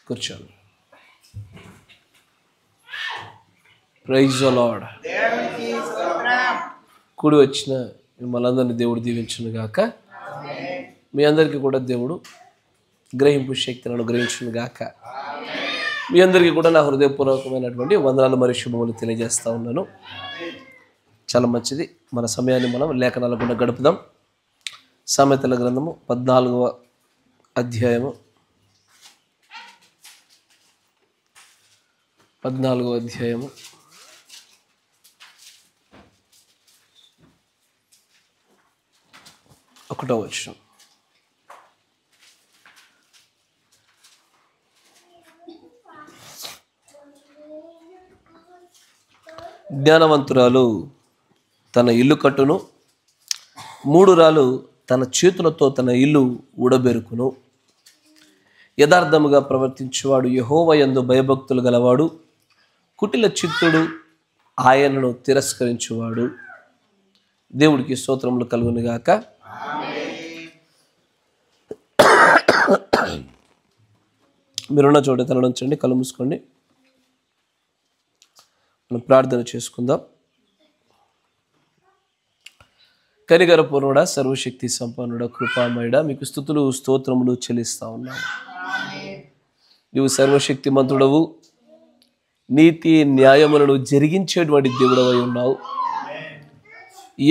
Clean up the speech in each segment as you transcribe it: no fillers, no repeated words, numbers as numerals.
కూర్చోండి. Praise the lord. కూడి వచ్చిన మిమ్మల్ని అందరినీ దేవుడు దీవించును గాక. మీ అందరికీ కూడా దేవుడు గ్రహింపు శక్తిని అనుగ్రహించును గాక. మీ అందరికీ కూడా నా హృదయపూర్వకమైనటువంటి వందనాలు మరియు శుభములు తెలియజేస్తూ ఉన్నాను. చాలా మంచిది. మన సమయాన్ని మనం లేఖనాల గుండా గడుపుదాం. సామెతల గ్రంథము 14వ అధ్యాయము 1వ వచనం. జ్ఞానవంతురాలు తన ఇల్లు కట్టును, మూఢురాలు తన చేతులతో తన ఇల్లు ఊడబెరుకును. యథార్థముగా ప్రవర్తించువాడు యెహోవా యందు భయభక్తులు గలవాడు. కుటిల చిత్తుడు ఆయనను తిరస్కరించువాడు. దేవుడికి స్తోత్రములు కలుగును గాక. మీరున్న చోట తల ఉంచండి, కళ్ళు మూసుకోండి. మనం ప్రార్థన చేసుకుందాం. కనికర పూర్ణుడా, సర్వశక్తి సంపన్నుడా, కృపామయుడా, మీకు స్తుతులు స్తోత్రములు చెల్లిస్తా ఉన్నాము. నీవు సర్వశక్తి మంతుడవు, నీతి న్యాయములను జరిగించేటువంటి దేవుడవై ఉన్నావు.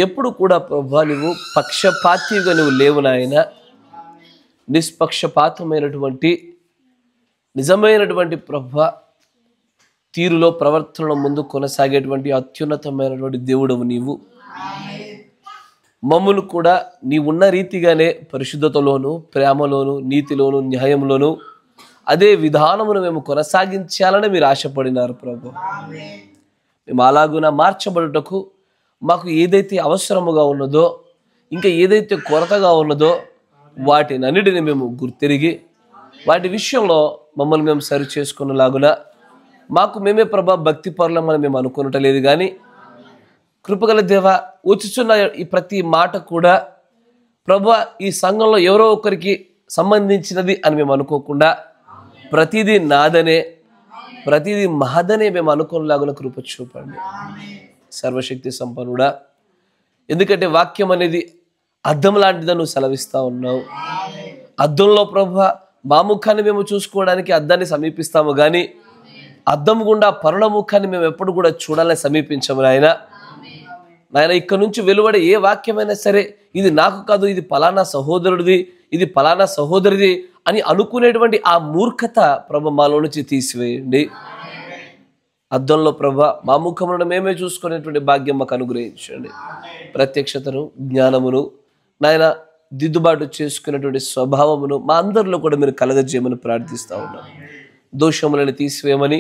ఎప్పుడు కూడా ప్రభా నువ్వు పక్షపాతిగా నువ్వు లేవు నాయన. నిష్పక్షపాతమైనటువంటి నిజమైనటువంటి ప్రభా తీరులో ప్రవర్తనలో ముందు కొనసాగేటువంటి అత్యున్నతమైనటువంటి దేవుడవు నీవు. మమ్మును కూడా నీవున్న రీతిగానే పరిశుద్ధతలోను, ప్రేమలోను, నీతిలోను, న్యాయంలోను అదే విధానమును మేము కొనసాగించాలని మీరు ఆశపడినారు ప్రభు. మేము అలాగున మార్చబడుటకు మాకు ఏదైతే అవసరముగా ఉన్నదో, ఇంకా ఏదైతే కొరతగా ఉన్నదో వాటినన్నిటిని మేము గుర్తిరిగి వాటి విషయంలో మమ్మల్ని మేము సరి చేసుకునేలాగున మాకు మేమే ప్రభా భక్తి పరులమని మేము అనుకునటలేదు. కానీ కృపగల దేవ, వచ్చుచున్న ఈ ప్రతి మాట కూడా ప్రభా ఈ సంఘంలో ఎవరో ఒకరికి సంబంధించినది అని మేము అనుకోకుండా ప్రతిదీ నాదనే, ప్రతిదీ మహదనే మేము అనుకునేలాగున కృప చూపండి సర్వశక్తి సంపన్నుడా. ఎందుకంటే వాక్యం అనేది అద్దం లాంటిదని నువ్వు సెలవిస్తూ ఉన్నావు. అద్దంలో ప్రభా మా ముఖాన్ని మేము చూసుకోవడానికి అద్దాన్ని సమీపిస్తాము, కానీ అద్దం గుండా పరుల ముఖాన్ని మేము ఎప్పుడు కూడా చూడాలని సమీపించము నాయన. నాయన, ఇక్కడ నుంచి వెలువడే ఏ వాక్యమైనా సరే ఇది నాకు కాదు, ఇది పలానా సహోదరుడిది, ఇది పలానా సహోదరిది అని అనుకునేటువంటి ఆ మూర్ఖత ప్రభ మాలో నుంచి తీసివేయండి. అద్దంలో ప్రభ మా ముఖములను మేమే చూసుకునేటువంటి భాగ్యం మాకు అనుగ్రహించండి. ప్రత్యక్షతను, జ్ఞానమును నాయన దిద్దుబాటు చేసుకునేటువంటి స్వభావమును మా అందరిలో కూడా మీరు కలగజేయమని ప్రార్థిస్తూ ఉన్నాం. దోషములను తీసివేయమని,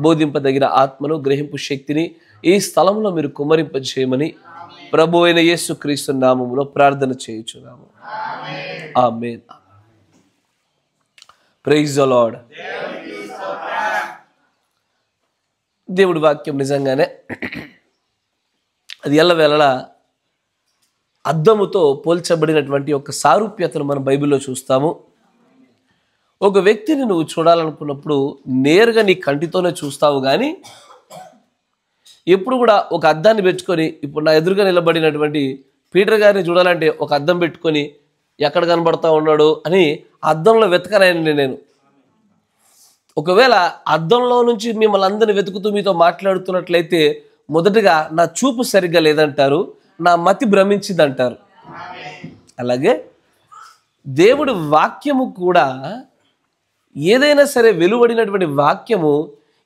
బోధింపదగిన ఆత్మను, గ్రహింపు శక్తిని ఈ స్థలంలో మీరు కుమ్మరింపజేయమని ప్రభు అయిన యేసుక్రీస్తు నామములో ప్రార్థన చేయుచున్నాము. ఆమేన్. Praise the Lord. దేవుడి వాక్యం నిజంగానే అది ఎల్లవేళలా అద్దముతో పోల్చబడినటువంటి ఒక సారూప్యతను మనం బైబిల్లో చూస్తాము. ఒక వ్యక్తిని నువ్వు చూడాలనుకున్నప్పుడు నేరుగా నీ కంటితోనే చూస్తావు, కానీ ఎప్పుడు కూడా ఒక అద్దాన్ని పెట్టుకొని, ఇప్పుడు నా ఎదురుగా నిలబడినటువంటి పీటర్ గారిని చూడాలంటే ఒక అద్దం పెట్టుకొని ఎక్కడ కనబడతా ఉన్నాడు అని అద్దంలో వెతకనని నేను. ఒకవేళ అద్దంలో నుంచి మిమ్మల్ని అందరిని వెతుకుతూ మీతో మాట్లాడుతున్నట్లయితే మొదటగా నా చూపు సరిగ్గా లేదంటారు, నా మతి భ్రమించింది అంటారు. అలాగే దేవుడి వాక్యము కూడా ఏదైనా సరే వెలువడినటువంటి వాక్యము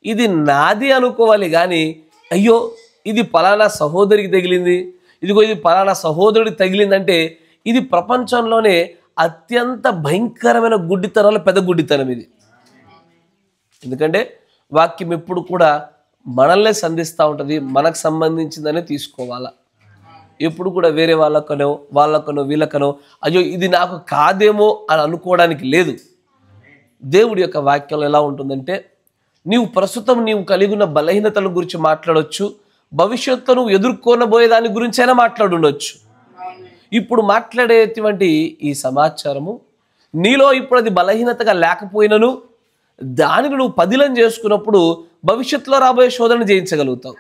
ఇది నాది అనుకోవాలి, కానీ అయ్యో ఇది పలానా సహోదరికి తగిలింది, ఇదిగో ఇది పలానా సహోదరుడికి తగిలిందంటే ఇది ప్రపంచంలోనే అత్యంత భయంకరమైన గుడ్డితనంలో పెద్ద గుడ్డితనం ఇది. ఎందుకంటే వాక్యం ఎప్పుడు కూడా మనల్నే సంధిస్తూ ఉంటుంది, మనకు సంబంధించిందనే తీసుకోవాలా. ఎప్పుడు కూడా వేరే వాళ్ళకనో వీళ్ళకనో అయ్యో ఇది నాకు కాదేమో అని అనుకోవడానికి లేదు. దేవుడి యొక్క వాక్యంలో ఎలా ఉంటుందంటే నీవు ప్రస్తుతం నీవు కలిగి ఉన్న బలహీనతల గురించి మాట్లాడవచ్చు, భవిష్యత్తులో నువ్వు ఎదుర్కొనబోయే దాని గురించి అయినా మాట్లాడుండొచ్చు. ఇప్పుడు మాట్లాడేటువంటి ఈ సమాచారము నీలో ఇప్పుడు అది బలహీనతగా లేకపోయినను దానిని నువ్వు పదిలం చేసుకున్నప్పుడు భవిష్యత్తులో రాబోయే శోధనను జయించగలుగుతావు.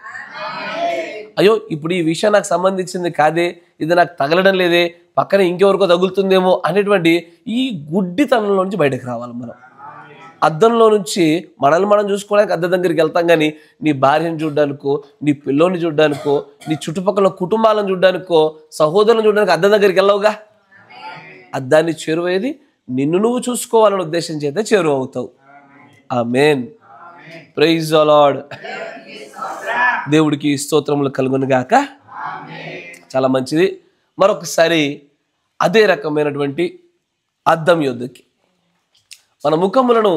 అయ్యో ఇప్పుడు ఈ విషయం నాకు సంబంధించింది కాదే, ఇది నాకు తగలడం లేదే, పక్కన ఇంకెవరికో తగులుతుందేమో అనేటువంటి ఈ గుడ్డితనంలో నుంచి బయటకు రావాలి. మనం అద్దంలో నుంచి మనల్ని మనం చూసుకోవడానికి అద్దం దగ్గరికి వెళ్తాం, కానీ నీ భార్యను చూడడానికో, నీ పిల్లోని చూడడానికో, నీ చుట్టుపక్కల కుటుంబాలను చూడడానికో, సహోదరులను చూడడానికి అద్దం దగ్గరికి వెళ్ళవుగా. అద్దాన్ని చేరువయ్యేది నిన్ను నువ్వు చూసుకోవాలనే ఉద్దేశం చేత చేరువ అవుతావు. ఆమేన్. Praise the Lord. దేవుడికి స్తోత్రములు కలుగును గాక. చాలా మంచిది. మరొకసారి అదే రకమైనటువంటి అద్దం యొద్దకి, మన ముఖములను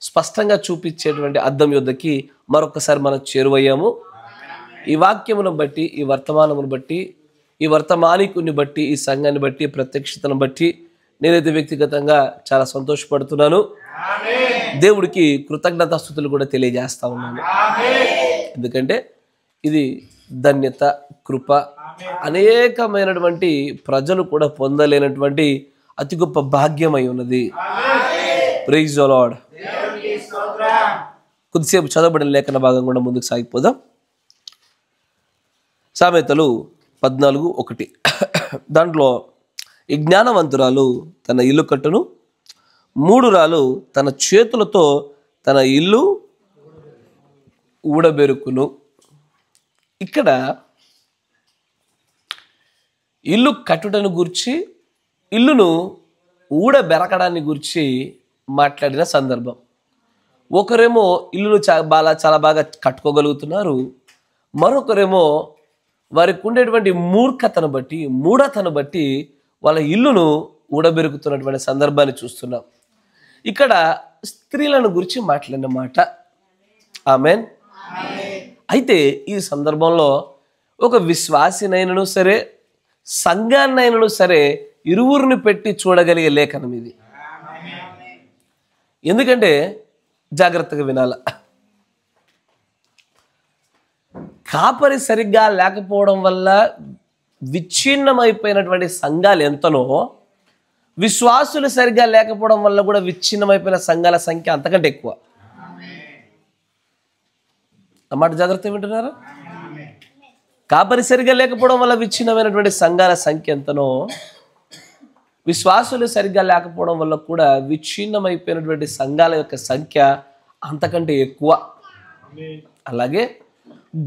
స్పష్టంగా చూపించేటువంటి అద్దం యొద్దకి మరొకసారి మనం చేరువయ్యాము. ఈ వాక్యమును బట్టి, ఈ వర్తమానమును బట్టి, ఈ వర్తమానికుని బట్టి, ఈ సంఘాన్ని బట్టి, ప్రత్యక్షతను బట్టి నేనైతే వ్యక్తిగతంగా చాలా సంతోషపడుతున్నాను. దేవుడికి కృతజ్ఞతాస్తుతులు కూడా తెలియజేస్తా ఉన్నాను. ఎందుకంటే ఇది ధన్యత, కృప, అనేకమైనటువంటి ప్రజలు కూడా పొందలేనటువంటి అతి గొప్ప భాగ్యమై ఉన్నది. Praise the lord. కొద్దిసేపు చదవబడిన లేఖన భాగం కూడా ముందుకు సాగిపోదాం. సామెతలు 14:1. దాంట్లో ఈ జ్ఞానవంతురాలు తన ఇల్లు కట్టును, మూఢురాలు తన చేతులతో తన ఇల్లు ఊడబెరుకును. ఇక్కడ ఇల్లు కట్టుటను గురించి, ఇల్లును ఊడబెరకడాన్ని గురించి మాట్లాడిన సందర్భం. ఒకరేమో ఇల్లును చాలా బాగా కట్టుకోగలుగుతున్నారు, మరొకరేమో వారికి ఉండేటువంటి మూర్ఖతను బట్టి, మూఢతను బట్టి వాళ్ళ ఇల్లును ఊడబెరుకుతున్నటువంటి సందర్భాన్ని చూస్తున్నాం. ఇక్కడ స్త్రీలను గురించి మాట్లాడిన మాట. ఆమేన్. అయితే ఈ సందర్భంలో ఒక విశ్వాసినైనను సరే, సంఘాన్నైనను సరే, ఇరువురిని పెట్టి చూడగలిగే లేఖనం ఇది. ఎందుకంటే జాగ్రత్తగా వినాల. కాపరి సరిగ్గా లేకపోవడం వల్ల విచ్ఛిన్నమైపోయినటువంటి సంఘాలు ఎంతనో, విశ్వాసులు సరిగ్గా లేకపోవడం వల్ల కూడా విచ్ఛిన్నమైపోయిన సంఘాల సంఖ్య అంతకంటే ఎక్కువ. అన్నమాట జాగ్రత్త వింటున్నారా? కాపరి సరిగ్గా లేకపోవడం వల్ల విచ్ఛిన్నమైనటువంటి సంఘాల సంఖ్య ఎంతనో, విశ్వాసులు సరిగ్గా లేకపోవడం వల్ల కూడా విచ్ఛిన్నమైపోయినటువంటి సంఘాల యొక్క సంఖ్య అంతకంటే ఎక్కువ. అలాగే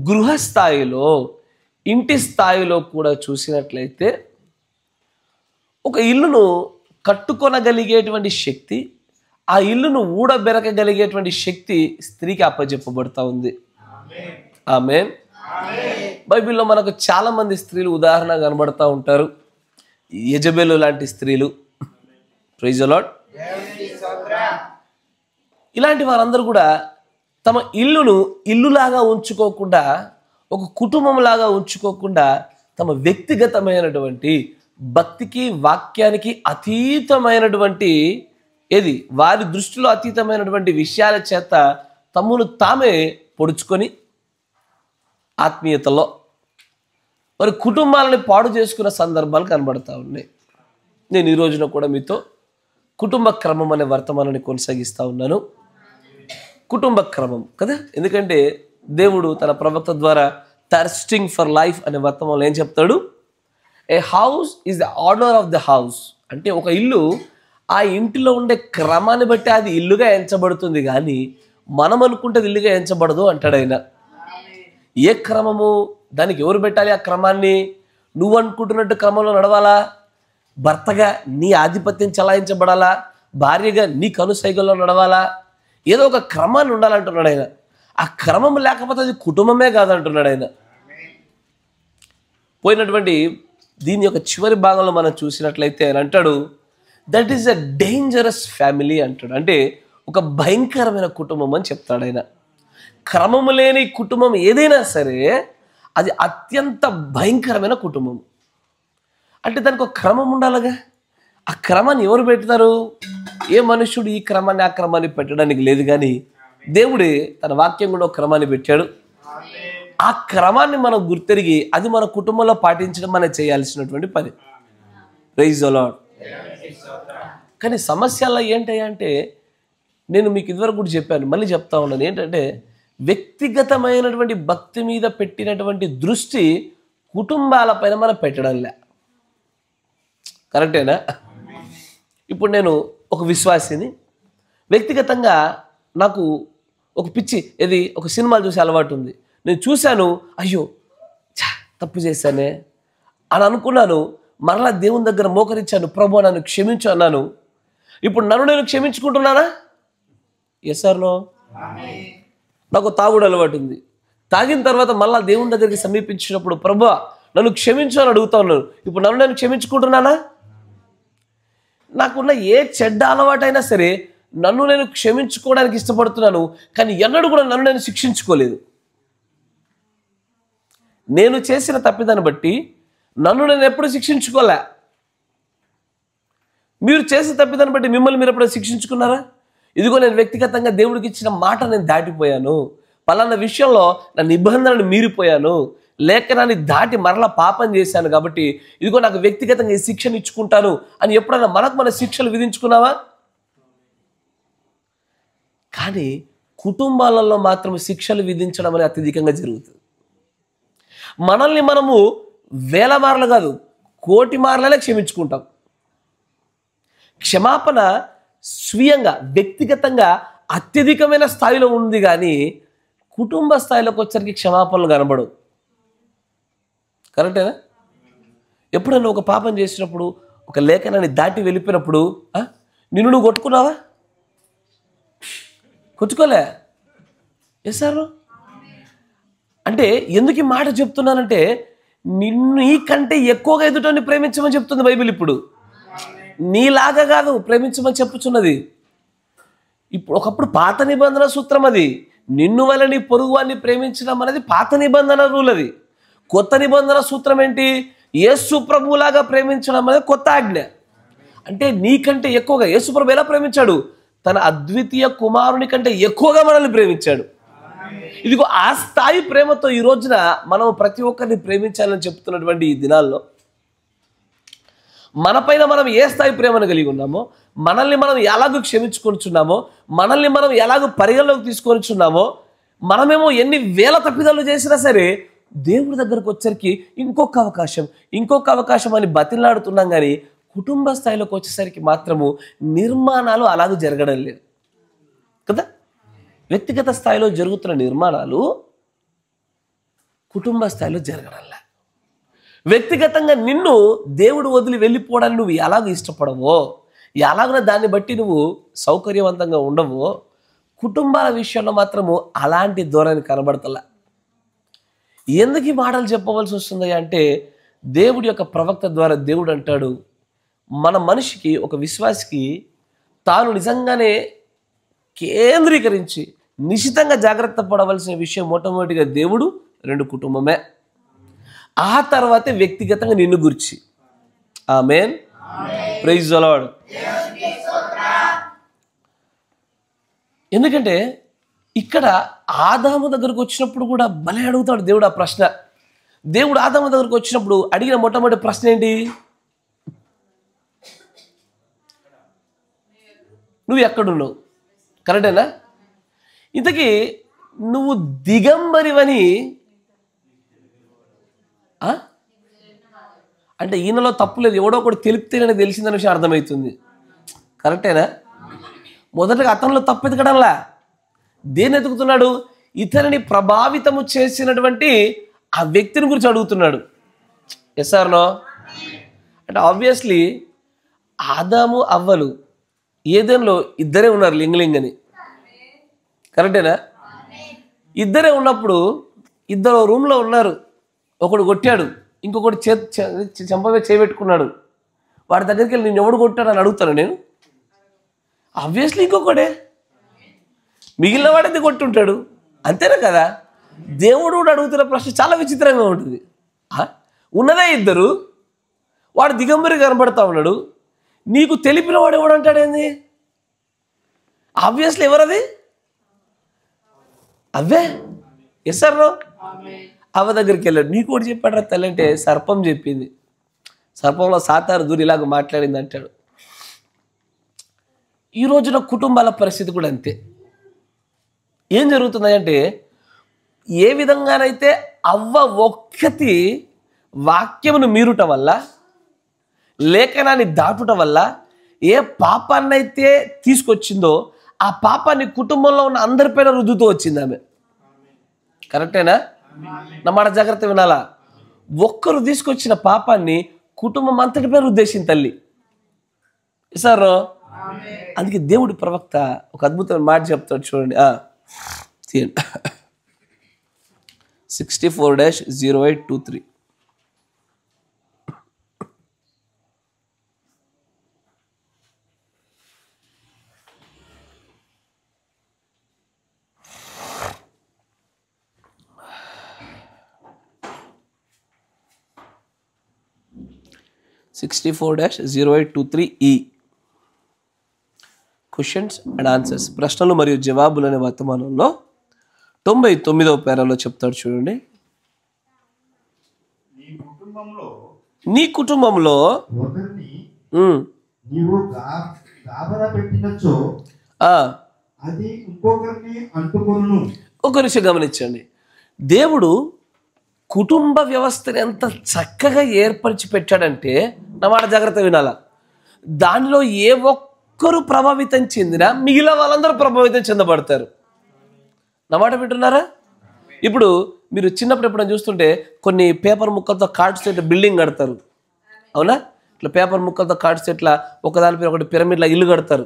గృహస్థాయిలో, ఇంటి స్థాయిలో కూడా చూసినట్లయితే ఒక ఇల్లును కట్టుకొనగలిగేటువంటి శక్తి, ఆ ఇల్లును ఊడబెరకగలిగేటువంటి శక్తి స్త్రీకి అప్పచెప్పబడుతూ ఉంది. ఆమేన్. బైబిల్లో మనకు చాలా మంది స్త్రీలు ఉదాహరణ కనబడుతూ ఉంటారు. యెజబెలు లాంటి స్త్రీలు. Praise the lord. ఇలాంటి వారందరూ కూడా తమ ఇల్లును ఇల్లులాగా ఉంచుకోకుండా, ఒక కుటుంబంలాగా ఉంచుకోకుండా, తమ వ్యక్తిగతమైనటువంటి భక్తికి, వాక్యానికి అతీతమైనటువంటి వారి దృష్టిలో అతీతమైనటువంటి విషయాల చేత తమ్మును తామే పొడుచుకొని ఆత్మీయతలో వారి కుటుంబాలని పాడు చేసుకున్న సందర్భాలు కనబడతా ఉన్నాయి. నేను ఈ రోజున కూడా మీతో కుటుంబ క్రమం అనే వర్తమానాన్ని కొనసాగిస్తూ ఉన్నాను. కుటుంబ క్రమం కదా, ఎందుకంటే దేవుడు తన ప్రవక్త ద్వారా థర్స్టింగ్ ఫర్ లైఫ్ అనే వర్తమానంలో ఏం చెప్తాడు? A house is the order of the house. అంటే ఒక ఇల్లు ఆ ఇంటిలో ఉండే క్రమాన్ని బట్టి అది ఇల్లుగా ఎంచబడుతుంది, కానీ మనం అనుకుంటే ఇల్లుగా ఎంచబడదు అంటాడు ఆయన. ఏ క్రమము? దానికి ఎవరు పెట్టాలి ఆ క్రమాన్ని? నువ్వు అనుకుంటున్నట్టు క్రమంలో నడవాలా? భర్తగా నీ ఆధిపత్యం చలాయించబడాలా? భార్యగా నీ కనుసైగల్లో నడవాలా? ఏదో ఒక క్రమాన్ని ఉండాలంటున్నాడు ఆయన. ఆ క్రమం లేకపోతే అది కుటుంబమే కాదంటున్నాడు ఆయన. పోయినటువంటి దీని యొక్క చివరి భాగంలో మనం చూసినట్లయితే ఆయన అంటాడు, that is a dangerous family అంటాడు. అంటే ఒక భయంకరమైన కుటుంబం అని చెప్తాడు ఆయన. క్రమము లేని కుటుంబం ఏదైనా సరే అది అత్యంత భయంకరమైన కుటుంబం. అంటే దానికి ఒక క్రమం ఉండాలిగా. ఆ క్రమాన్ని ఎవరు పెడతారు? ఏ మనుష్యుడు ఈ క్రమాన్ని ఆ క్రమాన్ని పెట్టడానికి లేదు, కానీ దేవుడే తన వాక్యం కూడా ఒక క్రమాన్ని పెట్టాడు. ఆ క్రమాన్ని మనం గుర్తెరిగి అది మన కుటుంబంలో పాటించడం మనం చేయాల్సినటువంటి పని. Praise the lord. కానీ సమస్యల్లో ఏంటంటే నేను మీకు ఇదివరకు కూడా చెప్పాను, మళ్ళీ చెప్తా ఉన్నాను. ఏంటంటే వ్యక్తిగతమైనటువంటి భక్తి మీద పెట్టినటువంటి దృష్టి కుటుంబాలపైన మనం పెట్టడంలే. కరెక్టేనా? ఇప్పుడు నేను ఒక విశ్వాసిని, వ్యక్తిగతంగా నాకు ఒక పిచ్చి, ఇది ఒక సినిమాలు చూసే అలవాటు ఉంది. నేను చూశాను, అయ్యో తప్పు చేశానే అని అనుకున్నాను. మరలా దేవుని దగ్గర మోకరించాను, ప్రభు నన్ను క్షమించు అన్నాను. ఇప్పుడు నన్ను నేను క్షమించుకుంటున్నానా? Yes or no? నాకు తాగుడు అలవాటు ఉంది. తాగిన తర్వాత మళ్ళా దేవుని దగ్గరికి సమీపించినప్పుడు ప్రభు నన్ను క్షమించు అని అడుగుతా ఉన్నాను. ఇప్పుడు నన్ను నేను క్షమించుకుంటున్నానా? నాకున్న ఏ చెడ్డ అలవాటైనా సరే నన్ను నేను క్షమించుకోవడానికి ఇష్టపడుతున్నాను, కానీ ఎన్నడూ కూడా నన్ను నేను శిక్షించుకోలేదు. నేను చేసిన తప్పిదాన్ని బట్టి నన్ను నేను ఎప్పుడు శిక్షించుకోలే. మీరు చేసిన తప్పిదాన్ని బట్టి మిమ్మల్ని మీరు ఎప్పుడో శిక్షించుకున్నారా? ఇదిగో నేను వ్యక్తిగతంగా దేవుడికి ఇచ్చిన మాట నేను దాటిపోయాను, పలానా విషయంలో నా నిబంధనను మీరిపోయాను, లేఖనాన్ని దాటి మరలా పాపం చేశాను, కాబట్టి ఇదిగో నాకు వ్యక్తిగతంగా ఈ శిక్షను ఇచ్చుకుంటాను అని ఎప్పుడైనా మన శిక్షలు విధించుకున్నావా? కానీ కుటుంబాలలో మాత్రం శిక్షలు విధించడం అనేది అత్యధికంగా జరుగుతుంది. మనల్ని మనము వేల మార్లు కాదు, కోటి మార్లనే క్షమించుకుంటాం. క్షమాపణ స్వీయంగా వ్యక్తిగతంగా అత్యధికమైన స్థాయిలో ఉంది, కానీ కుటుంబ స్థాయిలోకి వచ్చరికి క్షమాపణలు కనబడవు. కరెక్టేనా? ఎప్పుడైనా ఒక పాపం చేసినప్పుడు, ఒక లేఖనాన్ని దాటి వెళ్ళిపోయినప్పుడు నిన్ను నువ్వు కొట్టుకున్నావా? కొట్టుకోలే. Yes sir? అంటే ఎందుకు ఈ మాట చెప్తున్నానంటే, నీకంటే ఎక్కువగా ఎదుటని ప్రేమించమని చెప్తుంది బైబిల్. ఇప్పుడు నీలాగా కాదు ప్రేమించమని చెప్పుచున్నది. ఇప్పుడు ఒకప్పుడు పాత నిబంధన సూత్రం అది, నిన్ను వల్ల నీ పొరుగువాన్ని ప్రేమించడం అనేది పాత నిబంధన రూల్. అది కొత్త నిబంధన సూత్రం ఏంటి? యేసు ప్రభువులాగా ప్రేమించడం అనేది కొత్త ఆజ్ఞ. అంటే నీకంటే ఎక్కువగా యేసు ప్రభు ఎలా ప్రేమించాడు? తన అద్వితీయ కుమారుని కంటే ఎక్కువగా మనల్ని ప్రేమించాడు. ఇదిగో ఆ స్థాయి ప్రేమతో ఈ రోజున మనం ప్రతి ఒక్కరిని ప్రేమించాలని చెప్తున్నటువంటి ఈ దినాల్లో మనపైన మనం ఏ స్థాయి ప్రేమను కలిగి ఉన్నామో, మనల్ని మనం ఎలాగూ క్షమించుకొనిచున్నామో, మనల్ని మనం ఎలాగూ పరిగణలోకి తీసుకొనిచున్నామో, మనమేమో ఎన్ని వేల తప్పిదాలు చేసినా సరే దేవుడి దగ్గరకు వచ్చరికి ఇంకొక అవకాశం అని బతిలాడుతున్నాం. కానీ కుటుంబ స్థాయిలోకి వచ్చేసరికి మాత్రము నిర్మాణాలు అలాగూ జరగడం లేదు కదా. వ్యక్తిగత స్థాయిలో జరుగుతున్న నిర్మాణాలు కుటుంబ స్థాయిలో జరగడం లేదు. వ్యక్తిగతంగా నిన్ను దేవుడు వదిలి వెళ్ళిపోవడానికి నువ్వు ఎలాగ ఇష్టపడవో, ఎలాగో దాన్ని బట్టి నువ్వు సౌకర్యవంతంగా ఉండవో, కుటుంబాల విషయంలో మాత్రము అలాంటి ధోరణి కనబడతలా. ఎందుకు ఈ మాటలు చెప్పవలసి వస్తుంది అంటే, దేవుడి యొక్క ప్రవక్త ద్వారా దేవుడు అంటాడు, మన మనిషికి, ఒక విశ్వాసికి తాను నిజంగానే కేంద్రీకరించి నిశితంగా జాగ్రత్త పడవలసిన విషయం మొట్టమొదటిగా దేవుడు, రెండు కుటుంబమే, ఆ తర్వాతే వ్యక్తిగతంగా నిన్ను గురించి. ఆమేన్, ప్రైజ్ ది లార్డ్. ఎందుకంటే ఇక్కడ ఆదాము దగ్గరకు వచ్చినప్పుడు కూడా భలే అడుగుతాడు దేవుడు ఆ ప్రశ్న. దేవుడు ఆదాము దగ్గరకు వచ్చినప్పుడు అడిగిన మొట్టమొదటి ప్రశ్న ఏంటి? నువ్వు ఎక్కడున్నావు? కరెక్టేనా? ఇంతకీ నువ్వు దిగంబరివని అంటే ఈయనలో తప్పు లేదు, ఎవడో ఒకటి తెలిపితేనే తెలిసిందనే విషయం అర్థమవుతుంది. కరెక్టేనా? మొదటగా అతనిలో తప్పు ఎతకడంలా, దేన్ని ఎతుకుతున్నాడు? ఇతనిని ప్రభావితము చేసినటువంటి ఆ వ్యక్తిని గురించి అడుగుతున్నాడు. Yes or no? అంటే ఆబ్వియస్లీ ఆదాము అవ్వలు ఏదెన్లో ఇద్దరే ఉన్నారు, లింగలింగని. కరెక్టేనా? ఇద్దరే ఉన్నప్పుడు ఇద్దరు రూమ్లో ఉన్నారు. ఒకడు కొట్టాడు, ఇంకొకటి చెంపమే చేయబెట్టుకున్నాడు. వాడి దగ్గరికి వెళ్ళి నేను ఎవడు కొట్టాడు అని అడుగుతాను నేను? ఆబ్వియస్లీ ఇంకొకడే, మిగిలిన వాడైతే కొట్టుంటాడు, అంతేనా కదా? దేవుడు కూడా అడుగుతున్న ప్రశ్న చాలా విచిత్రంగా ఉంటుంది. ఉన్నదే ఇద్దరు, వాడు దిగంబరి కనబడతా ఉన్నాడు, నీకు తెలిపిన వాడు ఎవడు అంటాడేంది? ఆబ్వియస్లీ ఎవరది? అవే. Yes sir? అవ్వ దగ్గరికి వెళ్ళాడు, నీకు కూడా చెప్పాడు తల్లి అంటే సర్పం చెప్పింది, సర్పంలో సాతాను దూరి ఇలాగ మాట్లాడింది అంటాడు. ఈ రోజున కుటుంబాల పరిస్థితి కూడా అంతే. ఏం జరుగుతుందంటే, ఏ విధంగానైతే అవ్వ ఒక్కతి వాక్యమును మీరుట వల్ల, లేఖనాన్ని దాటుట వల్ల ఏ పాపాన్నైతే తీసుకొచ్చిందో ఆ పాపాన్ని కుటుంబంలో ఉన్న అందరిపైన రుద్దుతూ వచ్చింది ఆమె. కరెక్టేనా? నా మాట జాగ్రత్త వినాలా. ఒక్కరు తీసుకొచ్చిన పాపాన్ని కుటుంబం అంతటిపై రుద్దేసింది తల్లి. సార్, అందుకే దేవుడి ప్రవక్త ఒక అద్భుతమైన మాట చెప్తాడు, చూడండి. 64-0823. క్వశ్చన్స్ అండ్ ఆన్సర్స్, ప్రశ్నలు మరియు జవాబులు అనే వర్తమానంలో 99వ పేరాలో చెప్తాడు, చూడండి. నీ కుటుంబంలో ఒక విషయం గమనించండి. దేవుడు కుటుంబ వ్యవస్థని ఎంత చక్కగా ఏర్పరిచి పెట్టాడంటే, నా మాట జాగ్రత్త వినాలా, దానిలో ఏ ఒక్కరు ప్రభావితం చెందినా మిగిలిన వాళ్ళందరూ ప్రభావితం చెందబడతారు. నా మాట వింటున్నారా? ఇప్పుడు మీరు చిన్నప్పుడు ఎప్పుడైనా చూస్తుంటే కొన్ని పేపర్ ముక్కలతో కార్డ్స్ ఇట్లా బిల్డింగ్ కడతారు, అవునా? ఇట్లా పేపర్ ముక్కలతో కార్డ్స్ ఇట్లా ఒకదానిపై ఒకటి పిరమిడ్లా ఇల్లు కడతారు.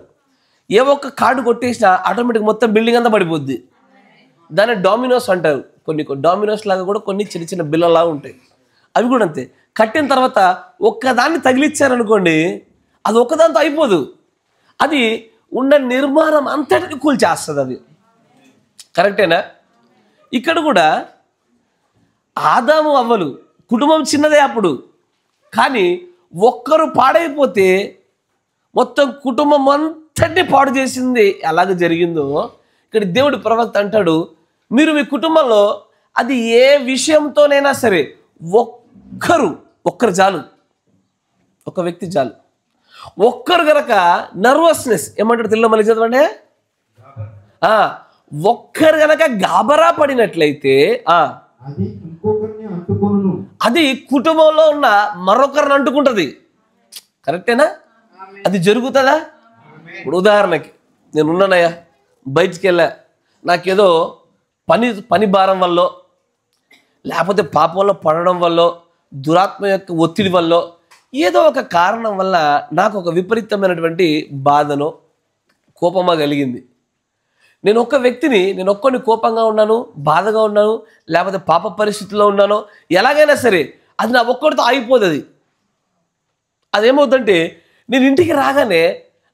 ఏ ఒక్క కార్డు కొట్టేసినా ఆటోమేటిక్ మొత్తం బిల్డింగ్ అంతా పడిపోద్ది. దాన్ని డామినోస్ అంటారు. కొన్ని డామినోస్ లాగా కూడా కొన్ని చిన్న చిన్న బిల్లలాగా ఉంటాయి. అవి కూడా అంతే. కట్టిన తర్వాత ఒక్కదాన్ని తగిలిచ్చారనుకోండి, అది ఒక్కదాంతో అయిపోదు, అది ఉన్న నిర్మాణం అంతటిని కూల్చేస్తుంది అది. కరెక్టేనా? ఇక్కడ కూడా ఆదాము అవ్వలు కుటుంబం చిన్నదే అప్పుడు, కానీ ఒక్కరు పాడైపోతే మొత్తం కుటుంబం అంతటిని పాడు చేసింది. ఎలాగ జరిగిందో ఇక్కడ దేవుడి ప్రవక్త అంటాడు, మీరు మీ కుటుంబంలో అది ఏ విషయంతోనైనా సరే ఒక్కరు చాలు, ఒక వ్యక్తి చాలు. ఒక్కరు గనక నర్వస్నెస్ ఏమంటాడు తెలుగులో మళ్ళీ చదవండి. ఒక్కరు గనక గాబరా పడినట్లయితే అది కుటుంబంలో ఉన్న మరొకరిని అంటుకుంటుంది. కరెక్టేనా? అది జరుగుతుందా? ఇప్పుడు ఉదాహరణకి నేను ఉన్నానయ్యా, బయటికి వెళ్ళా, నాకేదో పని భారం వల్ల, లేకపోతే పాపంలో పడడం వల్ల, దురాత్మ యొక్క ఒత్తిడి వల్ల, ఏదో ఒక కారణం వల్ల నాకు ఒక విపరీతమైనటువంటి బాధనో కోపమో కలిగింది. నేను ఒక్కడిని కోపంగా ఉన్నాను, బాధగా ఉన్నాను, లేకపోతే పాప పరిస్థితుల్లో ఉన్నాను, ఎలాగైనా సరే అది నా ఒక్కడితో ఆగిపోతుంది. అదేమవుతుందంటే, నేను ఇంటికి రాగానే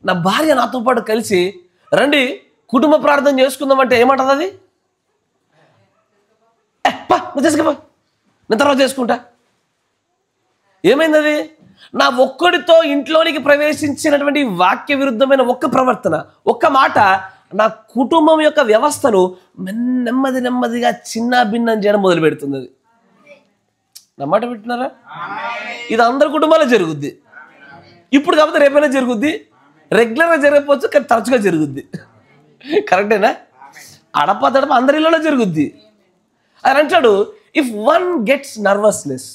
నా భార్య నాతో పాటు కలిసి రండి కుటుంబ ప్రార్థన చేసుకుందామంటే ఏమంటుంది అది? నువ్వు చేసుకో, నేను తర్వాత చేసుకుంటా. ఏమైంది అది? నా ఒక్కడితో ఇంట్లోనికి ప్రవేశించినటువంటి వాక్య విరుద్ధమైన ఒక్క ప్రవర్తన, ఒక్క మాట నా కుటుంబం యొక్క వ్యవస్థను నెమ్మదిగా చిన్న భిన్నం చేయడం మొదలు పెడుతుంది. అది నా మాట వింటున్నారా? ఇది అందరి కుటుంబాల్లో జరుగుద్ది. ఇప్పుడు కాకపోతే రేపైనా జరుగుద్ది, రెగ్యులర్గా జరగకపోవచ్చు, కానీ తరచుగా జరుగుద్ది. కరెక్టేనా? అడపదడప అందరిలోనే జరుగుద్ది. అని అంటాడు, ఇఫ్ వన్ గెట్స్ నర్వస్నెస్,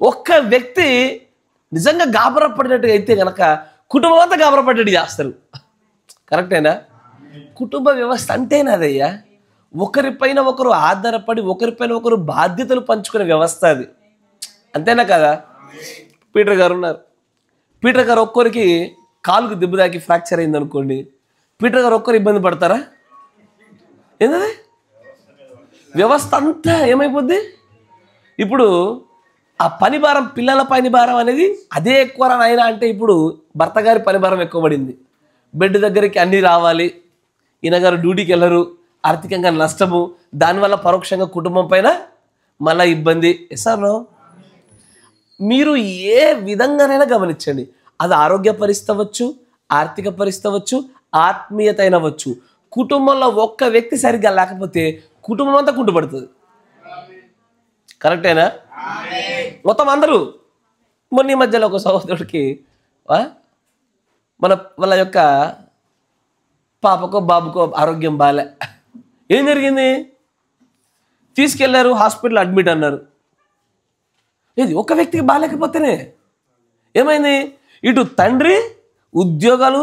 ఒక్క వ్యక్తి నిజంగా గాబరా పడినట్టుగా అయితే కనుక కుటుంబం అంతా గాబరా పడ్డట్టు చేస్తారు. కరెక్టేనా? కుటుంబ వ్యవస్థ అంటేనాదయ్యా, ఒకరిపైన ఒకరు ఆధారపడి ఒకరిపైన ఒకరు బాధ్యతలు పంచుకునే వ్యవస్థ అది. అంతేనా కదా? పీటర్ గారు ఉన్నారు. పీటర్ గారు ఒక్కరికి కాలుకు దెబ్బ తాకి ఫ్రాక్చర్ అయింది అనుకోండి, పీటర్ గారు ఒక్కరు ఇబ్బంది పడతారా? ఏంటది? వ్యవస్థ అంతా ఏమైపోద్ది? ఇప్పుడు ఆ పని భారం, పిల్లల పని భారం అనేది అదే ఎక్కువ అయినా అంటే ఇప్పుడు భర్త గారి పని భారం ఎక్కువ పడింది. బెడ్ దగ్గరికి అన్నీ రావాలి, ఈయన గారు డ్యూటీకి వెళ్ళరు, ఆర్థికంగా నష్టము, దానివల్ల పరోక్షంగా కుటుంబం పైన మళ్ళీ ఇబ్బంది. సార్, మీరు ఏ విధంగానైనా గమనించండి, అది ఆరోగ్య పరిస్థితి అవ్వచ్చు, ఆర్థిక పరిస్థితి అవ్వచ్చు, ఆత్మీయత అయినవచ్చు. కుటుంబంలో ఒక్క వ్యక్తి సరిగ్గా లేకపోతే కుటుంబం అంతా కుంటుపడుతుంది. కరెక్టేనా? మొత్తం అందరూ. మొన్న ఈ మధ్యలో ఒక సహోదరుడికి వాళ్ళ యొక్క పాపకో బాబుకో ఆరోగ్యం బాలే. ఏం జరిగింది? తీసుకెళ్లారు, హాస్పిటల్ అడ్మిట్ అన్నారు. ఇది ఒక వ్యక్తికి బాగాలేకపోతేనే ఏమైంది? ఇటు తండ్రి ఉద్యోగాలు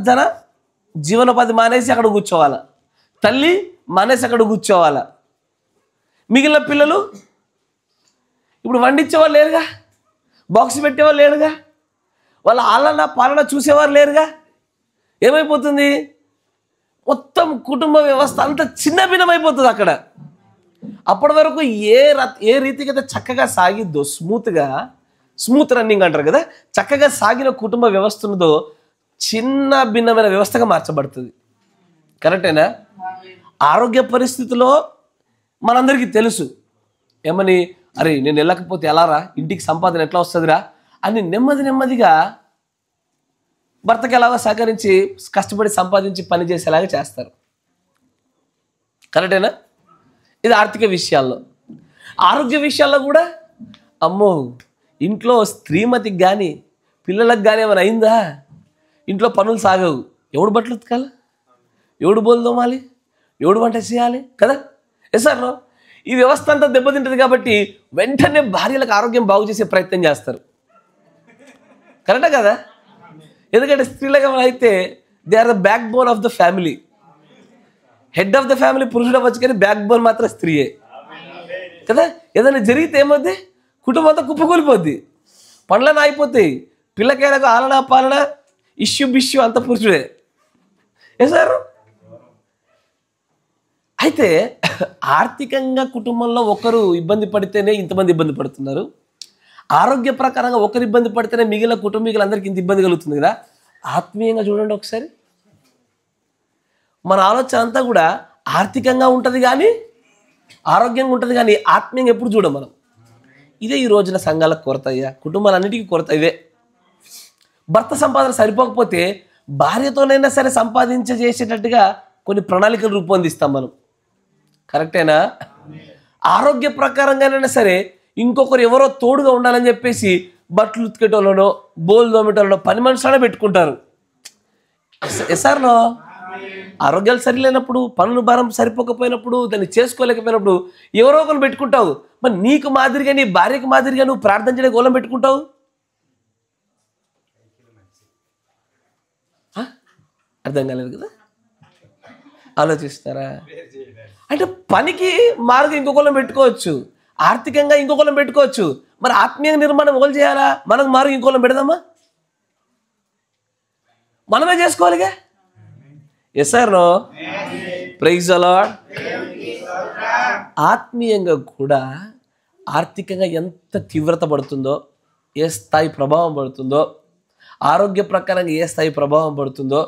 ధన జీవనోపాధి మానేసి అక్కడ కూర్చోవాలా, తల్లి మానేసి అక్కడ కూర్చోవాలా, మిగిలిన పిల్లలు ఇప్పుడు వండించేవాళ్ళు లేరుగా, బాక్స్ పెట్టేవాళ్ళు లేరుగా, వాళ్ళ ఆలన పాలన చూసేవారు లేరుగా. ఏమైపోతుంది? మొత్తం కుటుంబ వ్యవస్థ అంతా చిన్న భిన్నమైపోతుంది అక్కడ. అప్పటి వరకు ఏ రీతికి అయితే చక్కగా సాగిద్దో, స్మూత్ రన్నింగ్ అంటారు కదా, చక్కగా సాగిన కుటుంబ వ్యవస్థ ఉన్నదో చిన్న భిన్నమైన వ్యవస్థగా మార్చబడుతుంది. కరెక్టేనా? ఆరోగ్య పరిస్థితిలో మనందరికీ తెలుసు ఏమని, అరే నేను వెళ్ళకపోతే ఎలారా, ఇంటికి సంపాదన ఎట్లా వస్తుందిరా అని నెమ్మదిగా భర్తకి ఎలాగో సహకరించి కష్టపడి సంపాదించి పని చేసేలాగా చేస్తారు. కరెక్టేనా? ఇది ఆర్థిక విషయాల్లో. ఆరోగ్య విషయాల్లో కూడా అమ్మో, ఇంట్లో స్త్రీమతికి కానీ పిల్లలకు కానీ ఏమైనా అయిందా, ఇంట్లో పనులు సాగవు. ఎవడు బట్టలు ఉతకాలి, ఎవడు బోలు తోమాలి, ఎవడు వంట చేయాలి కదా. సార్ ఈ వ్యవస్థ అంతా దెబ్బతింటుంది కాబట్టి వెంటనే భార్యలకు ఆరోగ్యం బాగు చేసే ప్రయత్నం చేస్తారు. కరెక్టా కదా? ఎందుకంటే స్త్రీలకు అయితే they are the backbone of the family. Head of the family పురుషుడు అవ్వచ్చు కానీ బ్యాక్ బోన్ మాత్రం స్త్రీయే కదా. ఏదైనా జరిగితే ఏమవుద్ది? కుటుంబం అంతా కుప్పకూలిపోద్ది, పనులను అయిపోతాయి, పిల్లకాయలకు ఆలన పాలన బిష్యూ అంత పురుషుడే. సార్ అయితే ఆర్థికంగా కుటుంబంలో ఒకరు ఇబ్బంది పడితేనే ఇంతమంది ఇబ్బంది పడుతున్నారు. ఆరోగ్య ప్రకారంగా ఒకరు ఇబ్బంది పడితేనే మిగిలిన కుటుంబీకులందరికీ ఇంత ఇబ్బంది కలుగుతుంది కదా. ఆత్మీయంగా చూడండి ఒకసారి. మన ఆలోచన అంతా కూడా ఆర్థికంగా ఉంటుంది కానీ, ఆరోగ్యంగా ఉంటుంది కానీ ఆత్మీయంగా ఎప్పుడు చూడం మనం. ఇదే ఈ రోజున సంఘాలకు కొరత అయ్యా, కుటుంబాలన్నిటికీ కొరత ఇవే. భర్త సంపాదన సరిపోకపోతే భార్యతోనైనా సరే సంపాదించేసేటట్టుగా కొన్ని ప్రణాళికలు రూపొందిస్తాం మనం. కరెక్టేనా? ఆరోగ్య ప్రకారంగానైనా సరే ఇంకొకరు ఎవరో తోడుగా ఉండాలని చెప్పేసి బట్టలు ఉతికేటోళ్ళనో బోల్ దోమేటోళ్ళనో పని మనుషులనే పెట్టుకుంటారు. ఎసార్లో ఆరోగ్యాలు సరిలేనప్పుడు, పనులు భారం సరిపోకపోయినప్పుడు, దాన్ని చేసుకోలేకపోయినప్పుడు ఎవరో ఒకరు పెట్టుకుంటావు. మరి నీకు మాదిరిగా, నీ భార్యకు మాదిరిగా నువ్వు ప్రార్థన చేయడానికి గోళం పెట్టుకుంటావు. అర్థం కాలేదు కదా? ఆలోచిస్తారా? అంటే పనికి మార్గం ఇంకొకళ్ళం పెట్టుకోవచ్చు, ఆర్థికంగా ఇంకొకళ్ళం పెట్టుకోవచ్చు. మరి ఆత్మీయ నిర్మాణం ఎవరు చేయాలా? మనకు మార్గం ఇంకొకళ్ళం పెడదామా? మనమే చేసుకోవాలిగా. Yes or no? Praise the Lord. ఆత్మీయంగా కూడా ఆర్థికంగా ఎంత తీవ్రత పడుతుందో, ఏ స్థాయి ప్రభావం పడుతుందో, ఆరోగ్య ప్రకారంగా ఏ స్థాయి ప్రభావం పడుతుందో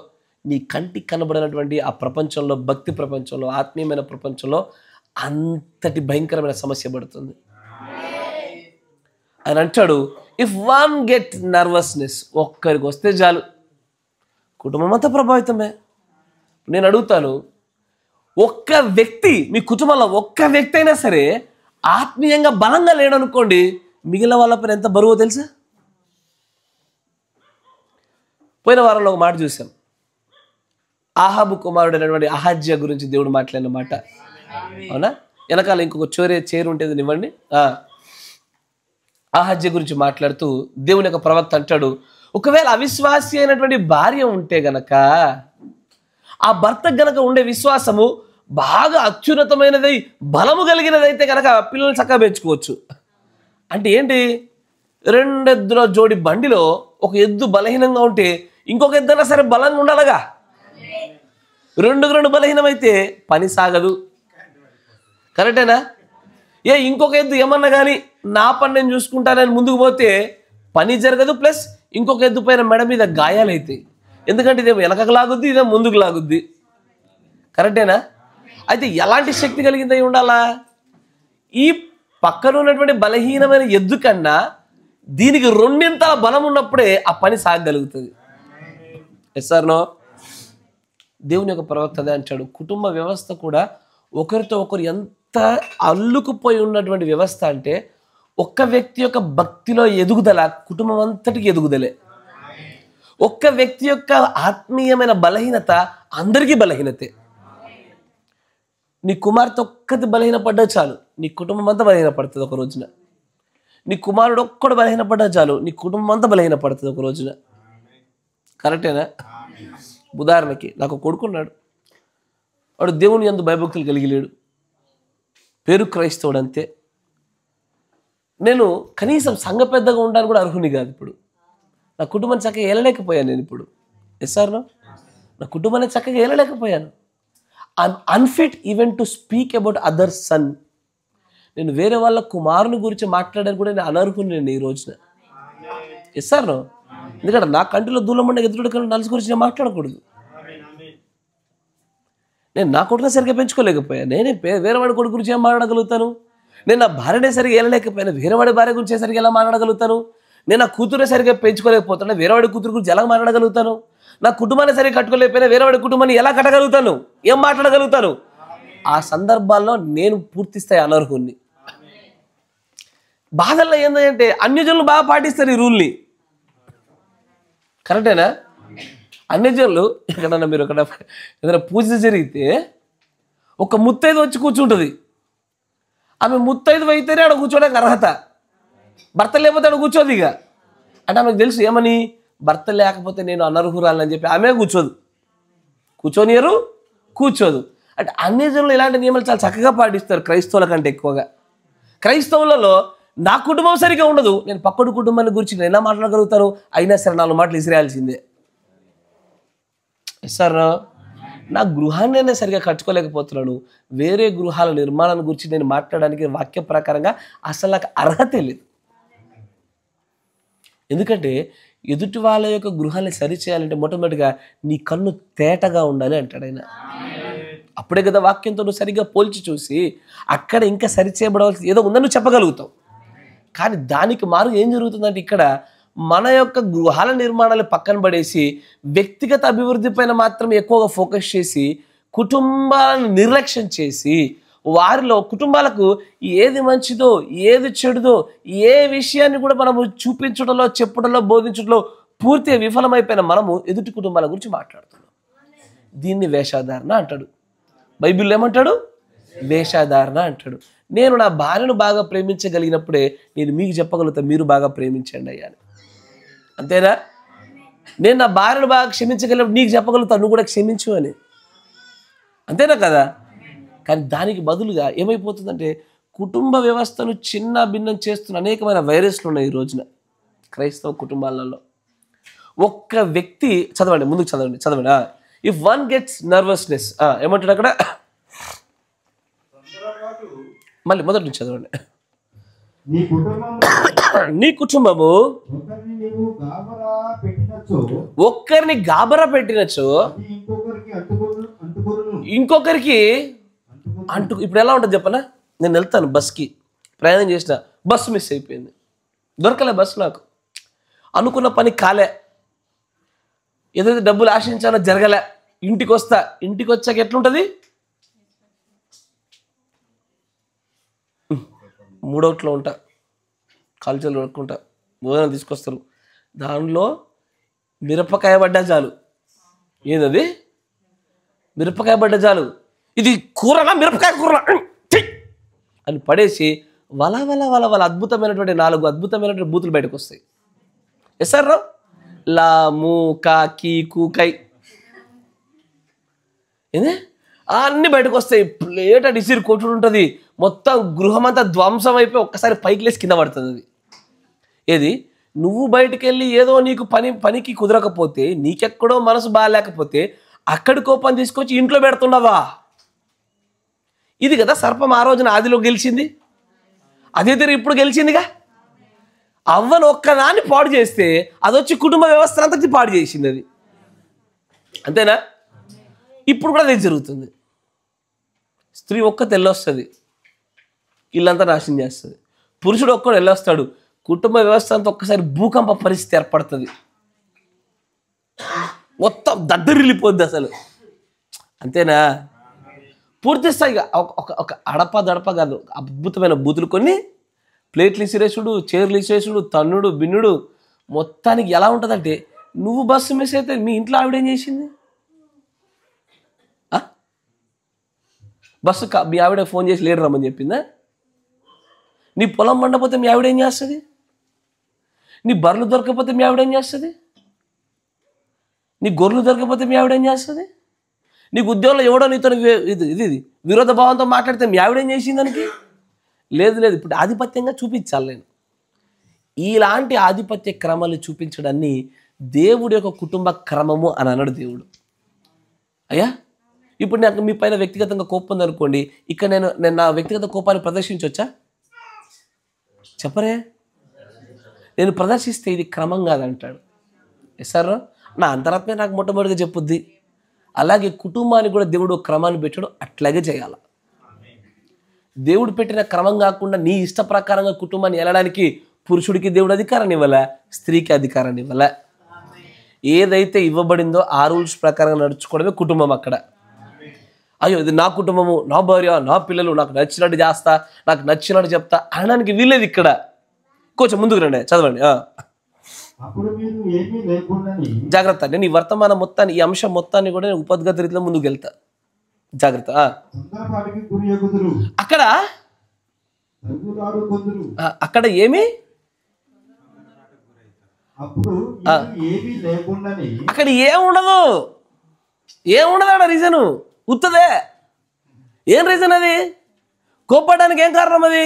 నీ కంటికి కనబడినటువంటి ఆ ప్రపంచంలో, భక్తి ప్రపంచంలో, ఆత్మీయమైన ప్రపంచంలో అంతటి భయంకరమైన సమస్య పడుతుంది. ఆయన అంటాడు, ఇఫ్ వన్ గెట్ నర్వస్నెస్, ఒక్కరికి వస్తే చాలు కుటుంబం అంతా ప్రభావితమే. నేను అడుగుతాను, ఒక్క వ్యక్తి మీ కుటుంబంలో ఒక్క వ్యక్తి అయినా సరే ఆత్మీయంగా బలంగా లేడనుకోండి, మిగిలిన వాళ్ళపైన ఎంత బరువో తెలుసా? పోయిన వారంలో ఒక మాట చూసాం. ఆహాబు కుమారుడు అయినటువంటి అహజ్యా గురించి దేవుడు మాట్లాడిన మాట. అవునా? వెనకాల ఇంకొక చేరు ఉంటుంది ఇవ్వండి. అహజ్యా గురించి మాట్లాడుతూ దేవుని యొక్క ప్రవక్త అంటాడు, ఒకవేళ అవిశ్వాసి అయినటువంటి భార్య ఉంటే గనక, ఆ భర్త గనక ఉండే విశ్వాసము బాగా అత్యున్నతమైనదై బలము కలిగినదైతే గనక పిల్లలు చక్కగా పెంచుకోవచ్చు. అంటే ఏంటి? 2 ఎద్దుల జోడి బండిలో ఒక ఎద్దు బలహీనంగా ఉంటే ఇంకొక ఎద్దైనా సరే బలంగా ఉండాలిగా. 2 బలహీనమైతే పని సాగదు. కరెక్టేనా? ఇంకొక ఎద్దు ఏమన్నా కానీ నా పని నేను చూసుకుంటానని ముందుకు పోతే పని జరగదు, ప్లస్ ఇంకొక ఎద్దు పైన మెడ మీద గాయాలైతాయి. ఎందుకంటే ఇదేమో వెనకకు లాగుద్ది, ఇదేమో ముందుకు లాగుద్ది. కరెక్టేనా? అయితే ఎలాంటి శక్తి కలిగిందై ఉండాలా? ఈ పక్కన ఉన్నటువంటి బలహీనమైన ఎద్దు కన్నా దీనికి 2 బలం ఉన్నప్పుడే ఆ పని సాగగలుగుతుంది. Yes or no? దేవుని యొక్క ప్రవక్త అదే అంటాడు, కుటుంబ వ్యవస్థ కూడా ఒకరితో ఒకరు ఎంత అల్లుకుపోయి ఉన్నటువంటి వ్యవస్థ అంటే, ఒక్క వ్యక్తి యొక్క భక్తిలో ఎదుగుదల కుటుంబం అంతటికి ఎదుగుదలే. ఒక్క వ్యక్తి యొక్క ఆత్మీయమైన బలహీనత అందరికీ బలహీనతే. నీ కుమార్తె ఒక్కటి బలహీనపడ్డా చాలు, నీ కుటుంబం అంతా బలహీనపడుతుంది ఒక రోజున. నీ కుమారుడు ఒక్కడు బలహీనపడ్డా చాలు, నీ కుటుంబం అంతా బలహీనపడుతుంది ఒక రోజున. కరెక్టేనా? ఉదాహరణకి నాకు కొడుకున్నాడు, వాడు దేవుని యందు భయభక్తులు కలిగి లేడు, పేరు క్రైస్తవుడు అంతే. నేను కనీసం సంఘ పెద్దగా ఉండడానికి కూడా అర్హుని కాదు. ఇప్పుడు నా కుటుంబాన్ని చక్కగా ఏలలేకపోయాను. నేను ఇప్పుడు ఎస్ఆర్నో నా కుటుంబాన్ని చక్కగా ఏలలేకపోయాను. I'm unfit even to speak about other son. నేను వేరే వాళ్ళ కుమారుని గురించి మాట్లాడడానికి కూడా నేను అనర్హుని నేను ఈ రోజున. ఎస్ఆర్నో ఎందుకంటే నా కంటిలో దూలం ఉండే ఎదురుడు కన్నా నలుసు గురించి నేను మాట్లాడకూడదు. నేను నా కొడుకునే సరిగ్గా పెంచుకోలేకపోయాను, నేనే వేరే వాడి కొడుకు గురించి ఏం మాట్లాడగలుగుతాను? నేను నా భార్యనే సరిగ్గా ఏలలేకపోయాను, వేరే వాడి భార్య గురించి సరిగ్గా ఎలా మాట్లాడగలుగుతాను? నేను నా కూతురే సరిగ్గా పెంచుకోలేకపోతున్నా, వేరే వాడి కూతురు గురించి ఎలా మాట్లాడగలుగుతాను? నా కుటుంబాన్ని సరిగ్గా కట్టుకోలేకపోయినా వేరే వాడి కుటుంబాన్ని ఎలా కట్టగలుగుతాను? ఏం మాట్లాడగలుగుతాను? ఆ సందర్భాల్లో నేను పూర్తిస్థాయి అనర్హుణ్ణి. బాధల్లో ఏంటంటే అన్యజనులు బాగా పాటిస్తారు ఈ రూల్ని. కరెక్టేనా? అన్యజనులు ఎక్కడన్నా మీరు ఎక్కడ ఏదైనా పూజ జరిగితే ఒక ముత్తైదు వచ్చి కూర్చుంటుంది. ఆమె ముత్తైదు అయితేనే ఆడ కూర్చోడానికి అర్హత, భర్త లేకపోతే ఆడ కూర్చోదు. ఇక అంటే ఆమెకు తెలుసు ఏమని, భర్త లేకపోతే నేను అనర్హురాలని చెప్పి ఆమె కూర్చోనియరు, కూర్చోదు. అంటే అన్యజనులు ఇలాంటి నియమాలు చాలా చక్కగా పాటిస్తారు క్రైస్తవుల కంటే ఎక్కువగా. క్రైస్తవులలో నా కుటుంబం సరిగా ఉండదు, నేను పక్కడు కుటుంబాన్ని గురించి నేను ఎలా మాట్లాడగలుగుతాను? అయినా సరే 4 మాటలు ఇసిరేయాల్సిందే. సార్ నా గృహాన్ని నేను సరిగా కట్టుకోలేకపోతున్నాను, వేరే గృహాల నిర్మాణాన్ని గురించి నేను మాట్లాడడానికి వాక్య ప్రకారంగా అసలు నాకు అర్హతే లేదు. ఎందుకంటే ఎదుటి వాళ్ళ యొక్క గృహాన్ని సరిచేయాలంటే మొట్టమొదటిగా నీ కన్ను తేటగా ఉండాలి అంటాడు ఆయన. అప్పుడే కదా వాక్యంతో నువ్వు సరిగ్గా పోల్చి చూసి అక్కడ ఇంకా సరిచేయబడవలసి ఏదో ఉందని నువ్వు చెప్పగలుగుతావు. కానీ దానికి మారు ఏం జరుగుతుందంటే ఇక్కడ మన యొక్క గృహాల నిర్మాణాలు పక్కన పడేసి వ్యక్తిగత అభివృద్ధి పైన మాత్రం ఎక్కువగా ఫోకస్ చేసి కుటుంబాలను నిర్లక్ష్యం చేసి వారిలో కుటుంబాలకు ఏది మంచిదో ఏది చెడుదో ఏ విషయాన్ని కూడా మనము చూపించడంలో, చెప్పడంలో, బోధించడంలో పూర్తిగా విఫలమైపోయిన మనము ఎదుటి కుటుంబాల గురించి మాట్లాడుతున్నాం. దీన్ని వేషధారణ అంటాడు. బైబిల్లో ఏమంటాడు? వేషధారణ అంటాడు. నేను నా భార్యను బాగా ప్రేమించగలిగినప్పుడే నేను మీకు చెప్పగలుగుతాను మీరు బాగా ప్రేమించండి అయ్యాను. అంతేనా? నేను నా భార్యను బాగా క్షమించగలిగినప్పుడు నీకు చెప్పగలుగుతాను నువ్వు కూడా క్షమించు అని. అంతేనా కదా? కానీ దానికి బదులుగా ఏమైపోతుందంటే కుటుంబ వ్యవస్థను చిన్న భిన్నం చేస్తున్న అనేకమైన వైరస్లు ఉన్నాయి ఈ రోజున క్రైస్తవ కుటుంబాలలో. ఒక్క వ్యక్తి చదవండి, ముందుకు చదవండి. ఇఫ్ వన్ గెట్స్ నర్వస్నెస్ ఏమంటాడు అక్కడ? మళ్ళీ మొదటి నుంచి చదవండి. నీ కుటుంబము ఒక్కరిని గాబరా పెట్టినచో ఇంకొకరికి ఇప్పుడు ఎలా ఉంటుంది చెప్పనా? నేను వెళ్తాను బస్కి, ప్రయాణం చేసిన బస్సు మిస్ అయిపోయింది, దొరకలే బస్సు, నాకు అనుకున్న పని కాలే, ఏదైతే డబ్బులు ఆశించాలో జరగలే, ఇంటికి వచ్చాక ఎట్లుంటుంది? మూడోట్లో ఉంటా, కాల్చలు కొనుక్కుంటా, భోజనం తీసుకొస్తారు, దానిలో మిరపకాయ పడ్డా చాలు. ఏదది? మిరపకాయ పడ్డా చాలు, ఇది కూరనా మిరపకాయ కూర అని పడేసి వల వల వల వల అద్భుతమైనటువంటి 4 అద్భుతమైనటువంటి బూతులు బయటకు వస్తాయి. ఎస్ఆర్ రావు లా మూ కా కీ కూ కై ఏంది అన్నీ బయటకు వస్తాయి. ప్లేట్ డిసిర్ కొట్టుడు ఉంటుంది, మొత్తం గృహం అంతా ధ్వంసం అయిపోయి ఒక్కసారి పైకి లేసి కింద పడుతుంది. అది ఏది? నువ్వు బయటికి వెళ్ళి ఏదో నీకు పనికి కుదరకపోతే, నీకెక్కడో మనసు బాగాలేకపోతే అక్కడి కోపం తీసుకొచ్చి ఇంట్లో పెడుతున్నావా? ఇది కదా సర్పం ఆ రోజున ఆదిలో గెలిచింది, అదే తీరు ఇప్పుడు గెలిచిందిగా. అవ్వను ఒక్కదాన్ని పాడు చేస్తే అదొచ్చి కుటుంబ వ్యవస్థ అంతటి పాడు చేసింది అది. అంతేనా? ఇప్పుడు కూడా అదే జరుగుతుంది. స్త్రీ ఒక్క తెల్లొస్తుంది, ఇల్లంతా నాశనం చేస్తుంది. పురుషుడు ఒక్కడు వెళ్ళొస్తాడు, కుటుంబ వ్యవస్థ అంతా ఒక్కసారి భూకంప పరిస్థితి ఏర్పడుతుంది, మొత్తం దద్దరిల్లిపోద్ది అసలు. అంతేనా? పూర్తి స్థాయిగా ఒక అడప కాదు, అద్భుతమైన బూతులు కొన్ని, ప్లేట్లు ఇసిరేసుడు, చైర్లు ఇసిరేసుడు, తన్నుడు బిన్నుడు, మొత్తానికి ఎలా ఉంటుందంటే నువ్వు బస్సు మిస్ అయితే మీ ఇంట్లో ఆవిడేం చేసింది? బస్సు మీ ఆవిడ ఫోన్ చేసి లేడు రమ్మని చెప్పిందా? నీ పొలం మండపోతే మీ ఆవిడేం చేస్తుంది? నీ బర్రెలు దొరకకపోతే మీ ఆవిడేం చేస్తుంది? నీ గొర్రెలు దొరకకపోతే మీ ఆవిడేం చేస్తుంది? నీకు ఉద్యోగంలో ఎవడో నీతో ఇది విరోధ భావంతో మాట్లాడితే మీ ఆవిడేం చేసింది దానికి? లేదు. ఇప్పుడు ఆధిపత్యంగా చూపించాలి నేను. ఇలాంటి ఆధిపత్య క్రమాలు చూపించడాన్ని దేవుడి యొక్క కుటుంబ క్రమము అని అన్నాడు దేవుడు. అయ్యా, ఇప్పుడు నాకు మీ పైన వ్యక్తిగతంగా కోపం ఉందనుకోండి, ఇక్కడ నేను నా వ్యక్తిగత కోపాన్ని ప్రదర్శించవచ్చా? చెప్పరే. నేను ప్రదర్శిస్తే ఇది క్రమం కాదంటాడు. సార్, నా అంతరాత్మే నాకు మొట్టమొదటిగా చెప్పుద్ది. అలాగే కుటుంబానికి కూడా దేవుడు క్రమాన్ని పెట్టాడు, అట్లాగే చేయాలి. దేవుడు పెట్టిన క్రమం కాకుండా నీ ఇష్ట ప్రకారంగా కుటుంబాన్ని వెళ్ళడానికి పురుషుడికి దేవుడు అధికారాన్ని ఇవ్వలే, స్త్రీకి అధికారాన్ని ఇవ్వలే. ఏదైతే ఇవ్వబడిందో ఆ రూల్స్ ప్రకారంగా నడుచుకోవడమే కుటుంబం. అక్కడ అయ్యో ఇది నా కుటుంబము, నా భార్య, నా పిల్లలు, నాకు నచ్చినట్టు చేస్తా, నాకు నచ్చినట్టు చెప్తా అనడానికి వీల్లేదు. ఇక్కడ కొంచెం ముందుకు రండి, చదవండి. జాగ్రత్త. నేను ఈ వర్తమాన మొత్తాన్ని, ఈ అంశం మొత్తాన్ని కూడా నేను ఉపద్గత రీతిలో ముందుకు వెళ్తా. జాగ్రత్త. అక్కడ ఏమి, అక్కడ ఏముండదు. అక్కడ రీజను ఉత్తదే. ఏం రీజన్ అది? కోప్పడానికి ఏం కారణం అది?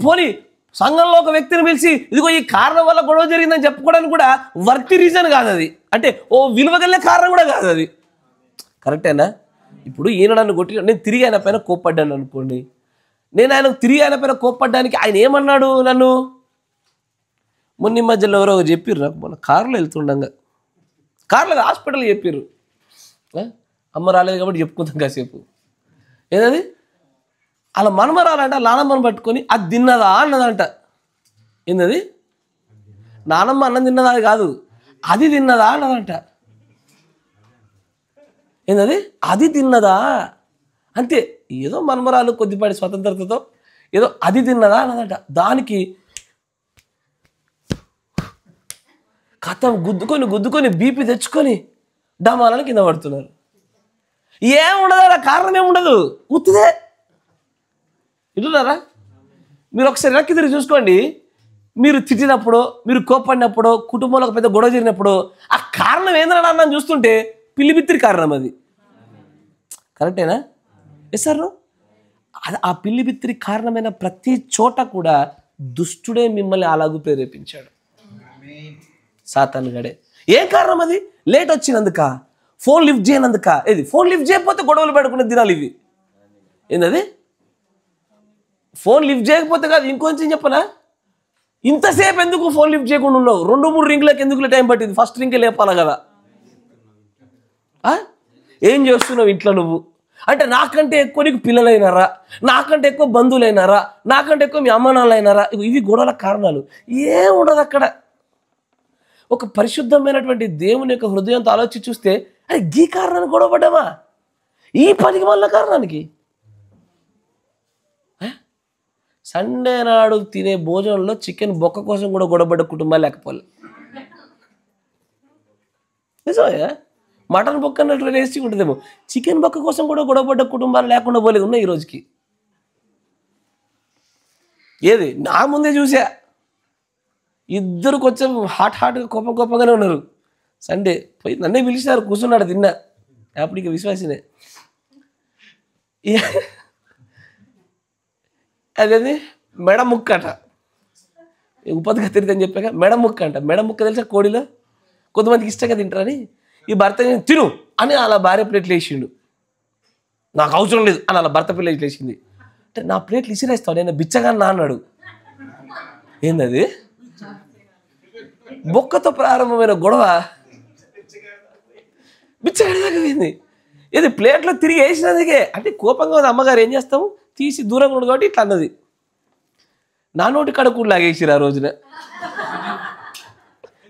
పోనీ సంఘంలో ఒక వ్యక్తిని పిలిచి ఇదిగో ఈ కారణం వల్ల గొడవ జరిగిందని చెప్పుకోవడానికి కూడా వర్తి రీజన్ కాదు అది. అంటే ఓ విలువగల కారణం కూడా కాదు అది. కరెక్టేనా? ఇప్పుడు ఈయన నన్ను కొట్టి నేను తిరిగి ఆయన పైన కోప్పడ్డాను అనుకోండి, నేను ఆయనకు తిరిగి ఆయన పైన కోప్పడ్డానికి ఆయన ఏమన్నాడు నన్ను? మొన్న మధ్యలో ఎవరో చెప్పిర్రు నాకు, మొన్న కారులో వెళ్తుండగా, కారులో హాస్పిటల్ చెప్పిర్రు, అమ్మ రాలేదు కాబట్టి చెప్పుకుందాం కాసేపు. ఏదది? అలా మనమరాలంట నానమ్మని పట్టుకొని అది తిన్నదా అన్నదంట. ఏందది? నానమ్మ అన్నం తిన్నదా కాదు, అది తిన్నదా అన్నదంట. ఏందది? అది తిన్నదా అంతే. ఏదో మనమరాలు కొద్దిపాటి స్వతంత్రతతో ఏదో అది తిన్నదా అన్నదంట. దానికి కథం గుద్దుకొని బీపీ తెచ్చుకొని డమాలని కింద పడుతున్నారు. ఏముండదు, అలా కారణం ఏముండదు, ఉత్తుదే. వింటున్నారా? మీరు ఒకసారి వెనక్కి తిరిగి చూసుకోండి. మీరు తిట్టినప్పుడు, మీరు కోపడినప్పుడు, కుటుంబంలో ఒక పెద్ద గొడవ జరిగినప్పుడు ఆ కారణం ఏంటన్నా నన్ను చూస్తుంటే పిల్లిబిత్తిరి కారణం అది. కరెక్టేనా? Yes sir. ఆ పిల్లిబిత్తిరి కారణమైన ప్రతి చోట కూడా దుష్టుడే మిమ్మల్ని అలాగూ ప్రేరేపించాడు, సాతాను గడే. ఏం కారణం అది? లేట్ వచ్చినందుక, ఫోన్ లిఫ్ట్ చేయనందుక. ఏది? ఫోన్ లిఫ్ట్ చేయకపోతే గొడవలు పెట్టుకునే దినాలు ఇవి. ఏందది? ఫోన్ లిఫ్ట్ చేయకపోతే కాదు, ఇంకొంచెం చెప్పనా, ఇంతసేపు ఎందుకు ఫోన్ లిఫ్ట్ చేయకుండా ఉన్నావు? 2-3 రింగ్లకు ఎందుకు టైం పట్టింది? ఫస్ట్ రింగే లేపాలా కదా. ఏం చేస్తున్నావు ఇంట్లో నువ్వు? అంటే నాకంటే ఎక్కువ నీకు పిల్లలైనారా, నాకంటే ఎక్కువ బంధువులైనారా, నాకంటే ఎక్కువ మీ అమ్మ నాన్నలు అయినారా? ఇవి గొడవల కారణాలు. ఏం ఉండదు అక్కడ. ఒక పరిశుద్ధమైనటువంటి దేవుని యొక్క హృదయంతో ఆలోచించి చూస్తే అది ఈ కారణానికి గొడవపడ్డామా? ఈ పనికి వల్ల కారణానికి. సండే నాడు తినే భోజనంలో చికెన్ బొక్క కోసం కూడా గొడవపడ్డ కుటుంబాలు లేకపోలే. నిజమయ్యా? మటన్ బొక్క అన్నట్టు టేస్టీ ఉంటుందేమో, చికెన్ బొక్క కోసం కూడా గొడవపడ్డ కుటుంబాలు లేకుండా పోలేదు ఉన్నాయి ఈ రోజుకి. ఏది? నా ముందే చూసా, ఇద్దరు కొంచెం హాట్గా కోపంగానే ఉన్నారు. సండే పోయి నన్నే పిలిచినారు, కూర్చున్నాడు, తిన్నా. అప్పుడు ఇక విశ్వాసినే. అదేది మెడ ముక్క అంట, ఉపతిగా తిరిగితే చెప్పాక మెడ ముక్క అంట. మెడ ముక్క తెలుసా? కోడిలో కొంతమందికి ఇష్టంగా తింటారని ఈ భర్త తిను అని అలా భార్య ప్లేట్లు వేసిండు. నాకు అవసరం లేదు అని అలా భర్త ప్లేట్లు వేసింది. అంటే నా ప్లేట్లు ఇసిరేస్తావు, నేను బిచ్చగా నా అన్నాడు. ఏందది? బొక్కతో ప్రారంభమైన గొడవ బిచ్చగాడి దాకా పోయింది. ఇది ప్లేట్లో తిరిగి వేసినందుకే. అంటే కోపంగా ఉంది అమ్మగారు. ఏం చేస్తాము, తీసి దూరంగా ఉండదు కాబట్టి ఇట్లా అన్నది. నా నోటి కడకూడు లాగేసిరు ఆ రోజున.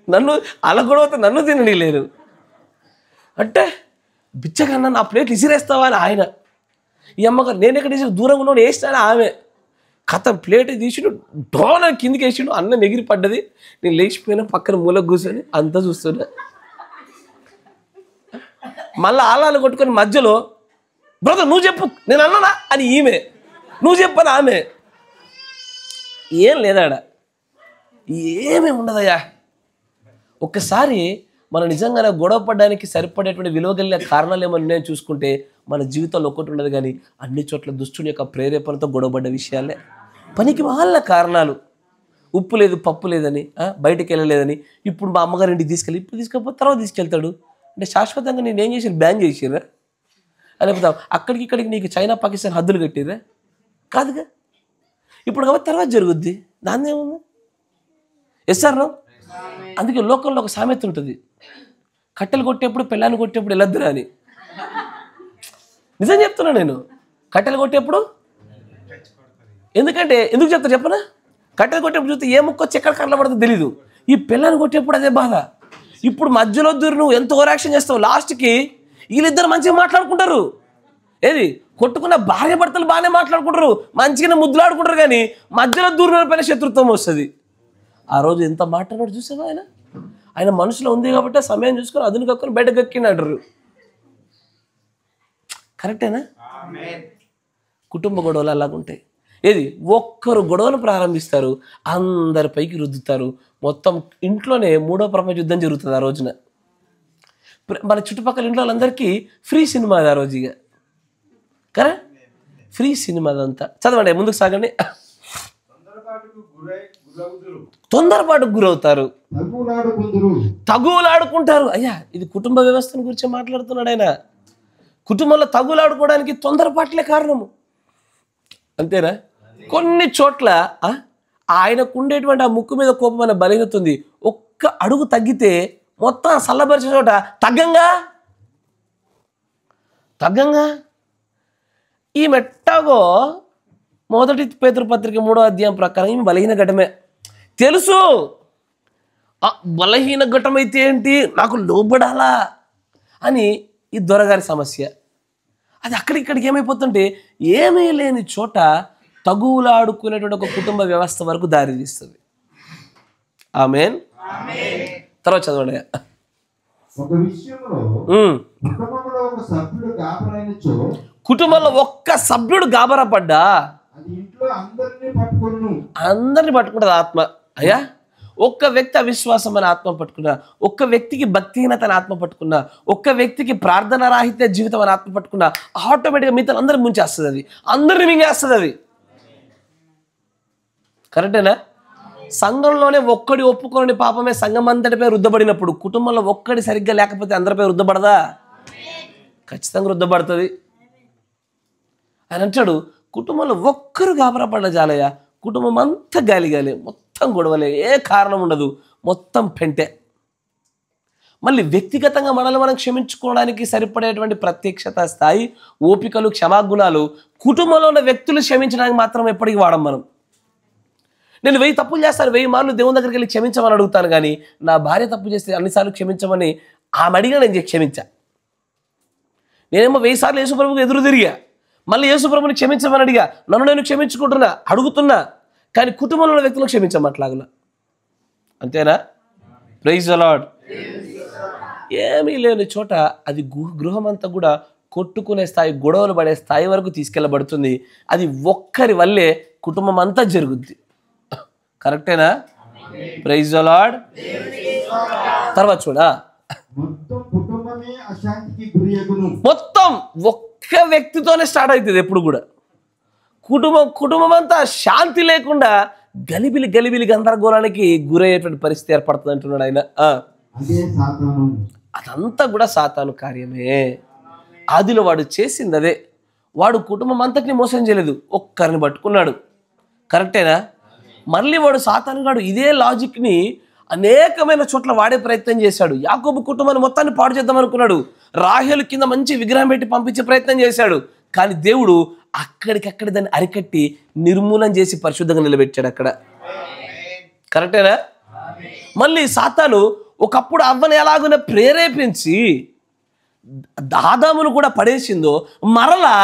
నన్ను అలా గొడవతో నన్ను తినని లేరు. అంటే బిచ్చకన్నా నా ప్లేట్లు ఇసిరేస్తావా అని ఆయన. ఈ అమ్మగారు నేను ఎక్కడ వేసి దూరంగా ఉన్నాను వేసినా ఆమె. కథ ప్లేట్ తీసిండు, డోన కిందికి వేసిండు, అన్నం ఎగిరి పడ్డది. నేను లేచిపోయినా పక్కన మూలకు కూర్చొని అంతా చూస్తున్నా. మళ్ళీ ఆలాలు కొట్టుకొని మధ్యలో బ్రదర్ నువ్వు చెప్పు నేను అన్నానా అని ఈమె, నువ్వు చెప్పని ఆమె. ఏం లేదాడ, ఏమీ ఉండదయ్యా. ఒక్కసారి మనం నిజంగానే గొడవ పడడానికి సరిపడేటువంటి విలువ కలిగిన కారణాలు ఏమో నేను చూసుకుంటే మన జీవితంలో ఒక్కటి ఉండదు. కానీ అన్ని చోట్ల దుష్టుని యొక్క ప్రేరేపణతో గొడవపడ్డ విషయాలే, పనికి వాళ్ళ కారణాలు. ఉప్పు లేదు పప్పు లేదని, బయటికి వెళ్ళలేదని, ఇప్పుడు మా అమ్మగారి ఇంటికి తీసుకెళ్ళి, ఇప్పుడు తీసుకెళ్ళిపోతే తర్వాత తీసుకెళ్తాడు అంటే శాశ్వతంగా నేను ఏం చేసి బ్యాన్ చేసిర్రా? లేకపోతే అక్కడికి ఇక్కడికి నీకు చైనా పాకిస్తాన్ హద్దులు కట్టిర్రా? కాదుగా. ఇప్పుడు కాబట్టి తర్వాత జరుగుద్ది, దాన్ని ఏముంది? Yes sir no. అందుకే లోకంలో ఒక సామెత ఉంటుంది, కట్టెలు కొట్టేప్పుడు పెళ్ళాన్ని కొట్టేప్పుడు వెళ్ళొద్దురా అని. నిజం చెప్తున్నా నేను, కట్టెలు కొట్టేప్పుడు. ఎందుకంటే ఎందుకు చెప్తారు చెప్పనా? కట్టెలు కొట్టేప్పుడు చూస్తే ఏ ముక్క వచ్చి ఎక్కడ కర్ల పడుతుందో తెలీదు. ఈ పిల్లని కొట్టేప్పుడు అదే బాధ. ఇప్పుడు మధ్యలో దూరి నువ్వు ఎంత ఓవరాక్షన్ చేస్తావు, లాస్ట్కి వీళ్ళిద్దరు మంచిగా మాట్లాడుకుంటారు. ఏది కొట్టుకున్న భార్య భర్తలు బాగానే మాట్లాడుకుంటారు, మంచిగానే ముద్దులాడుకుంటారు. కానీ మధ్యలో దూరిన పైన శత్రుత్వం వస్తుంది. ఆ రోజు ఎంత మాట్లాడాడు చూసావా? ఆయన మనసులో ఉంది కాబట్టి సమయం చూసుకొని అదును కక్కుని బయట కక్కినాడు. కరెక్టేనా? కుటుంబ గొడవలు అలాగుంటాయి. ఏది ఒక్కరు గొడవలు ప్రారంభిస్తారు, అందరిపైకి రుద్దుతారు. మొత్తం ఇంట్లోనే మూడో ప్రపంచ యుద్ధం జరుగుతుంది ఆ రోజున. మన చుట్టుపక్కల ఇంట్లో వాళ్ళందరికీ ఫ్రీ సినిమా ఆ రోజు. ఇక కదా ఫ్రీ సినిమా అదంతా. చదవండి, ముందుకు సాగండి. తొందరపాటుకు గురవుతారు, తగులాడుకుంటారు. అయ్యా ఇది కుటుంబ వ్యవస్థను గురించి మాట్లాడుతున్నాడు ఆయన. కుటుంబంలో తగులాడుకోవడానికి తొందరపాట్లే కారణము, అంతేనా? కొన్ని చోట్ల ఆయనకు ఉండేటువంటి ఆ ముక్కు మీద కోపం అనే బలహీనత ఉంది. ఒక్క అడుగు తగ్గితే మొత్తం సల్లబరిచే చోట తగ్గంగా ఈ మెట్టాగో మొదటి పేతురు పత్రిక 3వ అధ్యాయం ప్రకారం ఈమె బలహీన ఘటమే తెలుసు. బలహీన ఘటం అయితే ఏంటి, నాకు లోబడాలా అని ఈ దొరగారి సమస్య. అది అక్కడిక్కడికి ఏమైపోతుంటే ఏమీ లేని చోట తగులాడుకునేటువంటి ఒక కుటుంబ వ్యవస్థ వరకు దారి తీస్తుంది. ఆమేన్. తర్వాత చదవండి. కుటుంబంలో ఒక్క సభ్యుడు గాబరా పడ్డా అందరిని పట్టుకుంటుంది ఆత్మ. అయ్యా ఒక్క వ్యక్తి అవిశ్వాసం అని ఆత్మ పట్టుకున్నా, ఒక్క వ్యక్తికి భక్తిహీనత అని ఆత్మ పట్టుకున్నా, ఒక్క వ్యక్తికి ప్రార్థన రాహిత్య జీవితం అని ఆత్మ పట్టుకున్నా ఆటోమేటిక్గా మిగతా అందరిని ముంచేస్తుంది, అది అందరిని మింగేస్తుంది. అది కరెక్టేనా? సంఘంలోనే ఒక్కడి ఒప్పుకోని పాపమే సంఘం అంతటిపై రుద్దబడినప్పుడు కుటుంబంలో ఒక్కడి సరిగ్గా లేకపోతే అందరిపై రుద్దబడదా? ఖచ్చితంగా రుద్దబడుతుంది. ఆయన అంటాడు కుటుంబంలో ఒక్కరు గాబరాపడ్డ జాలయ్య, కుటుంబం అంతా గాలిగాలి, మొత్తం గొడవలే, ఏ కారణం ఉండదు, మొత్తం పెంటే. మళ్ళీ వ్యక్తిగతంగా మనల్ని మనం క్షమించుకోవడానికి సరిపడేటువంటి ప్రత్యక్షత స్థాయి, ఓపికలు, క్షమాగుణాలు కుటుంబంలో ఉన్న వ్యక్తులు క్షమించడానికి మాత్రం ఎప్పటికీ వాడం మనం. నేను 1000 తప్పులు చేస్తాను, 1000 మార్లు దేవుని దగ్గరికి వెళ్ళి క్షమించమని అడుగుతాను. కానీ నా భార్య తప్పు చేస్తే అన్నిసార్లు క్షమించమని ఆమె అడిగినా నేను క్షమించా. నేనేమో 1000 సార్లు యేసుప్రభువుకు ఎదురు తిరిగా, మళ్ళీ యేసుప్రభుని క్షమించమని అడిగా, నన్ను నేను క్షమించుకుంటున్నా, అడుగుతున్నా. కానీ కుటుంబంలో ఉన్న వ్యక్తులను క్షమించమట్లాగలా. అంతేనా? Praise the lord. ఏమీ లేని చోట అది గృహం అంతా కూడా కొట్టుకునే స్థాయి, గొడవలు పడే స్థాయి వరకు తీసుకెళ్ళబడుతుంది. అది ఒక్కరి వల్లే కుటుంబం అంతా జరుగుద్ది. కరెక్టేనా? Praise the lord. తర్వాత చూడా, మొత్తం ఒక్క వ్యక్తితోనే స్టార్ట్ అవుతుంది ఎప్పుడు కూడా. కుటుంబం అంతా శాంతి లేకుండా గలిబిలి గందరగోళానికి గురయ్యేటువంటి పరిస్థితి ఏర్పడుతుంది అంటున్నాడు ఆయన. అదంతా కూడా సాతాను కార్యమే. ఆదిలో వాడు చేసింది అదే. వాడు కుటుంబం అంతటిని మోసం చేయలేదు, ఒక్కరిని పట్టుకున్నాడు. కరెక్టేనా? మళ్ళీ వాడు సాతానుగాడు ఇదే లాజిక్ని అనేకమైన చోట్ల వాడే ప్రయత్నం చేశాడు. యాకోబు కుటుంబాన్ని మొత్తాన్ని పాడు చేద్దాం అనుకున్నాడు. రాహేలు కింద మంచి విగ్రహం పెట్టి పంపించే ప్రయత్నం చేశాడు. కానీ దేవుడు అక్కడికక్కడ దాన్ని అరికట్టి నిర్మూలన చేసి పరిశుద్ధంగా నిలబెట్టాడు అక్కడ. కరెక్టేనా? మళ్ళీ సాతాను ఒకప్పుడు అవ్వని ఎలాగునే ప్రేరేపించి ఆదామును కూడా పడేసిందో, మరలా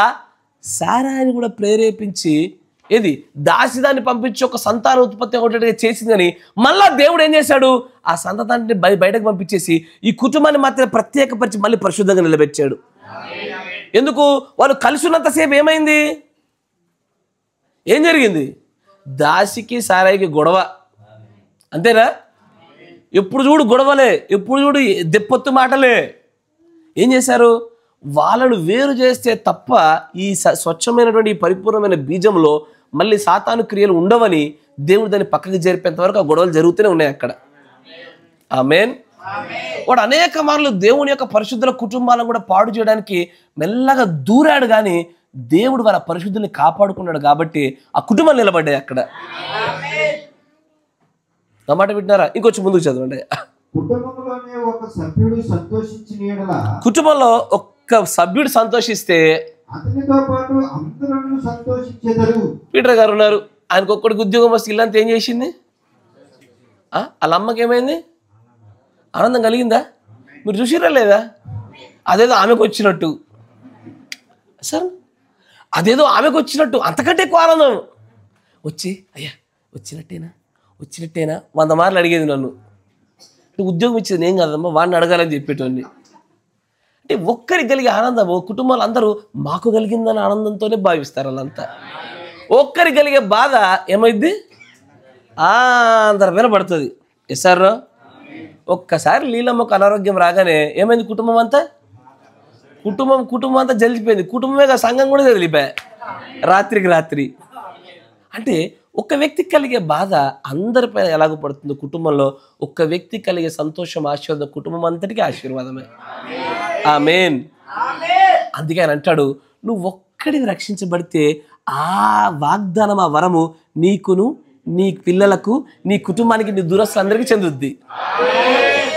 సారాని కూడా ప్రేరేపించి ఏది దాసిదాన్ని పంపించి ఒక సంతాన ఉత్పత్తి ఒకటిగా చేసింది. కానీ మళ్ళా దేవుడు ఏం చేశాడు, ఆ సంతానాన్ని బయటకు పంపించేసి ఈ కుటుంబాన్ని మాత్రం ప్రత్యేకపరిచి మళ్ళీ పరిశుద్ధంగా నిలబెట్టాడు. ఎందుకు? వాళ్ళు కలిసి ఉన్నంతసేపు ఏమైంది, ఏం జరిగింది? దాసికి సారాయికి గొడవ, అంతేనా? ఎప్పుడు చూడు గొడవలే, ఎప్పుడు చూడు దెప్పొత్తు మాటలే. ఏం చేశారు? వాళ్ళను వేరు చేస్తే తప్ప ఈ స్వచ్ఛమైనటువంటి ఈ పరిపూర్ణమైన బీజంలో మళ్ళీ సాతాను క్రియలు ఉండవని దేవుడు దాన్ని పక్కకి జరిపేంత వరకు ఆ గొడవలు జరుగుతూనే ఉన్నాయి అక్కడ. ఆమేన్. వాడు అనేక మార్లు దేవుని యొక్క పరిశుద్ధుల కుటుంబాలను కూడా పాడు చేయడానికి మెల్లగా దూరాడు, కానీ దేవుడు వాళ్ళ పరిశుద్ధుల్ని కాపాడుకున్నాడు కాబట్టి ఆ కుటుంబాలు నిలబడ్డాయి అక్కడ. నా మాట వింటున్నారా? ఇంకొంచెం ముందుకు చదవండి. కుటుంబంలో ఒక్క సభ్యుడు సంతోషిస్తే పీటర్ గారు ఉన్నారు, ఆయనకు ఒక్కడికి ఉద్యోగం వస్తే ఇల్లంతా ఏం చేసింది? వాళ్ళ అమ్మకి ఏమైంది? ఆనందం కలిగిందా? మీరు చూసిరా లేదా? అదేదో ఆమెకు వచ్చినట్టు, సార్ అదేదో ఆమెకు వచ్చినట్టు అంతకంటే ఎక్కువ ఆనందం వచ్చి, అయ్యా వచ్చినట్టేనా 100 మార్లు అడిగేది నన్ను. ఉద్యోగం ఇచ్చేది నేను కాదమ్మా, వాడిని అడగాలని చెప్పేటోని. అంటే ఒక్కరికి కలిగే ఆనందం కుటుంబాలు అందరూ మాకు కలిగిందని ఆనందంతోనే భావిస్తారు. వాళ్ళంతా ఒక్కరికి కలిగే బాధ ఏమైంది? అందరి మీద పడుతుంది. ఎస్ఆర్ ఒక్కసారి లీలమ్మకు అనారోగ్యం రాగానే ఏమైంది? కుటుంబం అంతా జల్లిపోయింది. కుటుంబమే సంఘం కూడా జల్లిపోయా రాత్రికి రాత్రి. అంటే ఒక వ్యక్తికి కలిగే బాధ అందరిపైన ఎలాగో పడుతుందో కుటుంబంలో ఒక్క వ్యక్తి కలిగే సంతోషం, ఆశీర్వాదం కుటుంబం అంతటికీ ఆశీర్వాదమే. ఆమేన్. అందుకే ఆయన అంటాడు, నువ్వు ఒక్కడికి రక్షించబడితే ఆ వాగ్దానం, ఆ వరము నీకును, నీ పిల్లలకు, నీ కుటుంబానికి, నీ దూరస్తులందరికీ చెందుద్ది.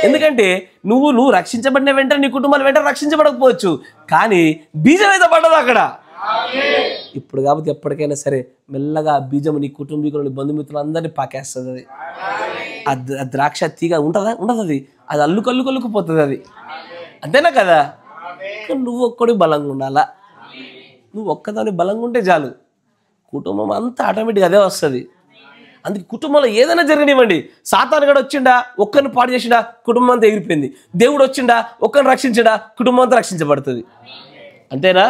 ఎందుకంటే నువ్వు రక్షించబడిన వెంటనే నీ కుటుంబాల వెంటనే రక్షించబడకపోవచ్చు, కానీ బీజం అయితే పడ్డదు అక్కడ. ఇప్పుడు కాబట్టి ఎప్పటికైనా సరే మెల్లగా బీజం నీ కుటుంబీకులు, బంధుమిత్రులు అందరినీ పాకేస్తుంది. అది ద్రాక్ష తీగ ఉండదు అది అల్లుకొల్లుకుపోతుంది అది, అంతేనా కదా? నువ్వు ఒక్కడి బలంగా ఉండాలా. నువ్వు ఒక్కదాని బలంగా ఉంటే చాలు, కుటుంబం అంతా ఆటోమేటిక్గా అదే వస్తుంది. అందుకే కుటుంబంలో ఏదైనా జరగనివ్వండి, సాతానుగాడు వచ్చిండా ఒక్కరిని పాడు చేసిండా కుటుంబం అంతా ఎగిరిపోయింది. దేవుడు వచ్చిండా ఒక్కరిని రక్షించడా కుటుంబం అంతా రక్షించబడుతుంది. అంతేనా?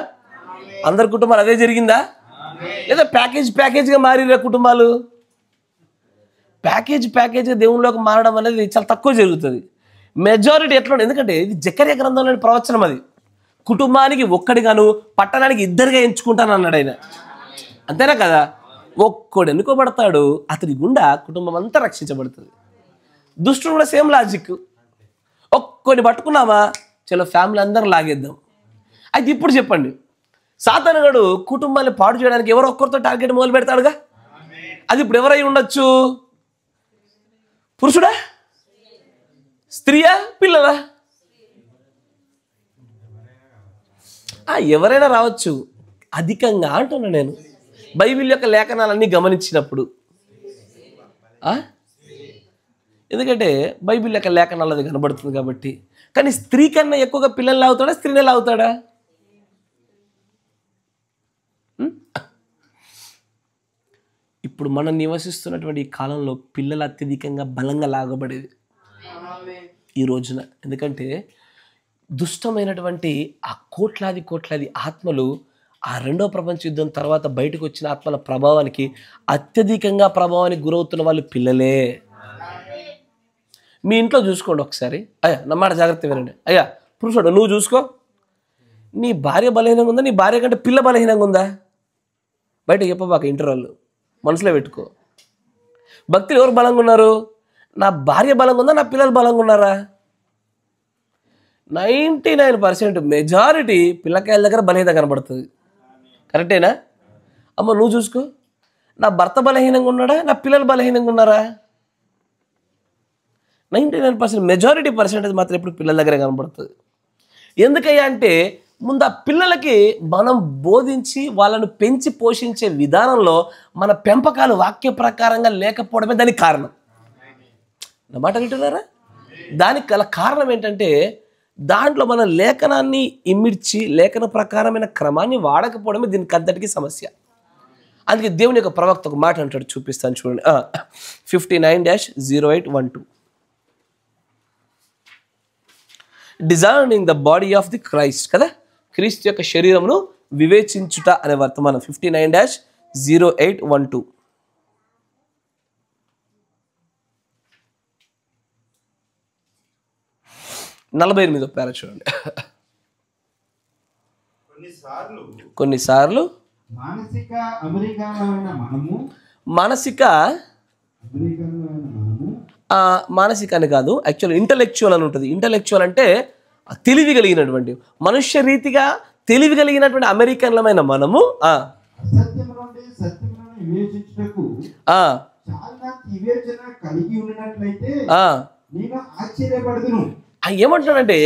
అందరి కుటుంబాలు అదే జరిగిందా? లేదా ప్యాకేజ్గా మారిరా కుటుంబాలు? ప్యాకేజ్గా దేవుళ్ళలోకి మారడం అనేది చాలా తక్కువ జరుగుతుంది. మెజారిటీ ఎట్లా? ఎందుకంటే ఇది జకర్యా గ్రంథంలోని ప్రవచనం. అది కుటుంబానికి ఒక్కడిగాను, పట్టణానికి 2గా ఎంచుకుంటాను అన్నాడు ఆయన. అంతేనా కదా? ఒక్కడు ఎన్నుకోబడతాడు, అతని గుండా కుటుంబం అంతా రక్షించబడుతుంది. దుష్టుడు కూడా సేమ్ లాజిక్. ఒక్కడిని పట్టుకున్నామా చలో ఫ్యామిలీ అందరం లాగేద్దాం. అయితే ఇప్పుడు చెప్పండి, సాతానుగాడు కుటుంబాన్ని పాడు చేయడానికి ఎవరో ఒక్కరితో టార్గెట్ మొదలు పెడతాడుగా. అది ఇప్పుడు ఎవరై ఉండొచ్చు? పురుషుడా, స్త్రీయా, పిల్లలా? ఎవరైనా రావచ్చు. అధికంగా అంటున్నా నేను బైబిల్ యొక్క లేఖనాలన్నీ గమనించినప్పుడు. ఎందుకంటే బైబిల్ యొక్క లేఖనాలు అది కనబడుతుంది కాబట్టి. కానీ స్త్రీ కన్నా ఎక్కువగా పిల్లలు లాగుతాడా, స్త్రీనే లాగుతాడా? ఇప్పుడు మనం నివసిస్తున్నటువంటి ఈ కాలంలో పిల్లలు అత్యధికంగా బలంగా లాగబడేది ఈ రోజున. ఎందుకంటే దుష్టమైనటువంటి ఆ కోట్లాది ఆత్మలు ఆ 2వ ప్రపంచ యుద్ధం తర్వాత బయటకు వచ్చిన ఆత్మల ప్రభావానికి అత్యధికంగా ప్రభావానికి గురవుతున్న వాళ్ళు పిల్లలే. మీ ఇంట్లో చూసుకోండి ఒకసారి. అయ్యా నా మాట జాగ్రత్త వినండి. అయ్యా పురుషుడు నువ్వు చూసుకో, నీ భార్య బలహీనంగా ఉందా, నీ భార్య కంటే పిల్ల బలహీనంగా ఉందా? బయట చెప్పబాక, ఇంటర్వెల్ మనసులో పెట్టుకో. భక్తులు ఎవరు బలంగా ఉన్నారు? నా భార్య బలంగా ఉందా, నా పిల్లలు బలంగా ఉన్నారా? 99% మెజారిటీ పిల్లకాయల దగ్గర బలహీనత కనబడుతుంది. కరెక్టేనా? అమ్మ నువ్వు చూసుకో, నా భర్త బలహీనంగా ఉన్నాడా, నా పిల్లలు బలహీనంగా ఉన్నారా? 99% మెజారిటీ పర్సెంటేజ్ మాత్రం ఇప్పుడు పిల్లల దగ్గర కనబడుతుంది. ఎందుకయ్యా అంటే ముందు ఆ పిల్లలకి మనం బోధించి వాళ్ళను పెంచి పోషించే విధానంలో మన పెంపకాలు వాక్య ప్రకారంగా లేకపోవడమే దానికి కారణం. నా మాట వింటున్నారా? దానికి గల కారణం ఏంటంటే దాంట్లో మన లేఖనాన్ని ఇమిడ్చి లేఖన ప్రకారమైన క్రమాన్ని వాడకపోవడమే దీనికి అంతటికీ సమస్య. అందుకే దేవుని యొక్క ప్రవక్త ఒక మాట అంటాడు, చూపిస్తాను చూడండి. 59-0812 designing the body of the Christ కదా, క్రీస్తు యొక్క శరీరమును వివేచించుట అనే వర్తమానం. 59-0812 48వ పేర చూడండి. కొన్నిసార్లు మానసిక అని కాదు, యాక్చువల్ ఇంటలెక్చువల్ అని ఉంటుంది. ఇంటలెక్చువల్ అంటే తెలివి కలిగినటువంటి, మనుష్య రీతిగా తెలివి కలిగినటువంటి అమెరికన్లమైన మనము ఏమంటున్నాడంటే,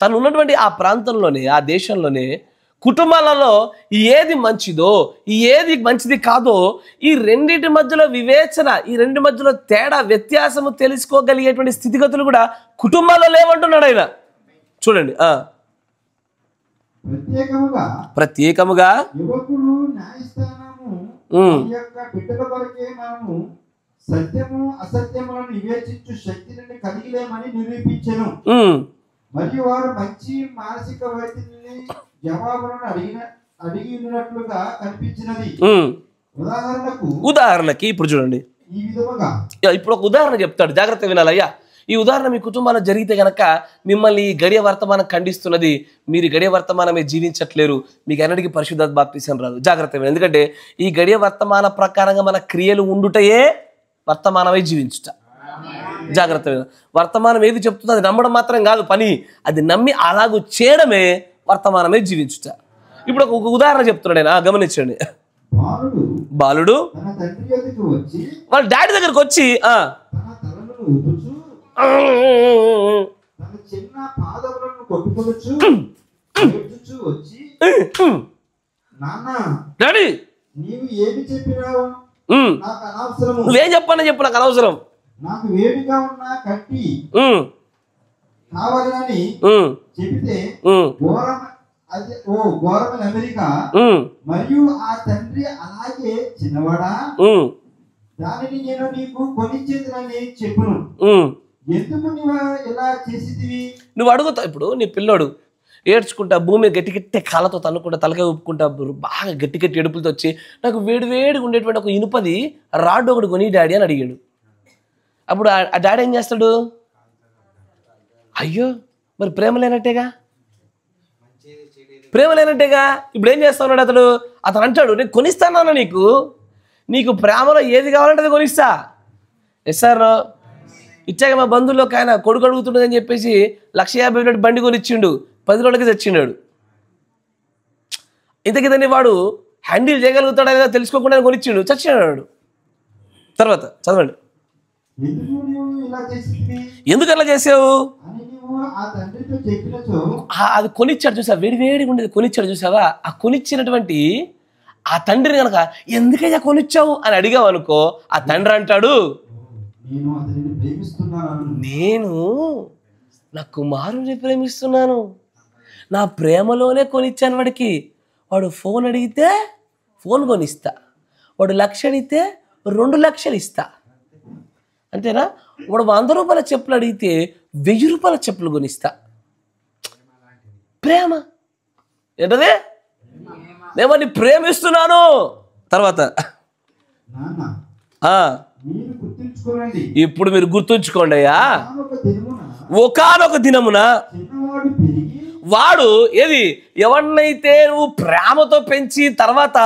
తను ఉన్నటువంటి ఆ ప్రాంతంలోనే, ఆ దేశంలోనే కుటుంబాలలో ఏది మంచిదో ఏది మంచిది కాదో ఈ రెండింటి మధ్యలో వివేచన, ఈ రెండు మధ్యలో తేడా వ్యత్యాసము తెలుసుకోగలిగేటువంటి స్థితిగతులు కూడా కుటుంబాల్లో లేవంటున్నాడు ఆయన. చూడండి, ప్రత్యేకముగా సత్యము అసత్యములను వివేచించు శక్తిని కలిగిలేమని నిరూపించెను. మరియు వారు మంచి మానసిక వైద్యుని జవాబులను అడిగినట్లుగా కనిపించినది. ఉదాహరణకి ఇప్పుడు చూడండి, ఈ విధముగా ఇప్పుడు ఒక ఉదాహరణ చెప్తాడు, జాగ్రత్త వినాలయ్యా. ఈ ఉదాహరణ మీ కుటుంబాల్లో జరిగితే గనక మిమ్మల్ని ఈ గడియ వర్తమానం ఖండిస్తున్నది, మీరు గడియ వర్తమానమే జీవించట్లేరు, మీకు ఎన్నటికీ పరిశుద్ధాత్మ బాప్తిసం రాదు. జాగ్రత్త వినాలి, ఎందుకంటే ఈ గడియ వర్తమాన ప్రకారంగా మన క్రియలు ఉండుటయే వర్తమానమై జీవించుట. జాగ్రత్త వినాలి, వర్తమానం ఏది చెప్తుందో అది నమ్మడం మాత్రం కాదు పని, అది నమ్మి అలాగూ చేయడమే వర్తమానమే జీవించుట. ఇప్పుడు ఒక ఉదాహరణ చెప్తున్నాడు ఆయన, గమనించండి. బాలుడు వాళ్ళ డాడీ దగ్గరకు వచ్చి డాడీ నువ్వేం చెప్పానని చెప్పు, నాకు అనవసరం, నాకు వేడిగా ఉన్న కట్టి కావాలని చెబితే ఘోరమైన అమెరికా. మరియు ఆ తండ్రి అలాగే చిన్నవాడా, దానిని నేను నీకు కొనిచ్చేదని చెప్పును, ఎందుకు నువ్వు ఇలా చేసితివి? నువ్వు అడుగుతావు. ఇప్పుడు నీ పిల్లోడు ఏడ్చుకుంటా భూమి గట్టి గట్టి కాళ్ళతో తన్నుకుంటా తలకాయ ఊపుకుంటా బాగా గట్టి గట్టి ఎడుపులతో వచ్చి నాకు వేడి వేడిగా ఉండేటువంటి ఒక ఇనుపది రాడ్డు ఒకటి కొని డాడీ అని అడిగాడు. అప్పుడు ఆ డాడీ ఏం చేస్తాడు? అయ్యో మరి ప్రేమ లేనట్టేగా, ప్రేమ లేనట్టేగా. ఇప్పుడు ఏం చేస్తా ఉన్నాడు అతను అంటాడు, నేను కొనిస్తాను నీకు ప్రేమలో ఏది కావాలంటే అది కొనిస్తా. ఎస్ సార్, ఇచ్చాక మా బంధువుల్లోకి ఆయన కొడుకు అడుగుతుండదని చెప్పేసి 1,50,000 బండి కొనిచ్చిండు, 10 రోజులకి తెచ్చిండాడు. ఇంతకిదని వాడు హ్యాండిల్ చేయగలుగుతాడా లేదా తెలుసుకోకుండా కొనిచ్చిండు, చచ్చినాడు. తర్వాత చదవండి, ఎందుకు అలా చేసావు? అది కొనిచ్చాడు చూసా, వేడి వేడిగా ఉండేది కొనిచ్చాడు చూసావా, ఆ కొనిచ్చినటువంటి ఆ తండ్రిని కనుక ఎందుకయ్యా కొనిచ్చావు అని అడిగావు అనుకో, ఆ తండ్రి అంటాడు, నేను నా కుమారుని ప్రేమిస్తున్నాను, నా ప్రేమలోనే కొనిచ్చాను వాడికి. వాడు ఫోన్ అడిగితే ఫోన్ కొనిస్తా, వాడు 1,00,000 అడిగితే 2,00,000 ఇస్తా, అంతేనా? వాడు 100 రూపాయల చెప్పులు అడిగితే 1000 రూపాయల చెప్పులు కొనిస్తా. ప్రేమ ఏంటది? నేను ప్రేమిస్తున్నాను. తర్వాత ఇప్పుడు మీరు గుర్తుంచుకోండి అయ్యా, ఒకానొక దినమున వాడు ఎవరినైతే నువ్వు ప్రేమతో పెంచి తర్వాత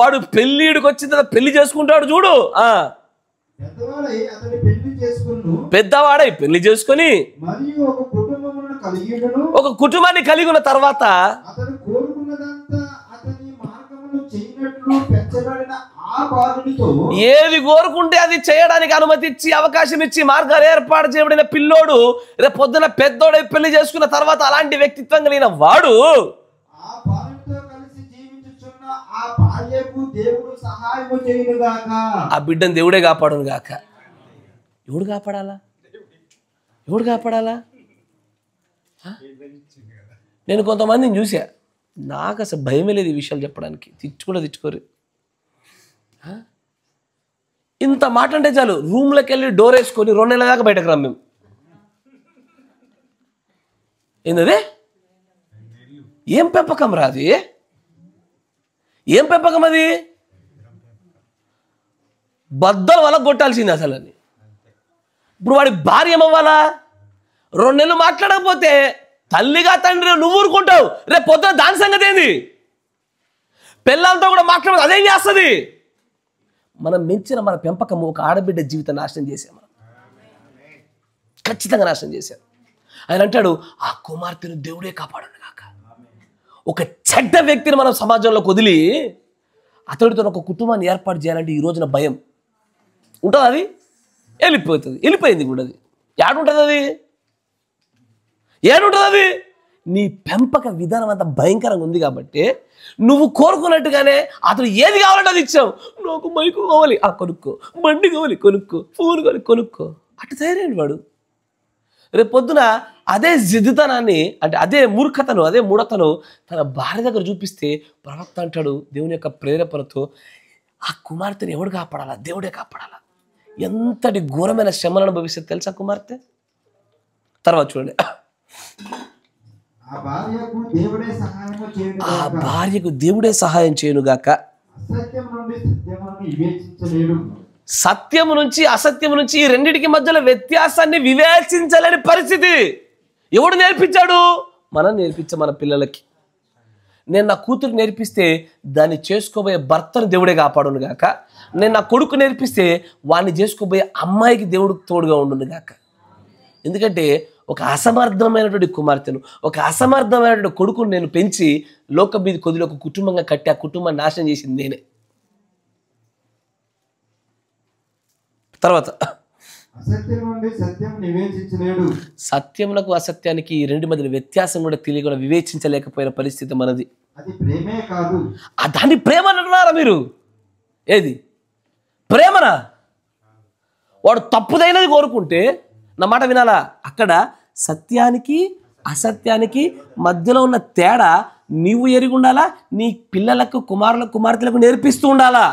వాడు పెళ్ళిడికి వచ్చిన తర్వాత పెళ్లి చేసుకుంటాడు చూడు, పెద్దవాడై పెళ్లి చేసుకొని ఒక కుటుంబాన్ని కలిగి ఉన్న తర్వాత ఏది కోరుకుంటే అది చేయడానికి అనుమతి ఇచ్చి అవకాశం ఇచ్చి మార్గాలు ఏర్పాటు చేయబడిన పిల్లోడు రేపు పొద్దున పెద్దోడై పెళ్లి చేసుకున్న తర్వాత అలాంటి వ్యక్తిత్వం కలిగిన వాడు ఆ బిడ్డను దేవుడే కాపాడును గాక. ఎవడు కాపాడాలా? నేను కొంతమందిని చూసా, నాకు అసలు భయమే లేదు ఈ విషయాలు చెప్పడానికి, తిట్టుకోరు. ఇంత మాట అంటే చాలు రూమ్లోకి వెళ్ళి డోర్ వేసుకొని 2 నెలల దాకా బయటకు రాం మేము. ఏందది? ఏం పెంపకం రాది? ఏం పెంపకం అది? బద్దలు వల్ల కొట్టాల్సింది అసలు అని. ఇప్పుడు వాడి భార్య ఏమవ్వాలా? 2 నెలలు మాట్లాడకపోతే తల్లిగా తండ్రి నువ్వు ఊరుకుంటావు, రేపు పొద్దున దాని సంగతి ఏంది? పిల్లలతో కూడా మాట్లాడదు, అదేం చేస్తుంది? మనం మెచ్చిన మన పెంపకము ఒక ఆడబిడ్డ జీవితం నాశనం చేసాం, మనం ఖచ్చితంగా నాశనం చేశాం. ఆయన అంటాడు, ఆ కుమార్తెను దేవుడే కాపాడును కాక. ఒక చెడ్డ వ్యక్తిని మనం సమాజంలోకి వదిలి అతడితో ఒక కుటుంబాన్ని ఏర్పాటు చేయాలంటే ఈ రోజున భయం ఉంటుంది. అది వెళ్ళిపోయింది కూడా. అది ఏడుంటుంది? అది ఏడుంటుంది? అది నీ పెంపక విధానం అంతా భయంకరంగా ఉంది కాబట్టి నువ్వు కోరుకున్నట్టుగానే అతను ఏది కావాలంటే అది ఇచ్చావు. నాకు మైకు కావాలి, కొనుక్కో, బండి కావాలి కొనుక్కో, ఫోన్ కావాలి కొనుక్కో, అటు తయారైన వాడు రేపు పొద్దున అదే జిద్దుతనాన్ని, అంటే అదే మూర్ఖతను, అదే మూఢతను తన భార్య దగ్గర చూపిస్తే ప్రవక్త అంటాడు దేవుని యొక్క ప్రేరేపణతో, ఆ కుమార్తెను ఎవడు కాపాడాలా? దేవుడే కాపాడాలా. ఎంతటి ఘోరమైన శ్రమలను భవిష్యత్తు తెలుసా కుమార్తె? తర్వాత చూడండి, ఆ భార్యకు దేవుడే సహాయం చేయనుగాక. సత్యము నుంచి అసత్యము నుంచి ఈ రెండిటికి మధ్యలో వ్యత్యాసాన్ని వివేచించలేని పరిస్థితి ఎవడు నేర్పించాడు? మనం నేర్పించాం మన పిల్లలకి. నేను నా కూతురు నేర్పిస్తే దాన్ని చేసుకోబోయే భర్తను దేవుడే కాపాడును గాక. నేను నా కొడుకు నేర్పిస్తే వాడిని చేసుకోబోయే అమ్మాయికి దేవుడు తోడుగా ఉండును గాక. ఎందుకంటే ఒక అసమర్థమైనటువంటి కుమార్తెను, ఒక అసమర్థమైనటువంటి కొడుకును నేను పెంచి లోకం మీద కొద్దిలో ఒక కుటుంబంగా కట్టి ఆ కుటుంబాన్ని నాశనం చేసింది నేనే. తర్వాత సత్యమునకు అసత్యానికి ఈ రెండు మధ్య వ్యత్యాసం కూడా తెలియకుండా వివేచించలేకపోయిన పరిస్థితి మనది. దాన్ని ప్రేమ అంటున్నారా మీరు? ఏది ప్రేమనా? వాడు తప్పుదైనది కోరుకుంటే నా మాట వినాలా? అక్కడ సత్యానికి అసత్యానికి మధ్యలో ఉన్న తేడా నీవు ఎరిగి ఉండాలా, నీ పిల్లలకు కుమారులకు కుమార్తెలకు నేర్పిస్తూ ఉండాలా.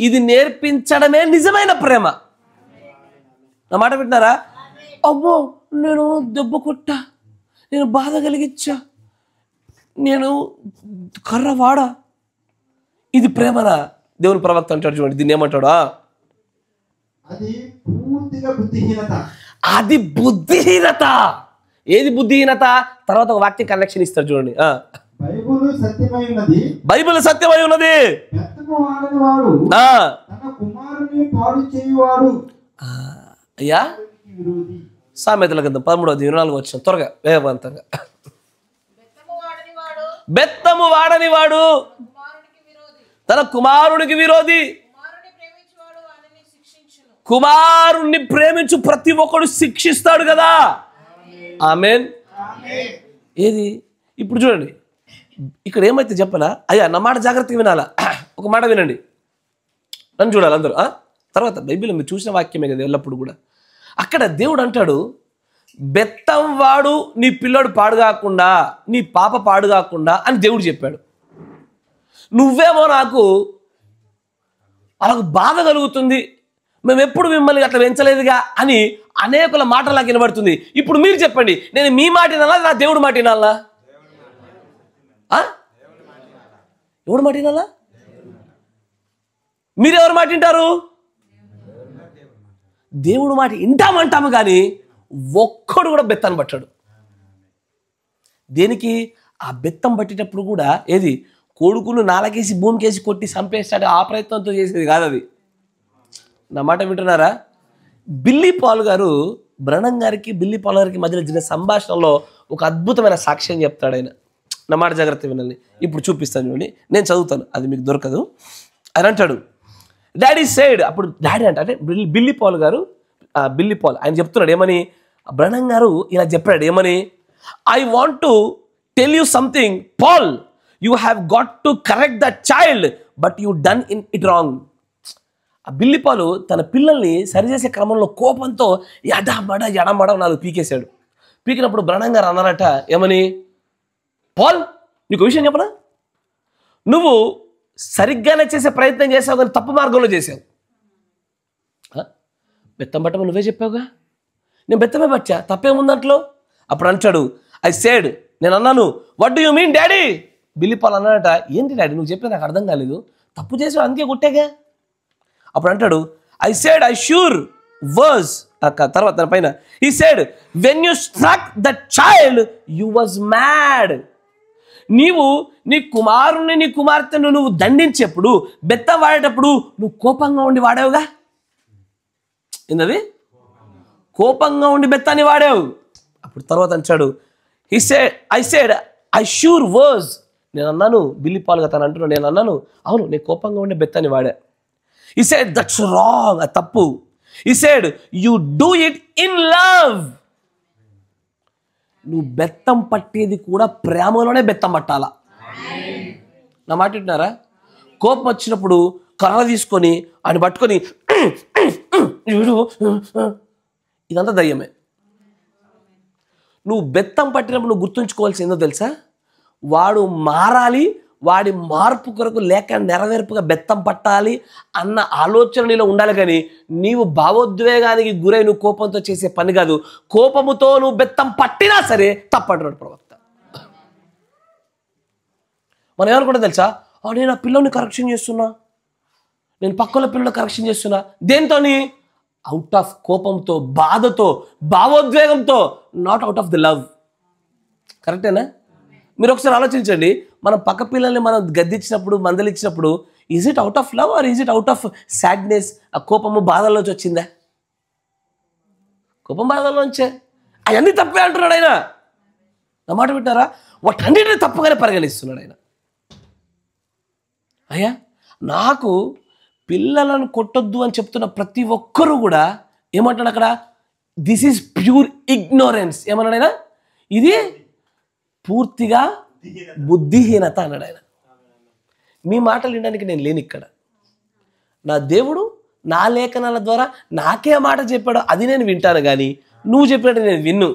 ఇది నేర్పించడమే నిజమైన ప్రేమ. నా మాట వింటున్నారా? అబ్బో నేను దెబ్బ కొట్టా, నేను బాధ కలిగించా, నేను కర్ర వాడా, ఇది ప్రేమనా? దేవుని ప్రవక్త అంటాడు చూడండి, దీన్ని ఏమంటాడా? అది బుద్ధిహీనత. ఏది బుద్ధిహీనత? తర్వాత ఒక వాక్య కనెక్షన్ ఇస్తారు చూడండి. బైబిల్ సత్యమై ఉన్నది, అయ్యా. సామెతల గ్రంథం 13:24 త్వరగా వేగవంతంగా. బెత్తము వాడని వాడు తన కుమారునికి విరోధి. కుమారుణ్ణి ప్రేమించు ప్రతి ఒక్కడు శిక్షిస్తాడు కదా. ఆమేన్. ఏది ఇప్పుడు చూడండి, ఇక్కడ ఏమైతే చెప్పనా? అయ్యా నా మాట జాగ్రత్తగా వినాలా? ఒక మాట వినండి, నన్ను చూడాలి అందరూ. తర్వాత బైబిల్ మీరు చూసిన వాక్యమే కదా ఎల్లప్పుడు కూడా. అక్కడ దేవుడు అంటాడు, బెత్తం వాడు నీ పిల్లడు పాడుగాకుండా, నీ పాప పాడుగాకుండా అని దేవుడు చెప్పాడు. నువ్వేమో నాకు వాళ్ళకు బాధ కలుగుతుంది, మేము ఎప్పుడు మిమ్మల్ని అట్లా పెంచలేదుగా అని అనేకుల మాటలు నాకు వినబడుతుంది. ఇప్పుడు మీరు చెప్పండి, నేను మీ మాట వినాలా, నా దేవుడు మాట వినాలా? ఎవడు మాట వినాలా? మీరెవరు మాట వింటారు? దేవుడు మాట వింటామంటాము కానీ ఒక్కడు కూడా బెత్తాన్ని పట్టాడు. దేనికి? ఆ బెత్తం పట్టేటప్పుడు కూడా ఏది కొడుకును నాలకేసి భూమికేసి కొట్టి చంపేస్తాడు, ఆ ప్రయత్నంతో చేసేది కాదు అది. నా మాట వింటున్నారా? బిల్లీ పాల్ గారు బ్రనం గారికి బిల్లీ పాల్ గారికి మధ్యలో జరిగిన సంభాషణలో ఒక అద్భుతమైన సాక్ష్యం చెప్తాడు ఆయన. నా మాట జాగ్రత్త వినాలి, ఇప్పుడు చూపిస్తాను చూడండి, నేను చదువుతాను, అది మీకు దొరకదు. ఆయన అంటాడు, డాడీ సైడ్. అప్పుడు డాడీ అంటే బిల్లీ పాల్ గారు, బిల్లీ పాల్ ఆయన చెప్తున్నాడు ఏమని, బ్రనం గారు ఇలా చెప్పాడు ఏమని, I want to tell you something Paul, you have got to correct the child but you done it wrong. ఆ బిల్లి పాలు తన పిల్లల్ని సరిచేసే క్రమంలో కోపంతో ఎడమడ 4 పీకేశాడు. పీకినప్పుడు బ్రనం గారు అన్నారట ఏమని, పాల్ నీకు విషయం చెప్పనా, నువ్వు సరిగ్గానే చేసే ప్రయత్నం చేసావు, కానీ తప్పు మార్గంలో చేసావు. బెత్తం పట్టమని నువ్వే చెప్పావుగా, నేను బెత్తమే పట్టా, తప్పేముందంట్లో. అప్పుడు అంటాడు, ఐ సేడ్, నేను అన్నాను, what do you mean daddy? బిల్లిపాల్ అన్నాడట, ఏంటి డాడీ నువ్వు చెప్పే నాకు అర్థం కాలేదు, తప్పు చేసావు అందుకే కొట్టాగా. అప్పుడు అంటాడు, I said I sure was, తర్వాత దాని పైన he said when you struck the child you was mad. నీవు నీ కుమారుని నీ కుమార్తెను నువ్వు దండించేప్పుడు, బెత్తం వాడేటప్పుడు నువ్వు కోపంగా ఉండి వాడావుగా. ఏంటది? కోపంగా ఉండి బెత్తాన్ని వాడావు. అప్పుడు తర్వాత అంటాడు, I said I sure was, నేను అన్నాను, బిల్లిపాల్గా తను అంటున్నాడు, నేను అన్నాను, అవును నేను కోపంగా ఉండి బెత్తాన్ని వాడా. he said that's wrong, అది తప్పు. he said you do it in love. నువ్వు బెత్తం పట్టేది కూడా ప్రేమలోనే బెత్తం పట్టాలా. నా మాట వింటున్నారా? కోపం వచ్చినప్పుడు కర్ర తీసుకొని ఆయన పట్టుకొని ఇదంతా దయ్యమే. నువ్వు బెత్తం పట్టినప్పుడు నువ్వు గుర్తుంచుకోవాల్సిందో తెలుసా, వాడు మారాలి, వాడి మార్పు కొరకు లేక నెరవేర్పుగా బెత్తం పట్టాలి అన్న ఆలోచన నీలో ఉండాలి. కానీ నీవు భావోద్వేగానికి గురై నువ్వు కోపంతో చేసే పని కాదు. కోపముతో నువ్వు బెత్తం పట్టినా సరే తప్పంటున్నాడు ప్రవక్త. మనం ఏమనుకుంటా తెలుసా, నేను ఆ పిల్లల్ని కరెక్షన్ చేస్తున్నా, నేను పక్కల పిల్లలు కరెక్షన్ చేస్తున్నా, దేంతోని? అవుట్ ఆఫ్ కోపంతో, బాధతో, భావోద్వేగంతో, not out of the love. కరెక్టేనా? మీరు ఒకసారి ఆలోచించండి, మనం పక్క పిల్లల్ని మనం గద్దించినప్పుడు, మందలిచ్చినప్పుడు, is it out of love or is it out of sadness? ఆ కోపము బాధల్లోంచి వచ్చిందా? కోపం బాధల్లోంచే. అవన్నీ తప్పే అంటున్నాడు ఆయన. నా మాట వింటారా? వాటన్నిటిని తప్పుగానే పరిగణిస్తున్నాడు ఆయన. అయ్యా, నాకు పిల్లలను కొట్టొద్దు అని చెప్తున్న ప్రతి ఒక్కరూ కూడా ఏమంటాడు అక్కడ? This is pure ignorance. ఏమన్నాడు ఆయన? ఇది పూర్తిగా బుద్ధిహీనత అన్నాడు ఆయన. మీ మాటలు వినడానికి నేను లేను ఇక్కడ. నా దేవుడు నా లేఖనాల ద్వారా నాకే మాట చెప్పాడో అది నేను వింటాను, కానీ నువ్వు చెప్పినట్టు నేను విన్ను.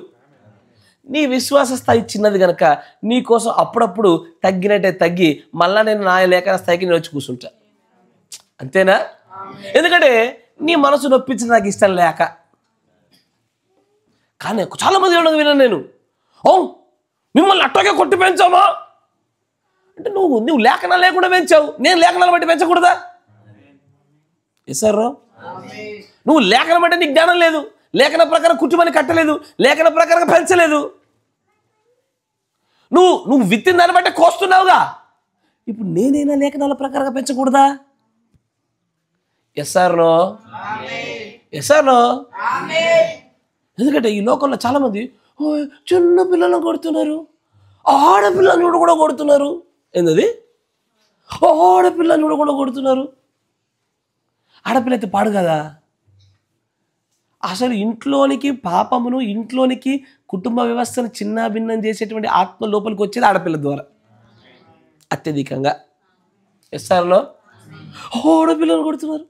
నీ విశ్వాస స్థాయి చిన్నది కనుక నీ కోసం అప్పుడప్పుడు తగ్గినట్టే తగ్గి మళ్ళా నేను నా లేఖన స్థాయికి నేను వచ్చి కూర్చుంటా. అంతేనా? ఎందుకంటే నీ మనసు నొప్పించడం నాకు ఇష్టం లేక. కానీ చాలామంది విన్నాను నేను, ఓ మిమ్మల్ని అట్టగా కొట్టి పెంచామా అంటే, నువ్వు లేఖనాలు లేకుండా పెంచావు, నేను లేఖనాలు బట్టి పెంచకూడదా? ఎస్ఆర్, నువ్వు లేఖనం అంటే నీకు జ్ఞానం లేదు, లేఖన ప్రకారం కుటుంబాన్ని కట్టలేదు, లేఖన ప్రకారం పెంచలేదు. నువ్వు విత్తిన దాన్ని బట్టి కోస్తున్నావుగా. ఇప్పుడు నేనైనా లేఖనాల ప్రకారంగా పెంచకూడదా? ఎస్ఆర్నో? ఎస్ఆర్నో? ఎందుకంటే ఈ లోకంలో చాలామంది చిన్న పిల్లలను కొడుతున్నారు, ఆడపిల్లని కూడా కొడుతున్నారు. ఏంటది? ఆడపిల్లని కూడా కొడుతున్నారు. ఆడపిల్ల అయితే పాడు కదా. అసలు ఇంట్లోనికి పాపమును, ఇంట్లోనికి కుటుంబ వ్యవస్థను చిన్న భిన్నం చేసేటువంటి ఆత్మ లోపలికి వచ్చేది ఆడపిల్ల ద్వారా అత్యధికంగా. ఎస్ఆర్లో ఆడపిల్లని కొడుతున్నారు.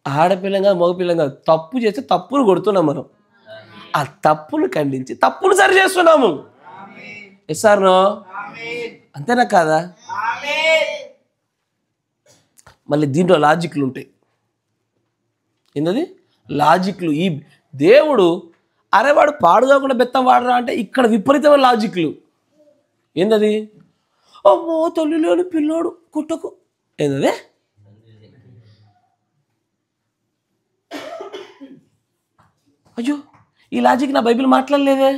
ఆడపిల్లంగా మగపిల్లంగా తప్పు చేస్తే తప్పును కొడుతున్నాం మనం. ఆ తప్పును ఖండించి తప్పును సరి చేస్తున్నాము. ఎస్ఆర్నో? అంతేనా కాదా? మళ్ళీ దీంట్లో లాజిక్లు ఉంటాయి. ఏంటది? లాజిక్లు. ఈ దేవుడు అరే వాడు పాడు కాకుండా బెత్తం వాడరా అంటే ఇక్కడ విపరీతమైన లాజిక్లు. ఏంటది? అమ్మో తల్లి లేని పిల్లోడు కుట్టకు. ఏంటది? అయ్యో ఈ లాజిక్ నా బైబిల్ మాట్లాడలేదే.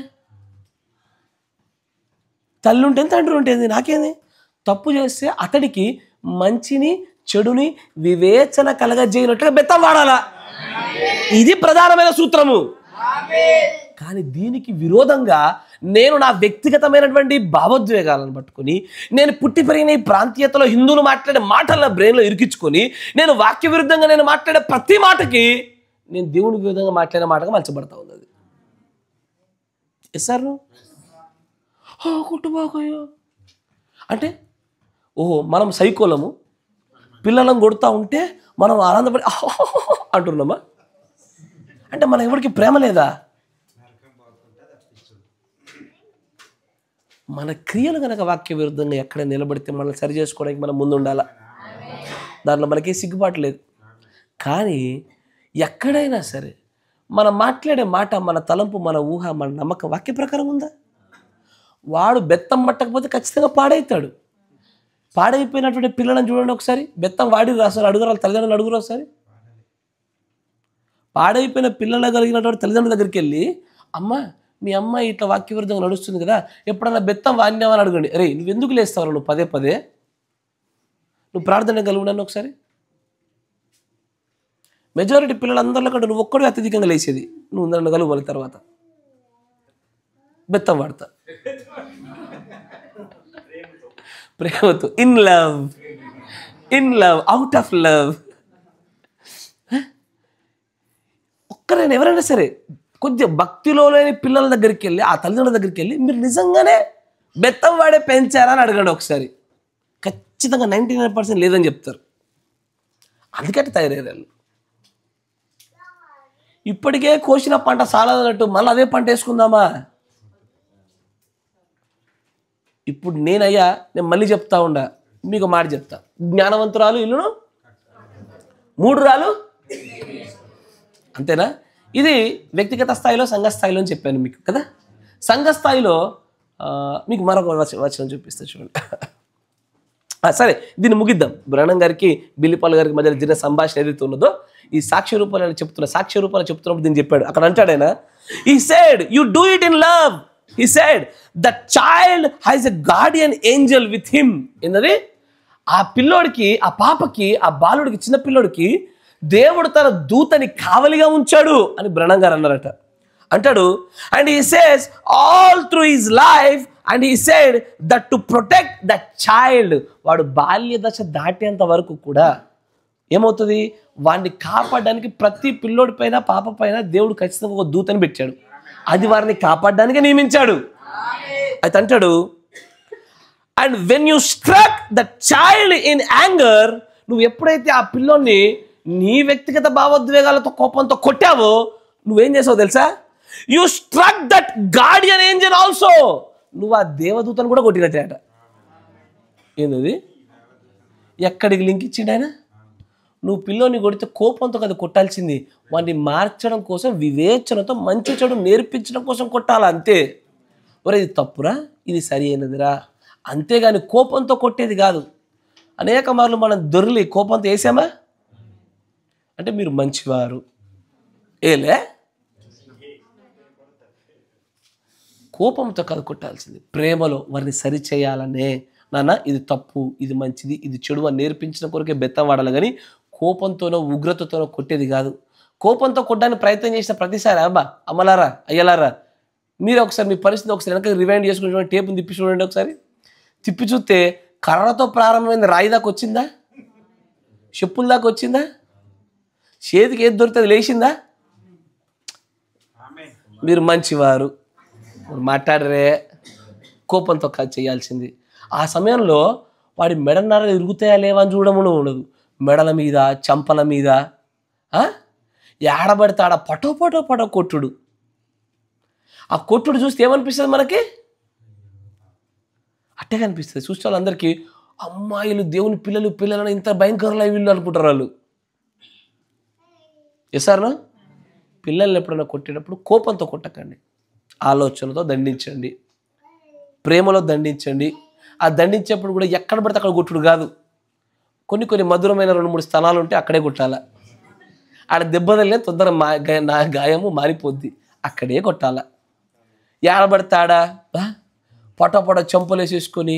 తల్లి ఉంటుంది, తండ్రి ఉంటుంది, నాకేంది? తప్పు చేస్తే అతడికి మంచిని చెడుని వివేచన కలగజేయనట్టుగా బెత్తం వాడాలా. ఇది ప్రధానమైన సూత్రము. కానీ దీనికి విరోధంగా నేను నా వ్యక్తిగతమైనటువంటి భావోద్వేగాలను పట్టుకొని, నేను పుట్టి పెరిగిన ఈ ప్రాంతీయతలో హిందువులు మాట్లాడే మాటల బ్రెయిన్లో ఇరికించుకొని, నేను వాక్య విరుద్ధంగా నేను మాట్లాడే ప్రతి మాటకి నేను దేవునికి విరుద్ధంగా మాట్లాడే మాటగా మలచబడతా ఉన్నది. ఎస్ సార్ కుటుంబకయ్యో అంటే ఓహో మనం సైకోలము, పిల్లలను కొడుతూ ఉంటే మనం ఆనందపడి అంటున్నామా? అంటే మన ఎవరికి ప్రేమ లేదా? మన క్రియలు కనుక వాక్య విరుద్ధంగా ఎక్కడ నిలబడితే మనల్ని సరి చేసుకోవడానికి మనం ముందు ఉండాలా. దాంట్లో మనకి సిగ్గుబాటు లేదు. కానీ ఎక్కడైనా సరే మనం మాట్లాడే మాట, మన తలంపు, మన ఊహ, మన నమ్మకం వాక్య ప్రకారం ఉందా? వాడు బెత్తం పట్టకపోతే ఖచ్చితంగా పాడవుతాడు. పాడైపోయినటువంటి పిల్లలను చూడండి ఒకసారి. బెత్తం వాడి రాస్తారు, అడుగురాలు తల్లిదండ్రులు అడుగురు ఒకసారి. పాడైపోయిన పిల్లలు కలిగినటువంటి తల్లిదండ్రుల దగ్గరికి వెళ్ళి, అమ్మ మీ అమ్మాయి ఇట్లా వాక్య విరుద్ధంగా నడుస్తుంది కదా, ఎప్పుడన్నా బెత్తం వాడినామని అడగండి. రే నువ్వు ఎందుకు లేస్తావు నువ్వు పదే పదే, నువ్వు ప్రార్థన కలుగునన్ను ఒకసారి. మెజారిటీ పిల్లలందరిలో కంటే నువ్వు ఒక్కడే అత్యధికంగా లేచేది. నువ్వు నన్ను కలుగు మళ్ళీ తర్వాత బెత్తం వాడతా ప్రేమతో. In love out of love. ఒక్కరైనా ఎవరైనా సరే కొద్దిగా భక్తిలో లేని పిల్లల దగ్గరికి వెళ్ళి, ఆ తల్లిదండ్రుల దగ్గరికి వెళ్ళి, మీరు నిజంగానే బెత్తం వాడే పెంచారా అని అడగండి ఒకసారి. ఖచ్చితంగా 99% లేదని చెప్తారు. అందుకని తయారయ్యారు. ఇప్పటికే కోసిన పంట సాలదన్నట్టు మళ్ళీ అదే పంట వేసుకుందామా? ఇప్పుడు నేను మళ్ళీ చెప్తా ఉండా, మీకు మాట చెప్తా. జ్ఞానవంతురాలు ఇల్లును 3 రాలు, అంతేనా? ఇది వ్యక్తిగత స్థాయిలో, సంఘ స్థాయిలో అని చెప్పాను మీకు కదా. సంఘ స్థాయిలో మీకు మరొక వచనం చూపిస్తా చూడండి. సరే దీన్ని ముగిద్దాం. బ్రహ్మం గారికి బిల్లిపాల్ గారికి మధ్య జరిగిన సంభాషణ ఏదైతే ఉన్నదో, ఈ సాక్ష్య రూపాలు చెప్తున్నప్పుడు దీన్ని చెప్పాడు. అక్కడ అంటాడు ఆయన, he said you do it in love. He said the child has a guardian angel with him. ఏంటది? ఆ పిల్లోడికి, ఆ పాపకి, ఆ బాలుడికి, చిన్న పిల్లోడికి దేవుడు తన దూతని కావలిగా ఉంచాడు అని బ్రహ్మం గారు అన్నారట. అంటాడు, and he says all through his life and he said that to protect that child, వాడు బాల్య దశ దాటేంత వరకు కూడా ఏమవుతుంది, వాడిని కాపాడడానికి ప్రతి పిల్లోడి పైన, పాప పైన దేవుడు ఖచ్చితంగా ఒక దూతని పెట్టాడు. అది వారిని కాపాడడానికి నియమించాడు. అయితే అంటాడు, and when you struck the child in anger, నువ్వు ఎప్పుడైతే ఆ పిల్లోని నీ వ్యక్తిగత భావోద్వేగాలతో, కోపంతో కొట్టావో, నువ్వేం చేసావు తెలుసా? You struck that Guardian Angel also. నువ్వు ఆ దేవదూతను కూడా కొట్టినట్టే అట. ఏంది? ఎక్కడికి లింక్ ఇచ్చిండు ఆయన? నువ్వు పిల్లోని కొడితే కోపంతో కదా కొట్టాల్సింది, వాడిని మార్చడం కోసం, వివేచనతో, మంచి చెడు నేర్పించడం కోసం కొట్టాలా, అంతే. ఒరే ఇది తప్పురా, ఇది సరి అయినదిరా, అంతేగాని కోపంతో కొట్టేది కాదు. అనేక మార్లు మనం దొర్లి కోపంతో వేసామా అంటే మీరు మంచివారు ఏలే, కోపంతో కాదు కొట్టాల్సింది, ప్రేమలో వారిని సరి చేయాలనే. నాన్న ఇది తప్పు, ఇది మంచిది, ఇది చెడు అని నేర్పించిన కొరకే బెత్తం వాడాలి, కానీ కోపంతోనో ఉగ్రతతోనో కొట్టేది కాదు. కోపంతో కొట్టడానికి ప్రయత్నం చేసిన ప్రతిసారి అబ్బా అమ్మలారా అయ్యలారా, మీరు ఒకసారి మీ పరిస్థితి ఒకసారి వెనక రివైండ్ చేసుకుని చూడండి, టేపుని తిప్పి చూడండి ఒకసారి. తిప్పి చూస్తే కర్రతో ప్రారంభమైంది రాయి దాకా వచ్చిందా, చెప్పుల దాకా వచ్చిందా, చేతికి ఏది దొరికితే లేచిందా? మీరు మంచివారు, మాట్లాడరే, కోపంతో కాదు చేయాల్సింది. ఆ సమయంలో వాడి మెడన్నర ఇరుగుతాయా లేవా అని చూడడం ఉండదు. మెడల మీద, చంపల మీద, ఏడబడితే ఆడ పటో పటో పటో కొట్టుడు. ఆ కొట్టుడు చూస్తే ఏమనిపిస్తుంది మనకి? అట్టే కనిపిస్తుంది. చూస్తే వాళ్ళందరికీ అమ్మాయిలు దేవుని పిల్లలని ఇంత భయంకరంగా వీళ్ళు అనుకుంటారు వాళ్ళు. ఎసార్నా? పిల్లల్ని ఎప్పుడైనా కొట్టేటప్పుడు కోపంతో కొట్టకండి, ఆలోచనతో దండించండి, ప్రేమలో దండించండి. ఆ దండించేప్పుడు కూడా ఎక్కడ పడితే అక్కడ కొట్టుడు కాదు. కొన్ని మధురమైన 2-3 స్థలాలు ఉంటే అక్కడే కొట్టాల. ఆడ దెబ్బతలే తొందర నా గాయము మారిపోద్ది, అక్కడే కొట్టాల. ఏడబడతాడా పొట చెంపలు వేసేసుకొని,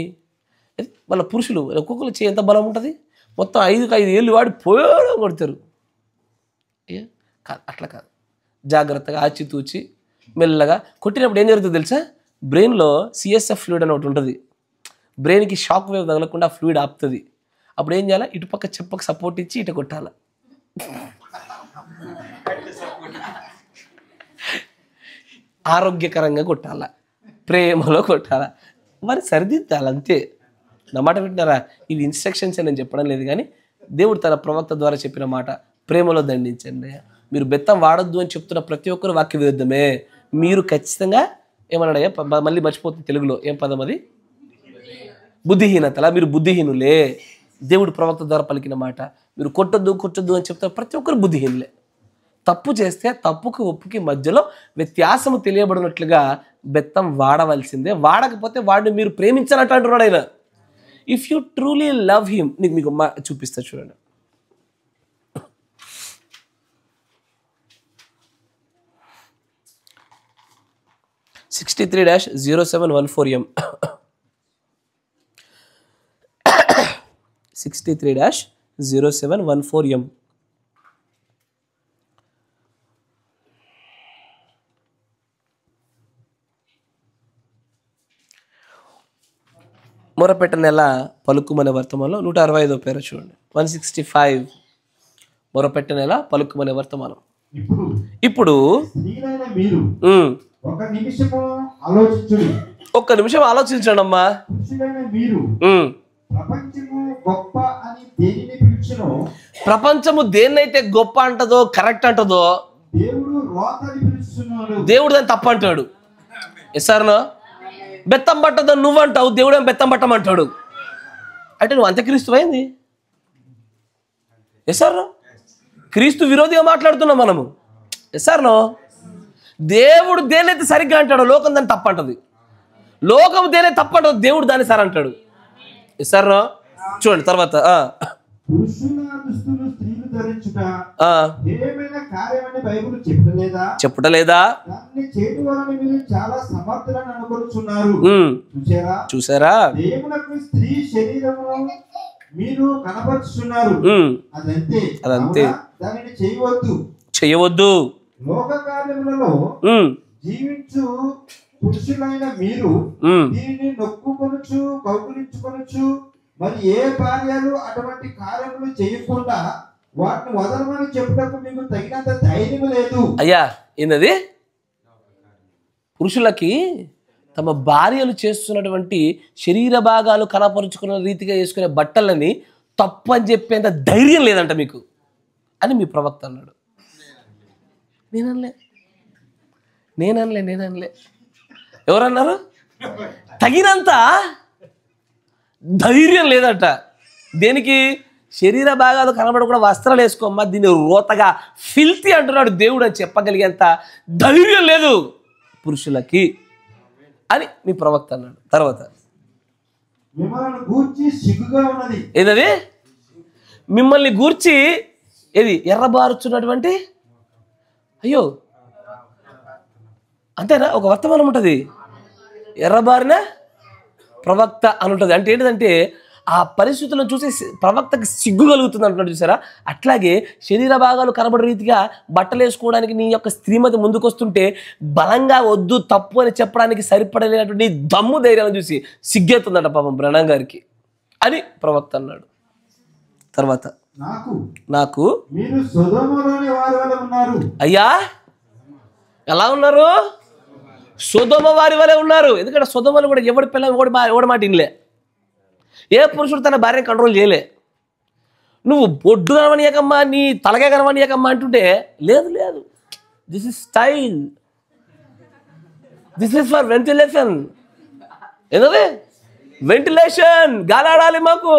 వాళ్ళ పురుషులు ఒక్కొక్కరు చేయి ఎంత బలం ఉంటుంది, మొత్తం 5 ఏళ్ళు వాడి పోయడం కొడతారు. కాదు, అట్లా కాదు. జాగ్రత్తగా ఆచితూచి మెల్లగా కొట్టినప్పుడు ఏం జరుగుతుంది తెలుసా? బ్రెయిన్లో సిఎస్ఎఫ్ ఫ్లూయిడ్ అని ఒకటి ఉంటుంది. బ్రెయిన్కి షాక్ వేవ్ తగలకుండా ఫ్లూయిడ్ ఆపుతుంది. అప్పుడు ఏం చేయాలి? ఇటుపక్క చెప్పకు సపోర్ట్ ఇచ్చి ఇటు కొట్టాల. ఆరోగ్యకరంగా కొట్టాల, ప్రేమలో కొట్టాల, మరి సరిదిద్దాలి, అంతే. నా మాట వింటున్నారా? ఇవి ఇన్స్ట్రక్షన్స్ నేను చెప్పడం లేదు, కానీ దేవుడు తన ప్రవక్త ద్వారా చెప్పిన మాట, ప్రేమలో దండించండి. మీరు బెత్తం వాడొద్దు అని చెప్తున్న ప్రతి ఒక్కరు వాక్య విరుద్ధమే. మీరు ఖచ్చితంగా ఏమన్నాడయ్యా? మళ్ళీ మర్చిపోతుంది తెలుగులో, ఏం పదం అది? బుద్ధిహీనతలా? మీరు బుద్ధిహీనులే. దేవుడు ప్రవక్త ద్వారా పలికిన మాట. మీరు కొట్టొద్దు అని చెప్తారు. ప్రతి ఒక్కరు బుద్ధిహీనులే. తప్పు చేస్తే తప్పుకి ఒప్పుకి మధ్యలో వ్యత్యాసము తెలియబడినట్లుగా బెత్తం వాడవలసిందే. వాడకపోతే వాడిని మీరు ప్రేమించాలంట అంటున్నాడు ఆయన. If you truly love him, మీకు చూపిస్తా చూడండి. (63-0714M) 63-0714M. మొరపెట్టనెల పలుకుమనే వర్తమానంలో 165వ పేర చూడండి. 165 మొరపెట్టనెల పలుకుమనే వర్తమానం. ఇప్పుడు ఒక్క నిమిషం ఆలోచించండి అమ్మా. ప్రపంచము దేన్నైతే గొప్ప అంటదో, కరెక్ట్ అంటదో, దేవుడు దాన్ని తప్ప అంటాడు. ఎస్ఆర్నో? బెత్తం పట్టదో నువ్వంటావు, దేవుడు ఏం బెత్తం పట్టమంటాడు. అంటే నువ్వు అంత్యక్రీస్తు అయింది. ఎస్ఆర్నో? క్రీస్తు విరోధిగా మాట్లాడుతున్నాం మనము. ఎస్ఆర్నో? దేవుడు దేనైతే సరిగ్గా అంటాడో లోకం దాన్ని తప్పంటది. లోకం దేనే తప్పంటదో దేవుడు దాన్ని సరి అంటాడు. ఎస్ఆర్నో? చూడండి తర్వాత. చెప్పటలేదా? చూసారా? అదంతే, చేయవద్దు. లోక కార్యములలో జీవించు పురుషులైన మీరు దీనిని నొక్కుకొనుచు కౌగులించుకొనుచు మరి ఏ భార్యలు అటువంటి కార్యములు చేయకుండా వాటిని వదలమని చెప్పుటకు మీకు తగినంత ధైర్యం లేదు. అయ్యా ఏందది? పురుషులకి తమ భార్యలు చేస్తున్నటువంటి శరీర భాగాలు కనపరుచుకున్న రీతిగా వేసుకునే బట్టలని తప్పు అని చెప్పేంత ధైర్యం లేదంట మీకు అని మీ ప్రవక్త అన్నాడు. నేననలే. ఎవరన్నారు? తగినంత ధైర్యం లేదట. దేనికి? శరీర భాగాలు కనబడకుండా వస్త్రాలు వేసుకోమ్మా, దీన్ని రోతగా ఫిల్తీ అంటున్నాడు దేవుడు అని చెప్పగలిగేంత ధైర్యం లేదు పురుషులకి అని మీ ప్రవక్త అన్నాడు. తర్వాత ఏదది? మిమ్మల్ని గూర్చి ఏది ఎర్రబారుచున్నటువంటి, అయ్యో అంతేనా? ఒక వర్తమానం ఉంటుంది, ఎర్రబారిన ప్రవక్త అని ఉంటుంది. అంటే ఏంటిదంటే ఆ పరిస్థితులను చూసి ప్రవక్తకి సిగ్గు కలుగుతుంది అంటున్నాడు. చూసారా? అట్లాగే శరీర భాగాలు కనబడే రీతిగా బట్టలు వేసుకోవడానికి నీ యొక్క స్త్రీమతి ముందుకొస్తుంటే బలంగా వద్దు తప్పు అని చెప్పడానికి సరిపడలేనటువంటి దమ్ము ధైర్యాన్ని చూసి సిగ్గెత్తుందట పాపం బ్రహ్నం గారికి అని ప్రవక్త అన్నాడు. తర్వాత నాకు అయ్యా ఎలా ఉన్నారు? సొదొమ వారి వలె ఉన్నారు. ఎందుకంటే సొదొమలో కూడా ఎవడి పిల్లలు ఎవడి మాట ఇనలే. ఏ పురుషుడు తన భార్యను కంట్రోల్ చేయలే. నువ్వు బొడ్డు కనవనీయకమ్మా, నీ తలగే కనవనీయకమ్మా అంటుంటే లేదు, this is style, this is for ventilation. ఏంటది? వెంటిలేషన్, గాలాడాలి మాకు.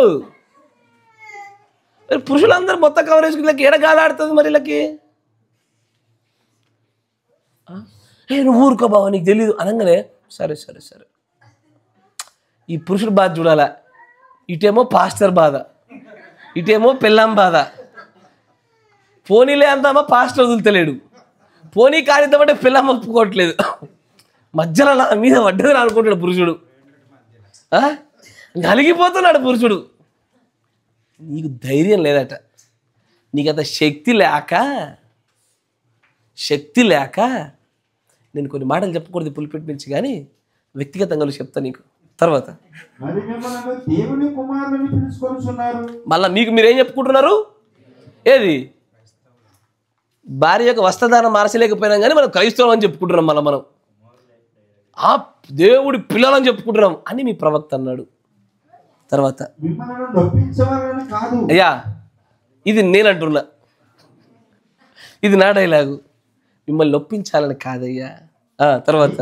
పురుషులందరూ మొత్తం కవరేజ్ వీళ్ళకి ఎడ గాలాడుతుంది మరి వీళ్ళకి. నువ్వు ఊరుకో బావ, నీకు తెలీదు అనగానే సరే. ఈ పురుషుడు బాధ చూడాలా. ఇటేమో పాస్టర్ బాధ, ఇటేమో పెళ్ళాం బాధ. పోనీలే అందామా, పాస్టర్ వదులుతలేడు. పోనీ కానిద్దామంటే పిల్లం ఒప్పుకోవట్లేదు. మధ్యలో నా మీద పడ్డదని అనుకుంటాడు పురుషుడు. నలిగిపోతున్నాడు పురుషుడు. నీకు ధైర్యం లేదట. నీకంత శక్తి లేక నేను కొన్ని మాటలు చెప్పకూడదు పులిపెట్టి నుంచి, కానీ వ్యక్తిగతంగా చెప్తా నీకు. తర్వాత మళ్ళీ మీకు మీరేం చెప్పుకుంటున్నారు? ఏది? భార్య యొక్క వస్త్రధారణ మార్చలేకపోయినాం కానీ మనం క్రైస్తవం అని చెప్పుకుంటున్నాం. మళ్ళీ మనం ఆ దేవుడి పిల్లలని చెప్పుకుంటున్నాం అని మీ ప్రవక్త అన్నాడు. తర్వాత అయ్యా ఇది నేనంటున్నా, ఇది నా డైలాగు. మిమ్మల్ని నొప్పించాలని కాదయ్యా. తర్వాత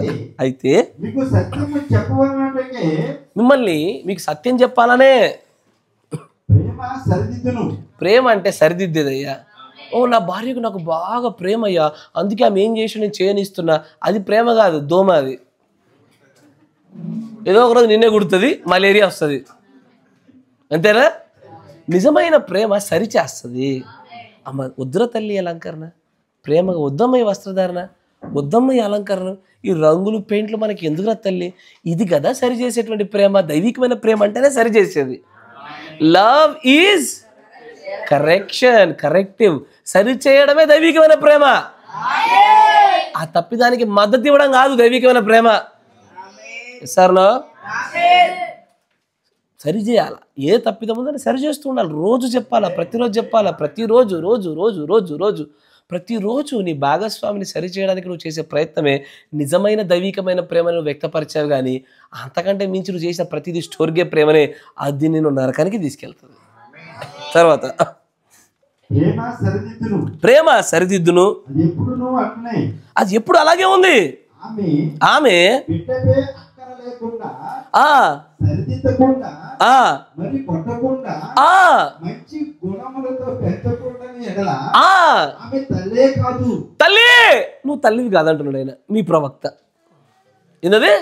అయితే మీకు సత్యం చెప్పవలనటే మిమ్మల్ని మీకు సత్యం చెప్పాలనే ప్రేమ సరిదిద్దును. ప్రేమ అంటే సరిదిద్దేదయ్యా. ఓ నా భార్యకు నాకు బాగా ప్రేమ అయ్యా, అందుకే ఆమె ఏం చేసి నేను చేయనిస్తున్నా. అది ప్రేమ కాదు, దోమ. అది ఏదో ఒకరోజు నిన్నే కుడుతుంది, మలేరియా వస్తుంది, అంతేనా? నిజమైన ప్రేమ సరిచేస్తుంది. అమ్మ వద్దుర తల్లి అలంకరణ, ప్రేమగా వద్దమ్మ ఈ వస్త్రధారణ, వద్దమ్మ ఈ అలంకరణ, ఈ రంగులు పెయింట్లు మనకి ఎందుకురా తల్లి. ఇది కదా సరిచేసేటువంటి ప్రేమ. దైవికమైన ప్రేమ అంటేనే సరిచేసేది. Love is correction, corrective. సరిచేయడమే దైవికమైన ప్రేమ. ఆ తప్పిదానికి మద్దతు ఇవ్వడం కాదు దైవికమైన ప్రేమ. సార్నా సరి చేయాలా, ఏ తప్పిదం ఉందని సరి చేస్తూ ఉండాలి. రోజు చెప్పాలా, ప్రతిరోజు చెప్పాలా, ప్రతిరోజు రోజు రోజు రోజు రోజు ప్రతిరోజు నీ భాగస్వామిని సరి చేయడానికి నువ్వు చేసే ప్రయత్నమే నిజమైన దైవికమైన ప్రేమను నువ్వు వ్యక్తపరిచావు. కానీ అంతకంటే మించి నువ్వు చేసిన ప్రతిదీ స్టోర్గే ప్రేమనే, అది నేను నరకానికి తీసుకెళ్తుంది. తర్వాత ప్రేమ సరిదిద్దును. అది ఎప్పుడు అలాగే ఉంది. ఆమె తల్లి, నువ్వు తల్లివి కాదంటున్నాడు ఆయన, మీ ప్రవక్త. ఏంటది?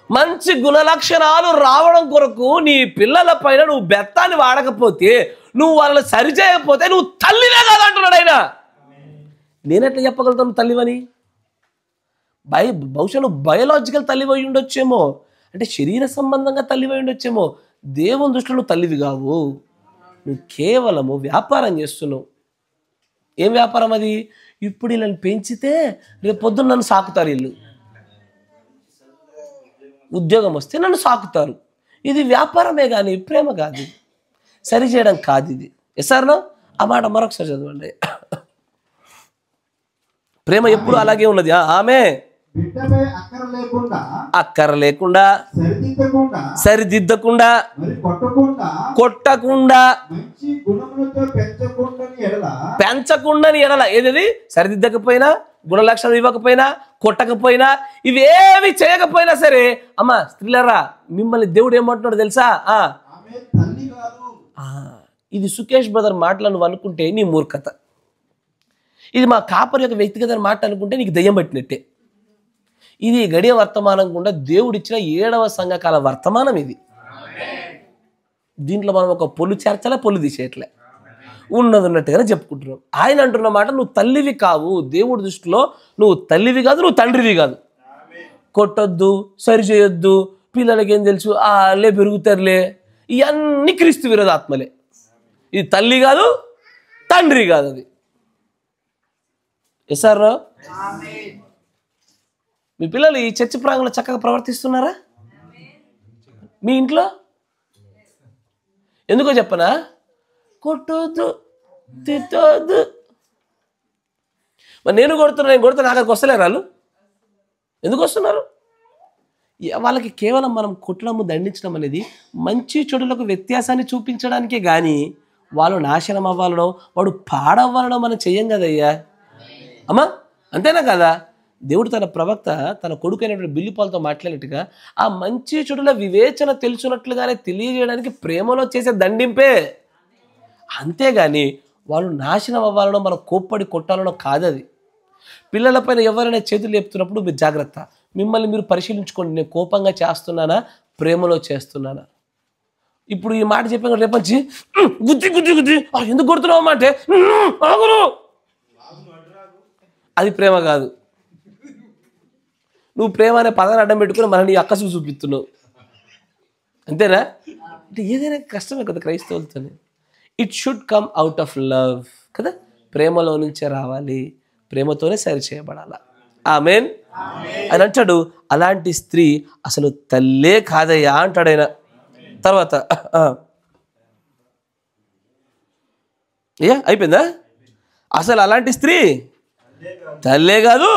మంచి గుణ లక్షణాలు రావడం కొరకు నీ పిల్లల పైన నువ్వు బెత్తాన్ని వాడకపోతే, నువ్వు వాళ్ళని సరిచేయకపోతే నువ్వు తల్లివే కాదంటున్నాడు ఆయన. నేనెట్లా చెప్పగలుగుతాను తల్లివని? బహుశా నువ్వు బయోలాజికల్ తల్లివి అయి ఉండొచ్చేమో, అంటే శరీర సంబంధంగా తల్లివి అయి ఉండొచ్చేమో. దేవుని దృష్టిలో నువ్వు తల్లివి కావు. నువ్వు కేవలము వ్యాపారం చేస్తున్నావు. ఏం వ్యాపారం అది? ఇప్పుడు వీళ్ళని పెంచితే రేపు పొద్దున్న నన్ను సాకుతారు, వీళ్ళు ఉద్యోగం వస్తే నన్ను సాకుతారు. ఇది వ్యాపారమే కానీ ప్రేమ కాదు, సరి చేయడం కాదు ఇది. ఎస్ఆర్నో ఆ మాట మరొకసారి చదవండి. ప్రేమ ఎప్పుడు అలాగే ఉన్నది. ఆమె అక్కర లేకుండా, సరిదిద్దకుండా, కొట్టకుండా, పెంచకుండాని ఎడల. ఏది? సరిదిద్దకపోయినా, గుణలక్షణం ఇవ్వకపోయినా, కొట్టకపోయినా, ఇవేవి చేయకపోయినా సరే, అమ్మ స్త్రీలరా మిమ్మల్ని దేవుడు ఏమంటున్నాడు తెలుసా? ఇది సుకేష్ బ్రదర్ మాటలు నువ్వు అనుకుంటే నీ మూర్ఖత. ఇది మా కాపరి యొక్క వ్యక్తిగత మాట అనుకుంటే నీకు దయ్యం పట్టినట్టే. ఇది గడియ వర్తమానం గుండా దేవుడిచ్చిన 7వ సంఘకాల వర్తమానం ఇది. దీంట్లో మనం ఒక పొల్లు చేర్చలే, పొల్లు తీసేయట్లే, ఉన్నది ఉన్నట్టుగానే చెప్పుకుంటున్నాం. ఆయన అంటున్న మాట, నువ్వు తల్లివి కావు. దేవుడి దృష్టిలో నువ్వు తల్లివి కాదు, నువ్వు తండ్రివి కాదు. కొట్టొద్దు, సరి చేయొద్దు, పిల్లలకి ఏం తెలుసు, లే పెరుగుతారులే, ఇవన్నీ క్రీస్తు విరోధాత్మలే. ఇది తల్లి కాదు, తండ్రి కాదు. అది ఎస్ఆర్ మీ పిల్లలు ఈ చర్చి ప్రాంగణంలో చక్కగా ప్రవర్తిస్తున్నారా? మీ ఇంట్లో ఎందుకో చెప్పనా? కొట్టొద్దు, తిట్టొద్దు. మరి నేను కొడుతున్నా అక్కడికి వస్తలేరు వాళ్ళు. ఎందుకు వస్తున్నారు? వాళ్ళకి కేవలం మనం కొట్టడము, దండించడం అనేది మంచి చెడులకు వ్యత్యాసాన్ని చూపించడానికే కానీ వాళ్ళు నాశనం అవ్వాలనో వాడు పాడవ్వాలనో మనం చెయ్యం కదయ్యా. అమ్మా అంతేనా కదా? దేవుడు తన ప్రవక్త తన కొడుకైనటువంటి బిల్లిపాలతో మాట్లాడినట్టుగా ఆ మంచి చెడుల వివేచన తెలుసున్నట్లుగానే తెలియజేయడానికి ప్రేమలో చేసే దండింపే, అంతేగాని వాళ్ళు నాశనం అవ్వాలనో మనం కోప్పడి కొట్టాలనో కాదది. పిల్లలపైన ఎవరైనా చేతులు లేపుతున్నప్పుడు మీరు జాగ్రత్త, మిమ్మల్ని మీరు పరిశీలించుకోండి. నేను కోపంగా చేస్తున్నానా, ప్రేమలో చేస్తున్నానా? ఇప్పుడు ఈ మాట చెప్పాను, రేపంచి గుద్ది గుద్ది గుద్ది ఎందుకు కొడుతున్నావు అమ్మ అంటే అది ప్రేమ కాదు. నువ్వు ప్రేమ అనే పదాన్ని అడ్డం పెట్టుకుని మన నీ అక్కసు చూపిస్తున్నావు, అంతేనా? అంటే ఏదైనా కష్టమే కదా క్రైస్తవులతో. It should come out of love కదా, ప్రేమలో నుంచే రావాలి, ప్రేమతోనే సరి చేయబడాలి. ఆమేన్ అని అంటాడు. అలాంటి స్త్రీ అసలు తల్లే కాదయ్యా అంటాడు ఆయన. తర్వాత అయిపోయిందా? అసలు అలాంటి స్త్రీ తల్లే కాదు,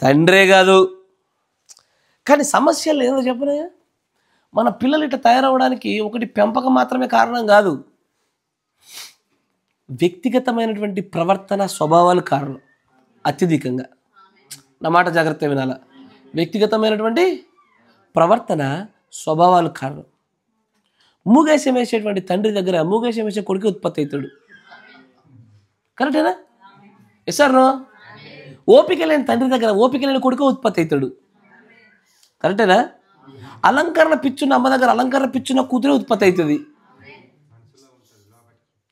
తండ్రే కాదు. కానీ సమస్యలు ఏదో చెప్పనయ్యా, మన పిల్లలు ఇట్లా తయారవడానికి ఒకటి పెంపకం మాత్రమే కారణం కాదు, వ్యక్తిగతమైనటువంటి ప్రవర్తన స్వభావాలు కారణం. అత్యధికంగా నా మాట జాగ్రత్తగా వినాలా. వ్యక్తిగతమైనటువంటి ప్రవర్తన, స్వభావాలు కారణం. మూగేశం వేసేటువంటి తండ్రి దగ్గర మూగేశం వేసే కొడుకు ఉత్పత్తి అవుతాడు. కరెక్టేనా? Sir no? ఓపిక లేని తండ్రి దగ్గర ఓపిక లేని కొడుకు ఉత్పత్తి అవుతాడు. కరెక్టేనా? అలంకరణ పిచ్చున్న అమ్మ దగ్గర అలంకరణ పిచ్చున్న కూతురే ఉత్పత్తి అవుతుంది.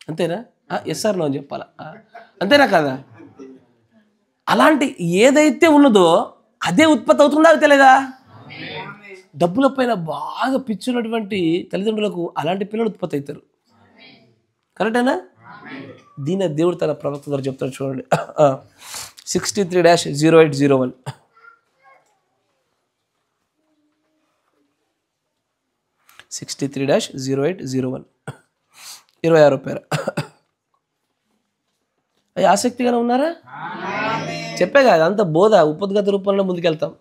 అంతేనా? ఎస్ఆర్ నో అని చెప్పాలా? అంతేనా కదా? అలాంటి ఏదైతే ఉన్నదో అదే ఉత్పత్తి అవుతుందా తెలియదా? డబ్బుల పైన బాగా పిచ్చున్నటువంటి తల్లిదండ్రులకు అలాంటి పిల్లలు ఉత్పత్తి అవుతారు. కరెక్టేనా? దీని దేవుడు తన ప్రవక్త ద్వారా చెప్తాడు చూడండి. 63-0801 63-0801 26వ పేర. అవి ఆసక్తిగానే ఉన్నారా? చెప్పే కదా అంత బోధ ఉపద్గత రూపంలో ముందుకెళ్తాం.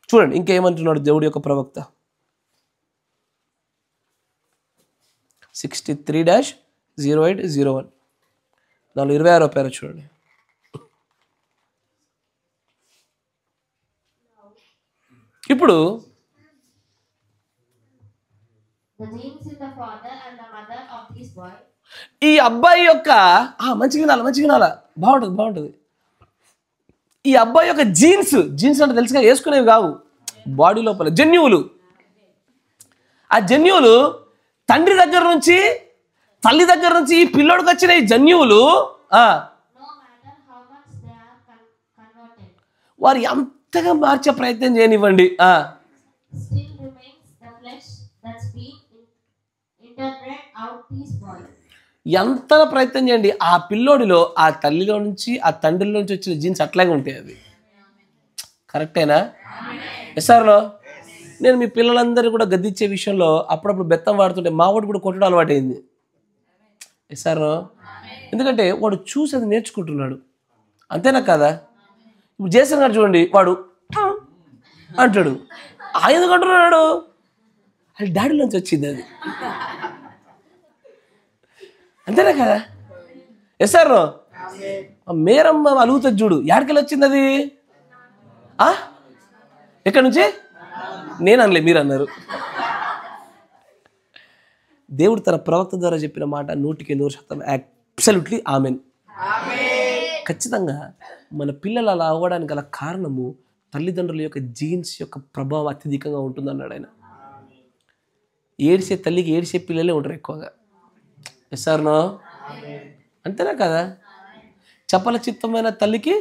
చూడండి ఇంకేమంటున్నాడు దేవుడి యొక్క ప్రవక్త. 63-0801 26వ పేర చూడండి. ఇప్పుడు ఈ అబ్బాయి యొక్క మంచిగా వినాలా బాగుంటుంది. ఈ అబ్బాయి యొక్క జీన్స్ అంటే తెలుసుగా వేసుకునేవి కావు, బాడీ లోపల జన్యువులు. ఆ జన్యువులు తండ్రి దగ్గర నుంచి తల్లి దగ్గర నుంచి ఈ పిల్లోడికి వచ్చిన ఈ జన్యువులు వారు ఎంతగా మార్చే ప్రయత్నం చేయనివ్వండి, ఎంత ప్రయత్నం చేయండి, ఆ పిల్లోడిలో ఆ తల్లిలో నుంచి ఆ తండ్రిలో నుంచి వచ్చిన జీన్స్ అట్లాగే ఉంటాయి. అవి కరెక్టేనా? ఎస్ఆర్లో నేను మీ పిల్లలందరూ కూడా గద్దిచ్చే విషయంలో అప్పుడప్పుడు బెత్తం వాడుతుంటే మా వాడు కూడా కొట్టడం అలవాటైంది. ఎస్ఆర్లో ఎందుకంటే వాడు చూసి అది నేర్చుకుంటున్నాడు. అంతేనా కదా? ఇప్పుడు జేసన్ గారు చూడండి, వాడు అంటాడు. ఎందుకు అంటున్నాడు? అది డాడీలోంచి వచ్చింది అది. అంతేనా కదా? ఎస్ఆర్ మేరమ్మ అలుగుతుంది చూడు, ఎక్కడికెళ్ళి వచ్చింది అది? ఎక్కడి నుంచి? నేను అనలే, మీరు అన్నారు. దేవుడు తన ప్రవక్త ద్వారా చెప్పిన మాట 100% అబ్సల్యూట్లీ ఆమెన్. ఖచ్చితంగా మన పిల్లలు అలా అవ్వడానికి గల కారణము తల్లిదండ్రుల యొక్క జీన్స్ యొక్క ప్రభావం అత్యధికంగా ఉంటుందన్నాడు ఆయన. ఏడిసే తల్లికి ఏడిసే పిల్లలే ఉంటారు ఎక్కువగా. ఎస్ఆర్నో? అంతేనా కదా? చపల చిత్తమైన తల్లికి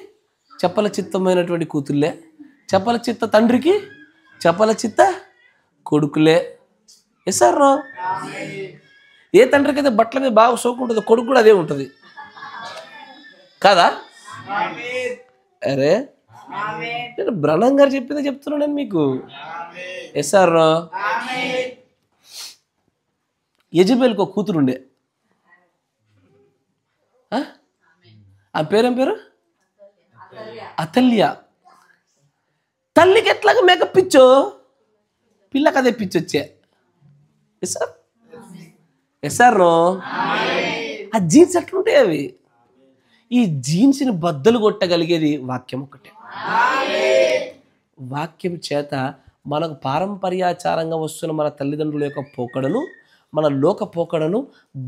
చపల చిత్తమైనటువంటి కూతుళ్ళే, చపల చిత్త తండ్రికి చపల చిత్త కొడుకులే. ఎస్ఆర్నో? ఏ తండ్రికి అయితే బట్టల మీద బాగా సోకుంటుందో కొడుకు కూడా అదే ఉంటుంది కదా? అరే నేను బ్రహ్మం గారు చెప్పిందే చెప్తున్నాను నేను మీకు. ఎస్ఆర్నో? యజబేల్కి ఒక కూతురుండే, ఆ పేరేం పేరు? అతల్య. తల్లికి ఎట్లాగా మేకప్ పిచ్చో పిల్లకి అదే పిచ్చొచ్చే. ఎస్ఆర్నో? ఆ జీన్స్ ఎట్లుంటాయి అవి? ఈ జీన్స్ని బద్దలు కొట్టగలిగేది వాక్యం ఒకటే. వాక్యం చేత మనకు పారంపర్యాచారంగా వస్తున్న మన తల్లిదండ్రుల యొక్క పోకడను, మన లోక పోకడను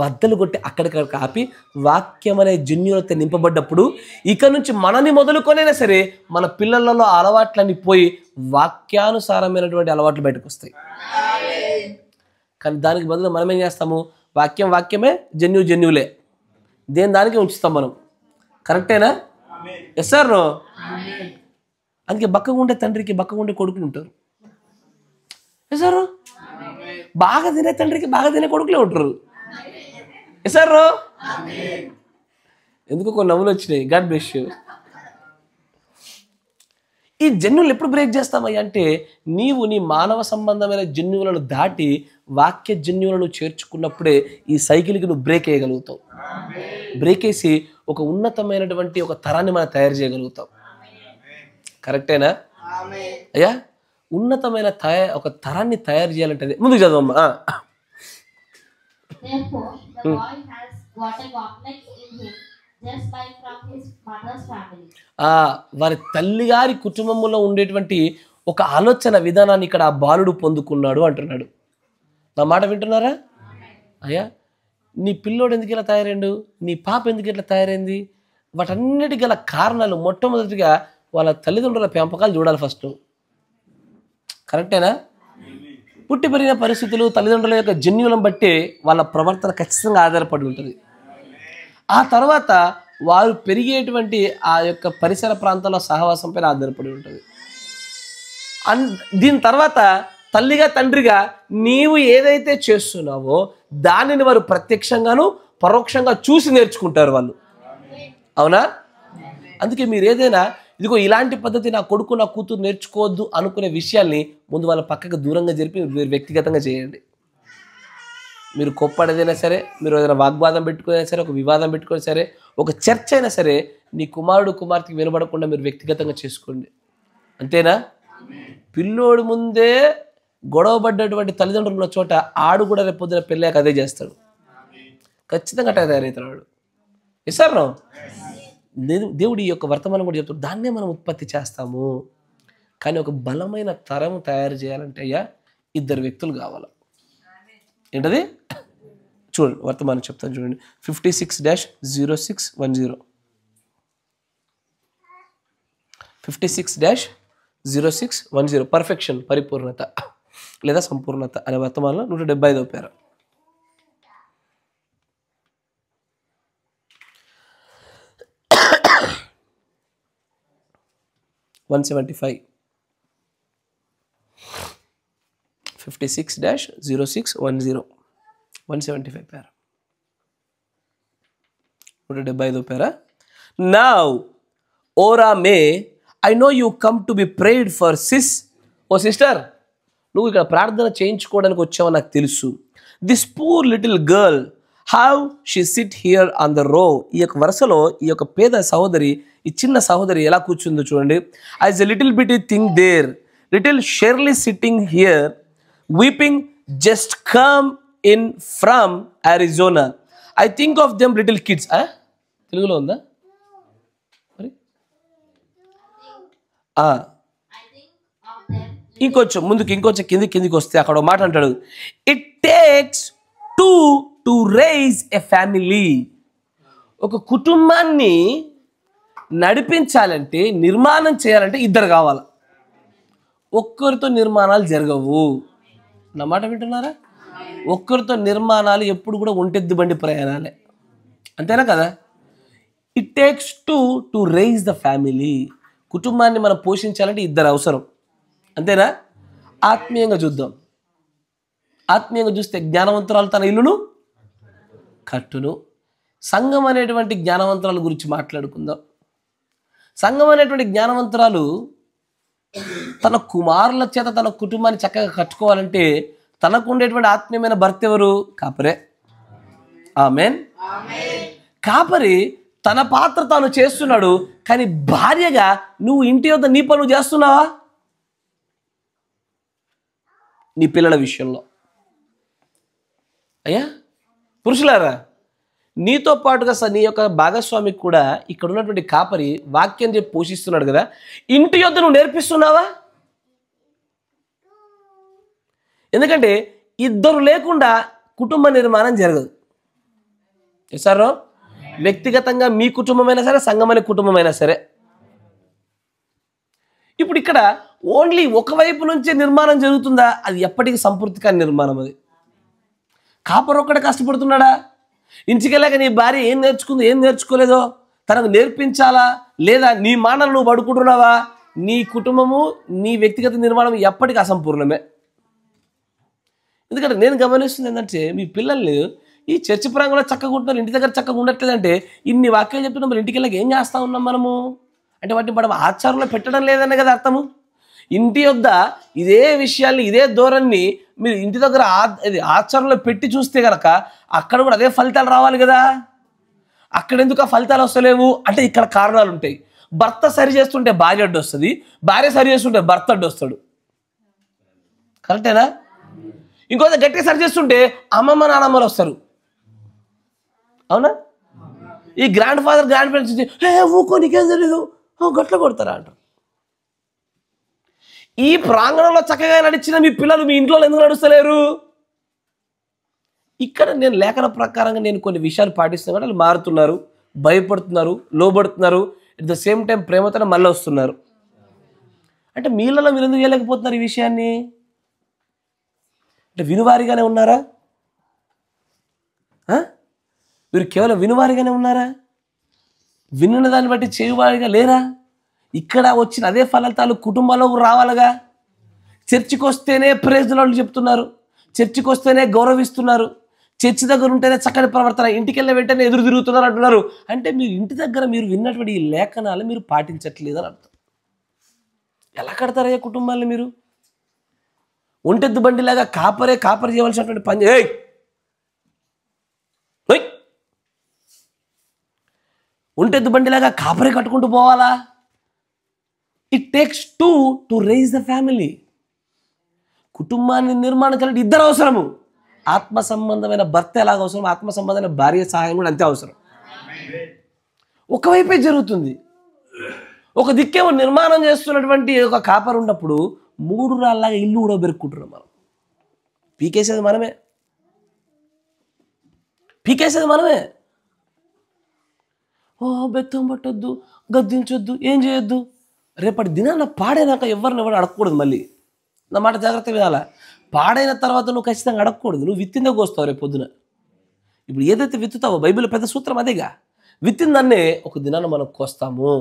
బద్దలు కొట్టి అక్కడిక్కడ కాపి వాక్యం అనే జన్యులతో నింపబడ్డప్పుడు ఇక నుంచి మనని మొదలుకొనైనా సరే మన పిల్లలలో అలవాట్లన్నీ పోయి వాక్యానుసారమైనటువంటి అలవాట్లు బయటకు వస్తాయి. కానీ దానికి బదులు మనం ఏం చేస్తాము? వాక్యమే, జన్యులే, దేని దానికి ఉంచుతాం మనం. కరెక్టేనా? ఎస్ఆర్నో? అందుకే బక్కగుండే తండ్రికి బక్కగుండే కొడుకులు ఉంటారు. ఎస్ఆర్నో? బాగా తినే తండ్రికి బాగా తినే కొడుకులే ఉంటారు. ఎస్ఆర్నో? ఎందుకు కొన్ని నవ్వులు వచ్చినాయి. God bless you. ఈ జన్యువులు ఎప్పుడు బ్రేక్ చేస్తామయ్యా అంటే నీవు నీ మానవ సంబంధమైన జన్యువులను దాటి వాక్య జన్యువులను చేర్చుకున్నప్పుడే ఈ సైకిల్కి నువ్వు బ్రేక్ వేయగలుగుతావు. బ్రేక్ వేసి ఒక ఉన్నతమైనటువంటి ఒక తరాన్ని మనం తయారు చేయగలుగుతాం. కరెక్టేనా అయ్యా? ఉన్నతమైన ఒక తరాన్ని తయారు చేయాలంటే ముందుకు చదవమ్మా. just like from his mother's family. వారి తల్లిగారి కుటుంబంలో ఉండేటువంటి ఒక ఆలోచన విధానాన్ని ఇక్కడ ఆ బాలుడు పొందుకున్నాడు అంటున్నాడు. నా మాట వింటున్నారా? అయ్యా, నీ పిల్లోడు ఎందుకు ఇలా తయారైండు, నీ పాప ఎందుకు ఇట్లా తయారైంది, వాటన్నిటికి గల కారణాలు మొట్టమొదటిగా వాళ్ళ తల్లిదండ్రుల పెంపకాలు చూడాలి ఫస్ట్. కరెక్టేనా? పుట్టి పెరిగిన పరిస్థితులు, తల్లిదండ్రుల యొక్క జన్యులను బట్టి వాళ్ళ ప్రవర్తన ఖచ్చితంగా ఆధారపడి ఉంటుంది. ఆ తర్వాత వారు పెరిగేటువంటి ఆ యొక్క పరిసర ప్రాంతాల సహవాసం పైన ఆధారపడి ఉంటుంది. దీని తర్వాత తల్లిగా తండ్రిగా నీవు ఏదైతే చేస్తున్నావో దానిని వారు ప్రత్యక్షంగాను పరోక్షంగా చూసి నేర్చుకుంటారు వాళ్ళు. అవునా? అందుకే మీరు ఏదైనా ఇదిగో ఇలాంటి పద్ధతి నా కొడుకు నా కూతురు నేర్చుకోవద్దు అనుకునే విషయాల్ని ముందు వాళ్ళ పక్కకు దూరంగా జరిపి మీరు వ్యక్తిగతంగా చేయండి. మీరు కోప్పడేదైనా సరే, మీరు ఏదైనా వాగ్వాదం పెట్టుకునే సరే, ఒక వివాదం పెట్టుకునే సరే, ఒక చర్చ అయినా సరే, నీ కుమారుడు కుమార్తెకి వినబడకుండా మీరు వ్యక్తిగతంగా చేసుకోండి. అంతేనా? పిల్లోడు ముందే గొడవపడ్డటువంటి తల్లిదండ్రులు ఉన్న చోట ఆడు కూడా రేపు పొద్దున పెళ్ళాక అదే చేస్తాడు. ఖచ్చితంగా అట్లా తయారవుతాడు. సార్ దేవుడు ఈ యొక్క వర్తమానం కూడా చెప్తాడు, దాన్నే మనం ఉత్పత్తి చేస్తాము. కానీ ఒక బలమైన తరం తయారు చేయాలంటే అయ్యా ఇద్దరు వ్యక్తులు కావాలి. ఏంటది? చూడండి, వర్తమానం చెప్తాను చూడండి. 56-0610 56-0610 పర్ఫెక్షన్, పరిపూర్ణత లేదా సంపూర్ణత అనే వర్తమానంలో 175వ పేర. (175) 56-0610 175 పేర, 175వ పేర. Now, Ora May, I know you come to be prayed for, sis. ఓ సిస్టర్, నువ్వు ఇక్కడ ప్రార్థన చేయించుకోవడానికి వచ్చావో నాకు తెలుసు. This poor little girl, how she sit here on the row. ఈ యొక్క వరుసలో ఈ యొక్క పేద సహోదరి, ఈ చిన్న సహోదరి ఎలా కూర్చుందో చూడండి. As a little bit thing there, little Shirley sitting here weeping, just come in from Arizona. I think of them little kids. తెలుగులో ఉందా మరి? ఇంకొంచెం ముందుకు, ఇంకొంచెం కిందికి వస్తే అక్కడ ఒక మాట అంటాడు, it takes two to rise a family. ఒక కుటుంబాన్ని నడిపించాలంటే, నిర్మాణం చేయాలంటే ఇద్దరు కావాలి. ఒక్కరితో నిర్మాణాలు జరగవు. నా మాట వింటున్నారా? ఒక్కరితో నిర్మాణాలు ఎప్పుడు కూడా ఒంటెద్దు బండి ప్రయాణాలే. అంతేనా కదా? It takes two to raise the family. కుటుంబాన్ని మనం పోషించాలంటే ఇద్దరు అవసరం. అంతేనా? ఆత్మీయంగా చూద్దాం. ఆత్మీయంగా చూస్తే జ్ఞానవంతురాలు తన ఇల్లును కట్టును. సంఘం అనేటువంటి జ్ఞానవంతురాల గురించి మాట్లాడుకుందాం. సంఘం అనేటువంటి జ్ఞానవంతురాలు తన కుమారుల చేత తన కుటుంబాన్ని చక్కగా కట్టుకోవాలంటే తనకు ఉండేటువంటి ఆత్మీయమైన భర్త ఎవరు? కాపరే. ఆమేన్. కాపరి తన పాత్ర తాను చేస్తున్నాడు, కానీ భార్యగా నువ్వు ఇంటి వద్ద నీ పనులు చేస్తున్నావా? నీ పిల్లల విషయంలో అయ్యా పురుషులారా, నీతో పాటుగా నీ యొక్క భాగస్వామికి కూడా ఇక్కడ ఉన్నటువంటి కాపరి వాక్యం చెప్పి పోషిస్తున్నాడు కదా, ఇంటి యొద్ద నువ్వు నేర్పిస్తున్నావా? ఎందుకంటే ఇద్దరు లేకుండా కుటుంబ నిర్మాణం జరగదు. సార్, వ్యక్తిగతంగా మీ కుటుంబమైనా సరే, సంఘమైన కుటుంబమైనా సరే. ఇప్పుడు ఇక్కడ ఓన్లీ ఒకవైపు నుంచే నిర్మాణం జరుగుతుందా? అది ఎప్పటికీ సంపూర్తి కాని నిర్మాణం. అది కాపర్ ఒక్కడే కష్టపడుతున్నాడా? ఇంటికెళ్ళాక నీ భార్య ఏం నేర్చుకుందో ఏం నేర్చుకోలేదో తనకు నేర్పించాలా? లేదా నీ మానలు నువ్వు పడుకుంటున్నావా? నీ కుటుంబము, నీ వ్యక్తిగత నిర్మాణం ఎప్పటికీ అసంపూర్ణమే. ఎందుకంటే నేను గమనిస్తుంది ఏంటంటే, మీ పిల్లల్ని ఈ చర్చి ప్రాంగంలో చక్కగా ఉంటున్నారు, ఇంటి దగ్గర చక్కగా ఉండట్లేదంటే ఇన్ని వాక్యాలు చెప్తున్నాం, మరి ఇంటికి వెళ్ళాక ఏం చేస్తూ ఉన్నాం మనము అంటే వాటిని మనం ఆచారంలో పెట్టడం లేదనే కదా అర్థము. ఇంటి యొద్ద ఇదే విషయాల్ని, ఇదే ధోరణిని మీరు ఇంటి దగ్గర ఆచరణలో పెట్టి చూస్తే కనుక అక్కడ కూడా అదే ఫలితాలు రావాలి కదా. అక్కడ ఎందుకు ఆ ఫలితాలు వస్తలేవు అంటే ఇక్కడ కారణాలు ఉంటాయి. భర్త సరి చేస్తుంటే భార్య అడ్డు వస్తుంది, భార్య సరి చేస్తుంటే భర్త అడ్డు వస్తాడు. కరెక్టేనా? ఇంకొంత గట్టిగా సరి చేస్తుంటే అమ్మమ్మ నానమ్మలు వస్తారు. అవునా? ఈ గ్రాండ్ ఫాదర్ గ్రాండ్ పేరెంట్స్ ఊకో నీకేం తెలియదు గట్ల కొడతారా అంటారు. ఈ ప్రాంగణంలో చక్కగా నడిచిన మీ పిల్లలు మీ ఇంట్లో ఎందుకు నడుస్తలేరు? ఇక్కడ నేను లేఖన ప్రకారంగా నేను కొన్ని విషయాలు పాటిస్తున్నాను కాబట్టి వాళ్ళు మారుతున్నారు, భయపడుతున్నారు, లోబడుతున్నారు, అట్ ద సేమ్ టైం ప్రేమతోనే మళ్ళీ వస్తున్నారు. అంటే మీళ్ళలో మీరు ఎందుకు చేయలేకపోతున్నారు ఈ విషయాన్ని? అంటే వినువారిగానే ఉన్నారా? మీరు కేవలం వినువారిగానే ఉన్నారా? విన్న దాన్ని బట్టి చేయువారిగా లేరా? ఇక్కడ వచ్చిన అదే ఫలితాలు కుటుంబాల్లో రావాలిగా. చర్చికి వస్తేనే ప్రైజ్ లార్డ్ చెప్తున్నారు, చర్చికి వస్తేనే గౌరవిస్తున్నారు, చర్చి దగ్గర ఉంటేనే చక్కటి ప్రవర్తన, ఇంటికి వెళ్ళిన వెంటనే ఎదురు తిరుగుతున్నారు అంటున్నారు. అంటే మీరు ఇంటి దగ్గర మీరు విన్నటువంటి ఈ లేఖనాలు మీరు పాటించట్లేదని అర్థం. ఎలా కడతారయ్యా కుటుంబాన్ని మీరు? ఒంటెద్దు బండిలాగా కాపరి చేయవలసినటువంటి పని ఒంటెద్దు బండిలాగా కాపరి కట్టుకుంటూ పోవాలా? It takes two to raise the family. కుటుంబాన్ని నిర్మాణం చేయాలంటే ఇద్దరు అవసరము. ఆత్మ సంబంధమైన భర్త ఎలాగ అవసరం, ఆత్మ సంబంధమైన భార్య సహాయం కూడా అంతే అవసరం. ఒకవైపే జరుగుతుంది. ఒక దిక్కేమో నిర్మాణం చేస్తున్నటువంటి ఒక కాపరి ఉన్నప్పుడు 3 రాళ్ళలాగా ఇల్లు కూడా బెరుక్కుంటున్నాం మనం. పీకేసేది మనమే. బెత్తం పట్టొద్దు, గద్దించొద్దు, ఏం చేయొద్దు. రేపటి దినాన పాడైనాక ఎవరు అడగకూడదు. మళ్ళీ నా మాట జాగ్రత్త వినాలా. పాడైన తర్వాత నువ్వు ఖచ్చితంగా అడగకూడదు. నువ్వు విత్తిందే కోస్తావు రేపు పొద్దున. ఇప్పుడు ఏదైతే విత్తుతావో బైబిల్ పెద్ద సూత్రం అదేగా, విత్తిందన్నే ఒక దినాన మనం కోస్తాము.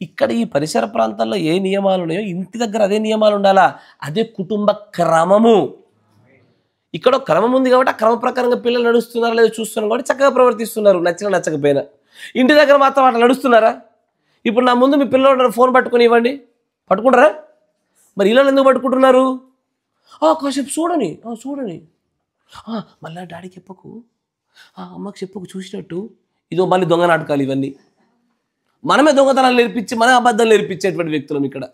ఇక్కడ ఈ పరిసర ప్రాంతాల్లో ఏ నియమాలు ఉన్నాయో ఇంటి దగ్గర అదే నియమాలు ఉండాలా. అదే కుటుంబ క్రమము. ఇక్కడ క్రమం ఉంది కాబట్టి ఆ క్రమ ప్రకారంగా పిల్లలు నడుస్తున్నారా లేదో చూస్తున్నారు కాబట్టి చక్కగా ప్రవర్తిస్తున్నారు, నచ్చకపోయినా. ఇంటి దగ్గర మాత్రం అట్లా నడుస్తున్నారా? ఇప్పుడు నా ముందు మీ పిల్లలు ఫోన్ పట్టుకొని ఇవ్వండి, పట్టుకుంటారా? మరి ఇలా ఎందుకు పట్టుకుంటున్నారు? కాసేపు చూడని మళ్ళీ డాడీకి చెప్పకు, అమ్మకి చెప్పకు చూసినట్టు. ఇదో మళ్ళీ దొంగ నాటకాలు ఇవన్నీ. మనమే దొంగతనాలు నేర్పించి మన అబద్ధాలు నేర్పించేటువంటి వ్యక్తులం ఇక్కడ.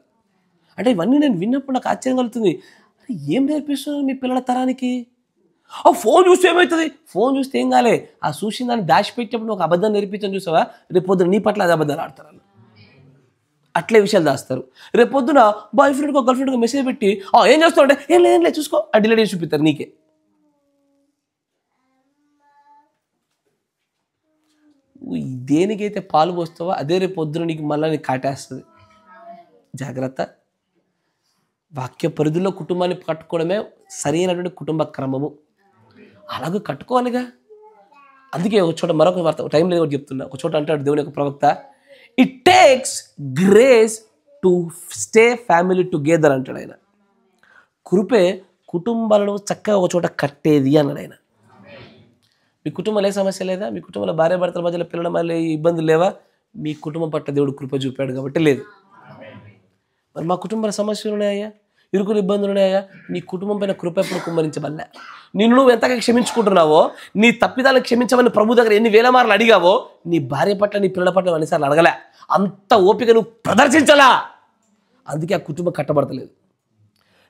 అంటే ఇవన్నీ నేను విన్నప్పుడు నాకు ఆశ్చర్యం కలుగుతుంది. ఏం నేర్పిస్తున్నారు మీ పిల్లల తరానికి? ఫోన్ చూస్తే ఏమవుతుంది? ఫోన్ చూస్తే ఏం కాలే, ఆ చూసిన దాన్ని దాచిపెట్టేప్పుడు ఒక అబద్ధం నేర్పించని చూసావా, రేపు పొద్దున నీ పట్ల అది అబద్ధాలు ఆడతారు. అట్లే విషయాలు దాస్తారు. రేపు పొద్దున బాయ్ ఫ్రెండ్కో గర్ల్ ఫ్రెండ్కో మెసేజ్ పెట్టి ఏం చేస్తావు అంటే ఏం లేదు చూసుకో, ఆ డిలీట్ చేసి చూపిస్తారు నీకే. దేనికైతే పాలు పోస్తావో అదే రేపు పొద్దున నీకు మళ్ళీ నీకు కాటేస్తుంది. జాగ్రత్త. వాక్య పరిధిలో కుటుంబాన్ని కట్టుకోవడమే సరైనటువంటి కుటుంబ క్రమము. అలాగే కట్టుకోవాలిగా. అందుకే ఒక చోట మరొక వార్త, టైం లేదు ఒకటి చెప్తున్నా, ఒక చోట అంటాడు దేవుని యొక్క ప్రవక్త, it takes grace to stay family together అంటాడు ఆయన. కృపే కుటుంబాలను చక్కగా ఒక చోట కట్టేది అన్నాడు ఆయన. మీ కుటుంబంలో ఏ సమస్య లేదా? మీ కుటుంబంలో భార్య భర్తల మధ్యలో పిల్లల మళ్ళీ ఇబ్బందులు లేవా? మీ కుటుంబం పట్ల దేవుడు కృప చూపాడు కాబట్టి లేదు. మరి మా కుటుంబంలో సమస్యలు ఉన్నాయా, ఇరుకులు ఇబ్బందులు ఉన్నాయా? నీ కుటుంబం పైన కృప ఎప్పుడు కుమ్మరించబల్లా. నిన్ను నువ్వు ఎంతగా క్షమించుకుంటున్నావో, నీ తప్పిదాలను క్షమించమని ప్రభు దగ్గర ఎన్ని వేల మార్లు అడిగావో, నీ భార్య పట్ల నీ పిల్లల పట్ల అన్నిసార్లు అడగలే. అంత ఓపిక నువ్వు ప్రదర్శించలా. అందుకే ఆ కుటుంబం కట్టబడతలేదు.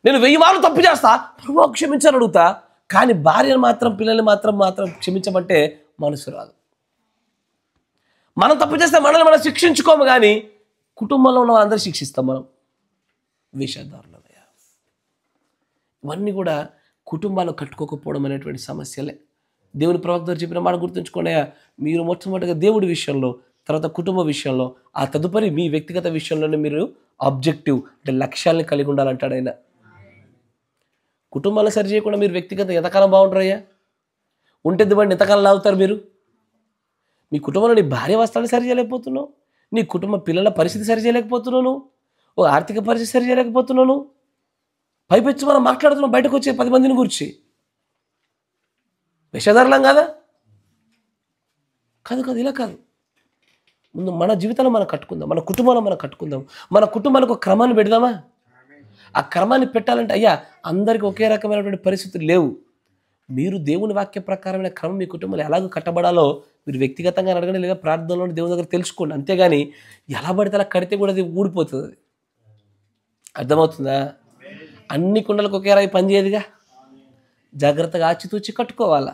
నేను 1000 మార్లు తప్పు చేస్తా, ప్రభు క్షమించని అడుగుతా, కానీ భార్యను మాత్రం పిల్లల్ని మాత్రం క్షమించమంటే మనసు రాదు. మనం తప్పు చేస్తే మనల్ని మనం శిక్షించుకోము, కానీ కుటుంబంలో ఉన్న వాళ్ళందరూ శిక్షిస్తాం మనం. వేషధారులయ్యా. ఇవన్నీ కూడా కుటుంబాలు కట్టుకోకపోవడం అనేటువంటి సమస్యలే. దేవుని ప్రవక్త చెప్పిన మాట గుర్తుంచుకోండి. మీరు మొట్టమొదటిగా దేవుడి విషయంలో, తర్వాత కుటుంబ విషయంలో, ఆ తదుపరి మీ వ్యక్తిగత విషయంలోనే మీరు ఆబ్జెక్టివ్ అంటే లక్ష్యాలను కలిగి ఉండాలంటాడు ఆయన. కుటుంబాలను సరి చేయకుండా మీరు వ్యక్తిగత ఎంతకాలం బాగుంటారయ్యా? ఉంటేది బండి ఎంతకాలం లాగుతారు మీరు? మీ కుటుంబంలో నీ భార్య వస్త్రాన్ని సరి చేయలేకపోతున్నావు, నీ కుటుంబ పిల్లల పరిస్థితి సరి చేయలేకపోతున్నాను, ఓ ఆర్థిక పరిస్థితి సరి చేయలేకపోతున్నాను, పైపెచ్చి మనం మాట్లాడుతున్నాం బయటకు వచ్చే 10 మందిని గురించి. వేషధారులం కాదా? కాదు, ఇలా కాదు. ముందు మన జీవితంలో మనం కట్టుకుందాం, మన కుటుంబంలో మనం కట్టుకుందాం, మన కుటుంబానికి ఒక క్రమాన్ని పెడదామా? ఆ క్రమాన్ని పెట్టాలంటే అయ్యా అందరికీ ఒకే రకమైనటువంటి పరిస్థితులు లేవు. మీరు దేవుని వాక్య ప్రకారమైన క్రమం మీ కుటుంబంలో ఎలాగో కట్టబడాలో మీరు వ్యక్తిగతంగా అడగండి, లేదా ప్రార్థనలో దేవుని దగ్గర తెలుసుకోండి. అంతేగాని ఎలా పడితే అలా కడితే కూడా అది ఊడిపోతుంది. అది అర్థమవుతుందా? అన్ని కుండలకు ఒకే రాయి పనిచేయదుగా. జాగ్రత్తగా ఆచితూచి కట్టుకోవాలా.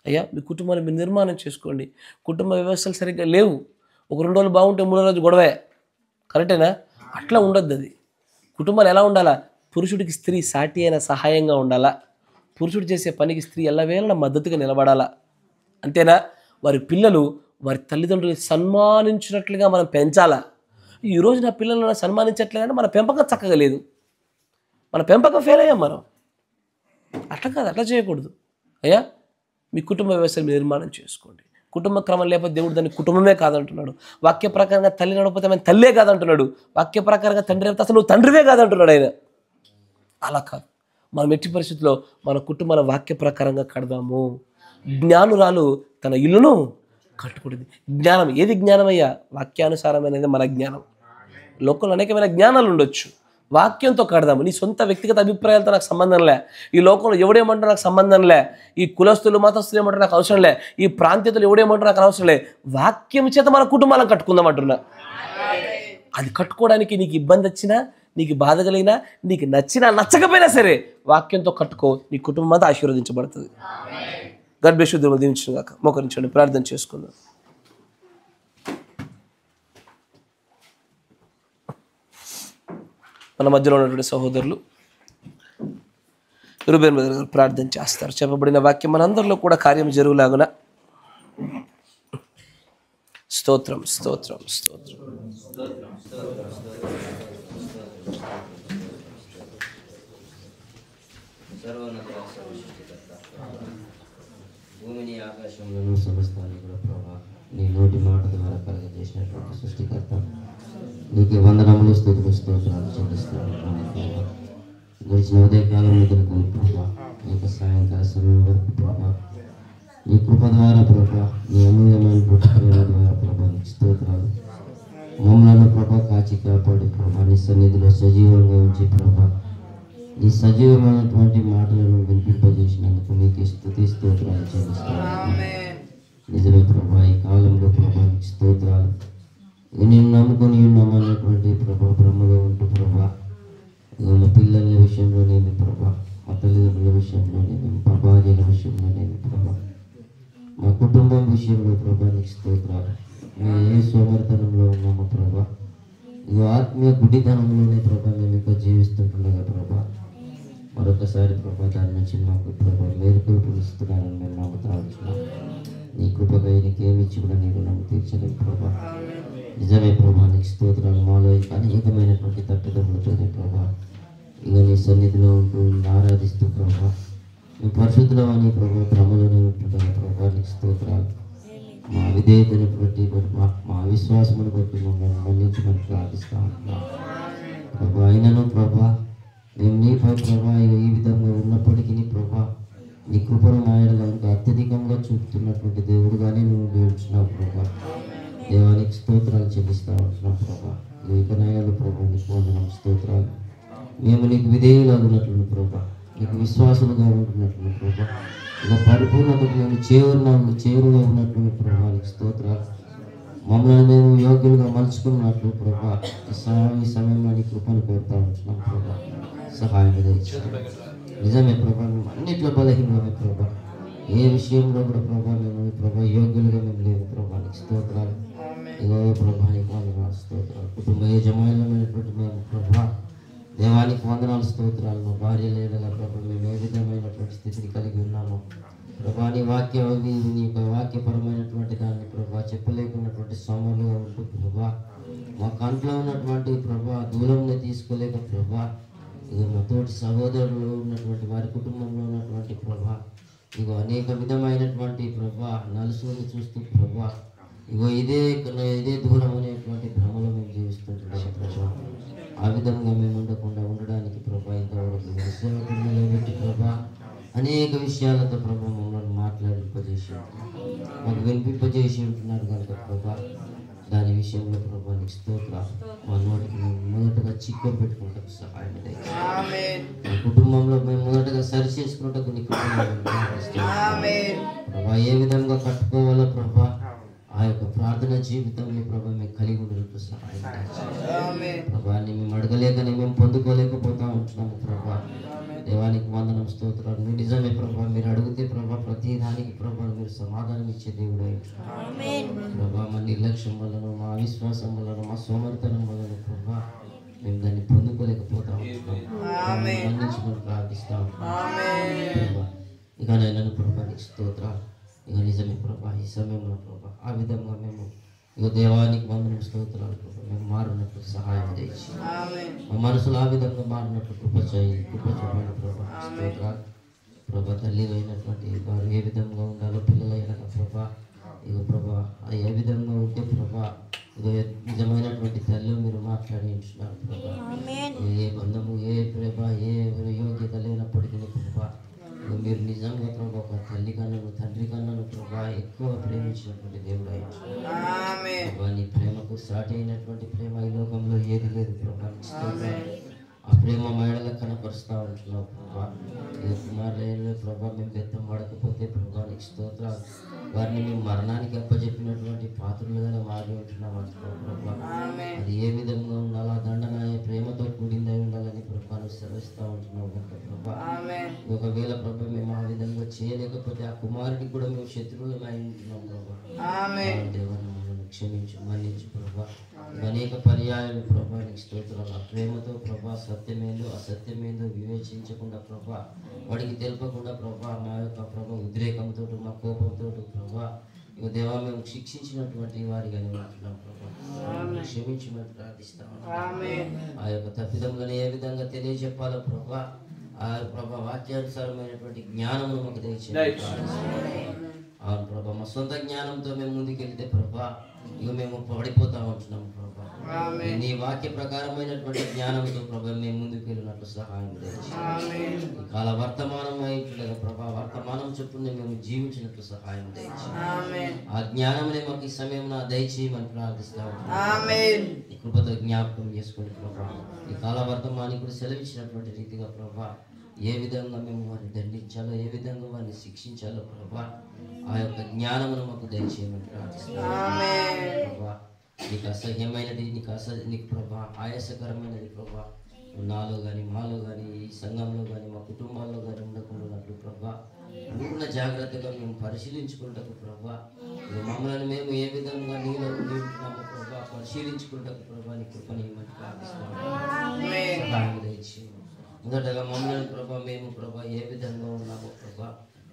అయ్యా మీ కుటుంబాన్ని మీరు నిర్మాణం చేసుకోండి. కుటుంబ వ్యవస్థలు సరిగ్గా లేవు, ఒక 2 రోజులు బాగుంటే 3వ రోజు గొడవే, కరెక్టేనా? అట్లా ఉండొద్దు. అది కుటుంబాలు ఎలా ఉండాలా? పురుషుడికి స్త్రీ సాటి అయిన సహాయంగా ఉండాలా, పురుషుడు చేసే పనికి స్త్రీ ఎల్లవేళ మద్దతుగా నిలబడాలా, అంతేనా? వారి పిల్లలు వారి తల్లిదండ్రులు సన్మానించినట్లుగా మనం పెంచాలా. ఈరోజు నా పిల్లలను సన్మానించట్లేదంటే మన పెంపకం చక్కగా లేదు, మన పెంపకం ఫెయిల్ అయ్యాం మనం. అట్లా కాదు, అట్లా చేయకూడదు. అయ్యా మీ కుటుంబ వ్యవస్థను మీరు నిర్మాణం చేసుకోండి. కుటుంబ క్రమం లేకపోతే దేవుడు దాన్ని కుటుంబమే కాదంటున్నాడు. వాక్య ప్రకారంగా తల్లి నడకపోతే ఆయన తల్లే కాదంటున్నాడు. వాక్య ప్రకారంగా తండ్రి అయితే అసలు నువ్వు తండ్రివే కాదంటున్నాడు ఆయన. అలా కాదు, మనం ఎట్టి పరిస్థితుల్లో మన కుటుంబాల వాక్య ప్రకారంగా కడదాము. జ్ఞానురాలు తన ఇల్లును కట్టుకుంటుంది. జ్ఞానం ఏది జ్ఞానమయ్యా? వాక్యానుసారమైనది మన జ్ఞానం. లోకంలో అనేకమైన జ్ఞానాలు ఉండొచ్చు, వాక్యంతో కడదాము. నీ సొంత వ్యక్తిగత అభిప్రాయాలతో నాకు సంబంధం లే, ఈ లోకంలో ఎవడేమంటారో నాకు సంబంధం లే, ఈ కులస్తులు మతస్థులు ఏమంటారో నాకు అవసరం లే, ఈ ప్రాంతీయతలు ఎవడేమంటారో నాకు అవసరం లే. వాక్యం చేత మన కుటుంబాలను కట్టుకుందాం అంటున్నా. అది కట్టుకోవడానికి నీకు ఇబ్బంది వచ్చినా, నీకు బాధ కలిగినా, నీకు నచ్చినా నచ్చకపోయినా సరే వాక్యంతో కట్టుకో, నీ కుటుంబం అంతా ఆశీర్వదించబడుతుంది. God bless you. దేవుడు దీవించును గాక. మోకరించండి, ప్రార్థన చేసుకుందాం. మన మధ్యలో ఉన్నటువంటి సహోదరులు రూబేన్ బ్రదర్ గారు ప్రార్థన చేస్తారు. చెప్పబడిన వాక్యం మనందరిలో కూడా కార్యం జరుగులాగున. స్తోత్రం స్తోత్రం స్తోత్రం. భూమిని ఆకాశంలోనూ సమస్తాన్ని కూడా ప్రభా నీ నోటి మాట ద్వారా కలుగజేసినటువంటి సృష్టికర్త నీకు వందనములు, స్తుతులు, స్తోత్రాలు చెల్లిస్తున్నాను. గడిచిన ఉదయకాలం మొదలుకొని ప్రభా ఈ యొక్క సాయంకాల సమయం వరకు ప్రభా నీ కృప ద్వారా ప్రభా నీ అమూల్యమైన కృపల ద్వారా ప్రభా నీకు స్తోత్రాలు. మమ్మలను ప్రభా కాచి కాపాడి ప్రభా నీ సన్నిధిలో సజీవంగా ఉంచి ప్రభా నీ సజీవమైనటువంటి మాటలను వినిపింపజేసినందుకు నీకు స్తుతి స్తోత్రాలు చెల్లిస్తున్నాను. నిజమే ప్రభా ఈ కాలంలో ప్రభా నీకు స్తోత్రాలు. నేను నమ్ముకొని ఉన్నామన్నటువంటి ప్రభా బ్రహ్మలో ఉంటూ ప్రభా మా పిల్లల విషయంలోనేమి ప్రభా, మా తల్లిదండ్రుల విషయంలోనేమి, మా భార్యల విషయంలోనేమి ప్రభా, మా కుటుంబం విషయంలో ప్రభా నీకు స్తోత్రాలు. మేము ఏ సోమరితనంలో ఉన్నామో ప్రభా, ఇగో ఆత్మీయ గుడితనంలోనే ప్రభా మేము ఇంకా జీవిస్తుంటుండగా ప్రభా మరొకసారి ప్రభా దాని నుంచి మాకు ప్రభా మేలుకొలుపు ఇస్తున్నారని మేము నమ్ముతున్నాం. నీ కృపగా నీకేమి ఇచ్చి కూడా నీ రుణం తీర్చలేదు ప్రభా. నిజమే ప్రభా నీకు స్తోత్రాలు. మాలో అనేకమైనటువంటి తప్పిదములతోనే ప్రభా ఇక నీ సన్నిధిలో ఉంటూ ఆరాధిస్తూ ప్రభా నీ పరిశుద్ధులు అని ప్రభా క్రమంలోనే ఉంటుండగా ప్రభా నీకు స్తోత్రాలు. మా విధేయతను బట్టి మా విశ్వాసమును బట్టి మమ్మల్ని మన్నించమని ప్రార్థిస్తా ఉంటున్నాం ప్రభా. అయినను ప్రభా మేము నీపై ప్రభా ఈ విధంగా ఉన్నప్పటికీ ప్రభా నీ కృపను మాయలుగా ఇంకా అత్యధికంగా చూపుతున్నటువంటి దేవుడుగానే నువ్వు దేవుడుచున్నావు ప్రభా. దేవానికి స్తోత్రాలు చెల్లిస్తా ఉంటున్నాం ప్రభా. ఇక నయాలు ప్రభా నీకు వందనం స్తోత్రాలు. మేము నీకు విధేయులుగా ఉన్నట్లు ప్రభా, నీకు విశ్వాసులుగా ఉంటున్నట్లు ప్రభా, ఇక పరిపూర్ణతకు మేము చేరుగా ఉన్నట్లు ప్రభా నీకు స్తోత్రాలు. మమ్మల్ని మేము యోగ్యులుగా మలుచుకున్నట్లు ప్రభా ఈ సమయంలో నీ కృపను కోరుతా ఉంటున్నాం ప్రభా. సహాయం నిజమే ప్రభా మేము అన్నిట్లో బలహీనమే ప్రభా. ఏ విషయంలో కూడా ప్రభా మేము ప్రభా యోగ్యులుగా మేము లేవు ప్రభా నీకు స్తోత్రాలు. ఇగో ప్రభా నీకు వందనాలు స్తోత్రాలు. కుటుంబ యజమానులమైనటువంటి మేము ప్రభా దేవానికి వందనాలు స్తోత్రాలు. మా భార్య లేదగా ప్రభా మేము ఏ విధమైనటువంటి స్థితిని కలిగి ఉన్నాము ప్రభా. నీ నీ యొక్క వాక్యపరమైనటువంటి దాన్ని ప్రభా చెప్పలేకున్నటువంటి సమయంలో ఉంటూ ప్రభా మా కంట్లో ఉన్నటువంటి ప్రభా దూరంలో తీసుకోలేక ప్రభా ఇక మా తోటి సహోదరులు ఉన్నటువంటి వారి కుటుంబంలో ఉన్నటువంటి ప్రభా ఇగో అనేక విధమైనటువంటి ప్రభా నలుసుని చూస్తూ ప్రభా ఇగో ఇదే దూరం అనేటువంటి భ్రమలో మేము జీవిస్తుంటున్నాం ప్రభా. ఆ విధంగా మేము ఉండడానికి ప్రభా ఇంతవరకు నిలబెట్టి ప్రభా అనేక విషయాలతో ప్రభా మమ్మల్ని మాట్లాడింపజేసి మాకు వినిపింపజేసి ఉంటున్నారు కనుక ప్రభా దాని విషయంలో ప్రభా నీకు స్తోత్రాలు. మా నోటికి మేము మొదటగా చిక్కం పెట్టుకుంటాం సహాయం మా కుటుంబంలో మేము మొదటగా సరి చేసుకున్నట్టు నీకు ప్రభా ఏ విధంగా కట్టుకోవాలో ప్రభా ఆ యొక్క ప్రార్థన జీవితంలో ప్రభా మేము కలిగి ఉండటం సహాయం ప్రభా మేము అడగలేకనే మేము పొందుకోలేకపోతా ఉంటున్నాము ప్రభా. దేవానికి వందనం స్తోత్రాలు. మీరు నిజమే ప్రభా, మీరు అడిగితే ప్రభా ప్రతి దానికి ప్రభా మీరు సమాధానం ఇచ్చే దేవుడు ప్రభా. మా నిర్లక్ష్యం వలన, మా అవిశ్వాసం వలన, మా సోమర్తనం వలన ప్రభా మేము దాన్ని పొందుకోలేకపోతాం. మన్నించుకొని ప్రార్థిస్తాం ప్రభా. ఇక నన్ను ప్రభా నీకు స్తోత్రాలు. ఇక నిజమే ప్రభా ఈ సమయంలో ప్రభా ఆ విధంగా మేము ఇక దేవానికి వందనం స్తోత్రాలు ప్రభా మేము మారినట్లు సహాయం చేసి మా మనసులు ఆ విధంగా మారినట్లు కృప చూపండి ప్రభా. స్తోత్రాలు ప్రభా. తల్లి అయినటువంటి వారు ఏ విధంగా ఉండాలో పిల్లలైన ప్రభా ఇక ప్రభా ఏ విధంగా ఉంటే ప్రభా ఇక నిజమైనటువంటి తల్లి మీరు మాట్లాడి ఉంటున్నారు ప్రభా. ఏ బంధము ఏ ప్రభా ఏ యోగ్యత లేనప్పటికీ ప్రభా మీరు నిజంగా ప్రభా ఒక తల్లి కన్నాను తండ్రి కన్నాను ప్రభా ఎక్కువ ప్రేమించినటువంటి దేవుడు ప్రభా. నీ ప్రేమకు సాటి అయినటువంటి ప్రేమ ఈ లోకంలో ఏది లేదు ప్రభా. ఆ ప్రేమ మేడల కనపరుస్తూ ఉంటున్నావు ప్రభా. ఈ కుమారులైన ప్రభా మేము బెత్తం పడకపోతే ప్రభా నీకు స్తోత్రాలు. వారిని మేము మరణానికి అప్పచెప్పినటువంటి పాత్రలుగా మారి ఉంటున్నాం అంటున్నావు ప్రభా. అది ఏ విధంగా ఉండాలా దండన ప్రేమతో కూడిందై ఉండాలని ప్రభా నువ్వు సెలవిస్తూ ఉంటున్నావు కనుక ప్రభా. ఒకవేళ ప్రభా మేము ఆ విధంగా చేయలేకపోతే ఆ కుమారుడికి కూడా మేము శత్రువులుగా అయి ఉంటున్నాం ప్రభా. దేవాన్ని క్షమించు మన్నించు ప్రభా. అనేక పర్యాయాలు ప్రభా నీకు స్తోత్రాలు. ఆ ప్రేమతో ప్రభా సత్యమేందో అసత్యమేందో వివేచించకుండా ప్రభా వాడికి తెలపకుండా ప్రభా మా యొక్క ప్రభా ఉద్రేకంతో మా కోపంతో ప్రభా ఇక దేవా మేము శిక్షించినటువంటి వారిగా ఉంటున్నాం ప్రభా. క్షమించమని ప్రార్థిస్తాం. ఆ యొక్క తప్పిదంలోనే ఏ విధంగా తెలియజెప్పాలో ప్రభా ఆ ప్రభా వాక్యానుసారమైనటువంటి జ్ఞానమును మాకు తెలియజేయాలి. అవును ప్రభా. మా సొంత జ్ఞానంతో మేము ముందుకెళ్తే ప్రభా ఇక మేము పడిపోతా ఉంటున్నాం ప్రభా. నీ వాక్య ప్రకారమైనటువంటి జ్ఞానంతో ప్రభా మేము ముందుకు వెళ్ళినట్లు సహాయం దయచేయండి. కాల వర్తమానం అయిట్లేదా ప్రభా వర్తమానం చొప్పున మేము జీవించినట్లు సహాయం దయచేయండి. ఆ జ్ఞానమునే మాకు ఈ సమయం దయచేయమని ప్రార్థిస్తాము. ఈ కృపతో జ్ఞాపకం చేసుకోండి ప్రభా. ఈ కాల వర్తమానికి సెలవిచ్చినటువంటి రీతిగా ప్రభా ఏ విధంగా మేము వారిని దండించాలో ఏ విధంగా వారిని శిక్షించాలో ప్రభా ఆ యొక్క జ్ఞానమును మాకు దయచేయమని ప్రభా. నీకు అసహ్యమైనది నీకు ప్రభా ఆయాసకరమైనది ప్రభా నాలో కానీ మాలో కానీ ఈ సంఘంలో కానీ మా కుటుంబాల్లో కానీ ఉండకుండా ప్రభా పూర్ణ జాగ్రత్తగా మేము పరిశీలించుకుంటాము ప్రభా. మమ్మల్ని మేము ఏ విధంగా నీలో ఉంటున్నామో ప్రభా పరిశీలించుకుంటాము ప్రభా. నీ కృపని ఇవ్వమని ప్రార్థిస్తాము. దయచేయము. మొదటగా మమ్మల్ని ప్రభా మేము ప్రభా ఏ విధంగా ఉన్నామో ప్రభా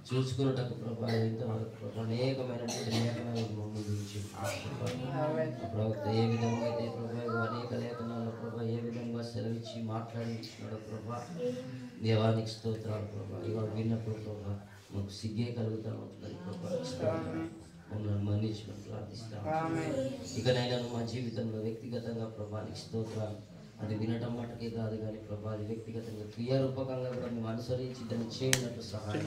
చూసుకున్నటకు ప్రభా ఇంతవరకు ప్రభా అనేకమైనటువంటి మమ్మల్ని గురించి ప్రవక్త ఏ విధంగా అయితే ప్రభా అనేక లేఖనాలు ప్రభా ఏ విధంగా సెలవిచ్చి మాట్లాడించున్నాడు ప్రభా. దేవానికి స్తోత్రాలు ప్రభా. ఇవాళ విన్నప్పుడు ప్రభా మాకు సిగ్గే కలుగుతూ ఉంటుంది ప్రభా. మమ్మల్ని మన్నించమని ప్రార్థిస్తాము. ఇకనైనా మా జీవితంలో వ్యక్తిగతంగా ప్రభానికి స్తోత్రాలు. అది వినటం మటుకే కాదు కానీ ప్రభా అది వ్యక్తిగతంగా క్రియారూపకంగా కూడా మేము అనుసరించి దాన్ని చేయనట్టు సహాయం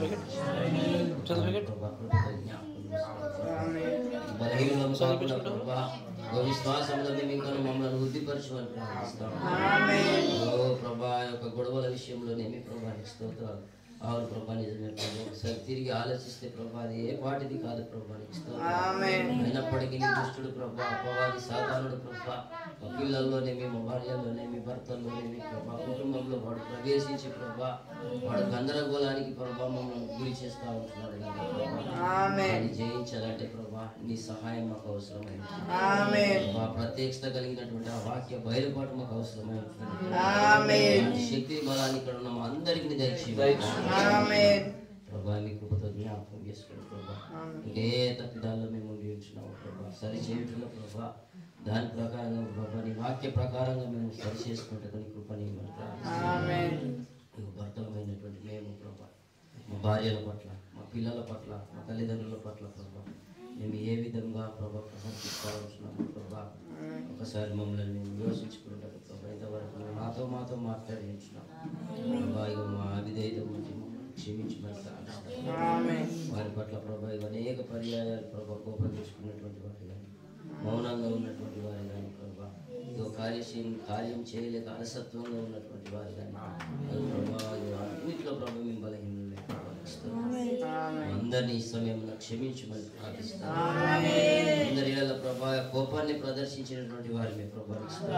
బలహీనం కాకుండా ప్రభా విశ్వాసంలో మేము ఇంకా మమ్మల్ని వృద్ధిపరచమని ప్రార్థిస్తాం. ఓ ప్రభా యొక్క గొడవల విషయంలోనేమి ప్రభానికి స్తోత్రాలు. అవును ప్రభా నిజమే ప్రభా. ఒకసారి తిరిగి ఆలోచిస్తే ప్రభా అది ఏ వాటిది కాదు ప్రభానికి స్తోత్రాలు. అయినప్పటికీ దుష్టుడు ప్రభా అపవాది సాతానుడు ప్రభా మా పిల్లల్లోనేమి మా భార్యల్లోనేమి భర్తల్లోనేమి ప్రభా కుటుంబంలో వాడు ప్రవేశించి ప్రభా వాడు గందరగోళానికి ప్రభా మమ్మల్ని గురి చేస్తూ ఉంటున్నాడు దాన్ని జయించాలంటే ప్రభా నీ సహాయం మాకు అవసరమైంది ప్రభా. ప్రత్యక్షత కలిగినటువంటి ఆ వాక్య బయలుపాటు మాకు అవసరమైంది. శక్తి బలాన్ని ఇక్కడ ఉన్న మా అందరికీ దయచేయండి ప్రభా. మీ కృపతో జ్ఞాపకం చేసుకోండి ప్రభా. ఇంకే తప్పిదాల్లో మేము ఉండి ఉంటున్నాము ప్రభా. సరి చేయటంలో ప్రభా దాని ప్రకారంగా ప్రభా నీ వాక్య ప్రకారంగా మేము సరి చేసుకుంటే నీ కృపని భర్తలమైనటువంటి మేము ప్రభా మా భార్యల పట్ల మా పిల్లల పట్ల మా తల్లిదండ్రుల పట్ల ప్రభా మేము ఏ విధంగా ప్రభా ప్రశంసిస్తూ ఉంటున్నాము ప్రభా. ఒకసారి మమ్మల్ని మేము యోచించుకుంటాము ప్రభా. ఇంతవరకు మాతో మాట్లాడి ఉంటున్నాము ప్రభా. ఇక మా అవిధేయత గురించి క్షమించమని వారి పట్ల ప్రభా అనేక పర్యాయాలు ప్రభా కోపం తీసుకున్నటువంటి వారు కానీ మౌనంగా ఉన్నటువంటి వారు కానీ ప్రభా ఇదో కార్యం చేయలేక అలసత్వంగా ఉన్నటువంటి వారు కానీ ప్రభా అన్నింటిలో ప్రభా మేము బలహీనలే ప్రభా. అందరినీ ఈ సమయంలో క్షమించమని ప్రార్థిస్తాను. అందరి ఇళ్ళ ప్రభా కోపాన్ని ప్రదర్శించినటువంటి వారిని ప్రభావిస్తాను.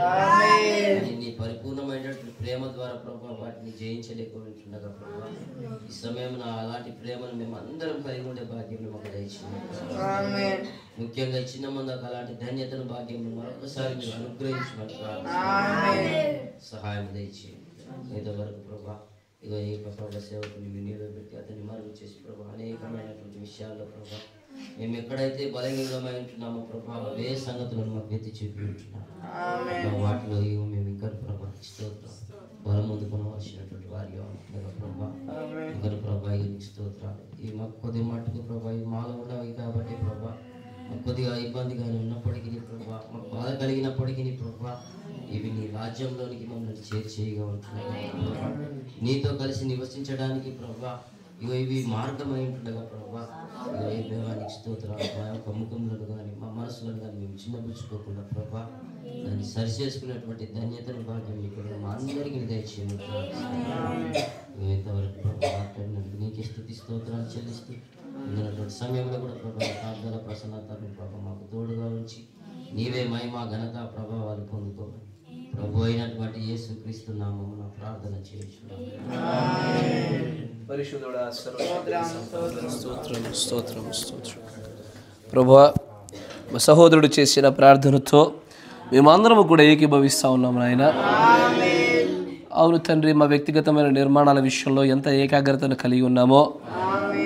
నీ పరిపూర్ణమైనటువంటి ప్రేమ ద్వారా ప్రభా వాటిని జయించలేకుంటుండగా ప్రభా ఈ సమయంలో అలాంటి ప్రేమను మేము అందరం కలిగి ఉండే భాగ్యం మాకు దయచేయండి. ముఖ్యంగా చిన్న మందకు అలాంటి ధన్యతను భాగ్యం మరొకసారి మీరు అనుగ్రహించమని సహాయం దయచేయండి. ఇంతవరకు ప్రభా ఇక ఈ ప్రభా సేవకుని వినియోగపెట్టి అతన్ని మరుగు చేసి ప్రభా అనేకమైనటువంటి విషయాల్లో ప్రభా మేము ఎక్కడైతే బలహీనమై ఉంటున్నామో ప్రభా అవే సంగతులను మాకు ఎత్తి చూపి ఉంటున్నాము. వాటిలో మేము ఇంకా ప్రభా స్తోత్రం బలం పొందుకోవలసినటువంటి వారిగా ఉంటుండగా ప్రభా ఇంకా ప్రభా ఈ స్తోత్రాలు ఈ మాకు కొద్ది మట్టుకు ప్రభా ఇవి మాలో ఉన్నవి కాబట్టి ప్రభా కొద్దిగా ఇబ్బందిగా ఉన్నప్పటికీ ప్రభా మాకు బాధ కలిగినప్పటికీ ప్రభా ఇవి నీ రాజ్యంలోనికి మమ్మల్ని చేర్చేయగా ఉంటున్నాయి. నీతో కలిసి నివసించడానికి ప్రభా ఇవి మార్గమై ఉంటుండగా ప్రభా ఈ దేవానికి స్తోత్రాలు. మా యొక్క ముఖంలో కానీ మా మనసులను కానీ మేము చిన్నపుచ్చుకోకుండా ప్రభా దాన్ని సరి చేసుకునేటువంటి ధన్యతను భాగ్యం ఇక్కడ మా అందరికీ దయచేయండి. ఇంతవరకు ప్రభా మాట్లాడినందుకు నీకే స్తుతి స్తోత్రాలు చెల్లిస్తూ ఉన్నటువంటి సమయంలో కూడా ప్రభా ప్రార్థన ప్రసన్నతను ప్రభా మాకు తోడుగా ఉంచి నీవే మహిమ ఘనత ప్రభావాలు పొందుకోవాలి. ప్రభు అయినటువంటి యేసుక్రీస్తు నామమున ప్రార్థన చేయుచున్నాము. పరిశుద్ధుడా స్తోత్రం. ప్రభువా మా సహోదరుడు చేసిన ప్రార్థనతో మేమందరము కూడా ఏకీభవిస్తూ ఉన్నాం నాయన. అవును తండ్రి, మా వ్యక్తిగతమైన నిర్మాణాల విషయంలో ఎంత ఏకాగ్రతను కలిగి ఉన్నామో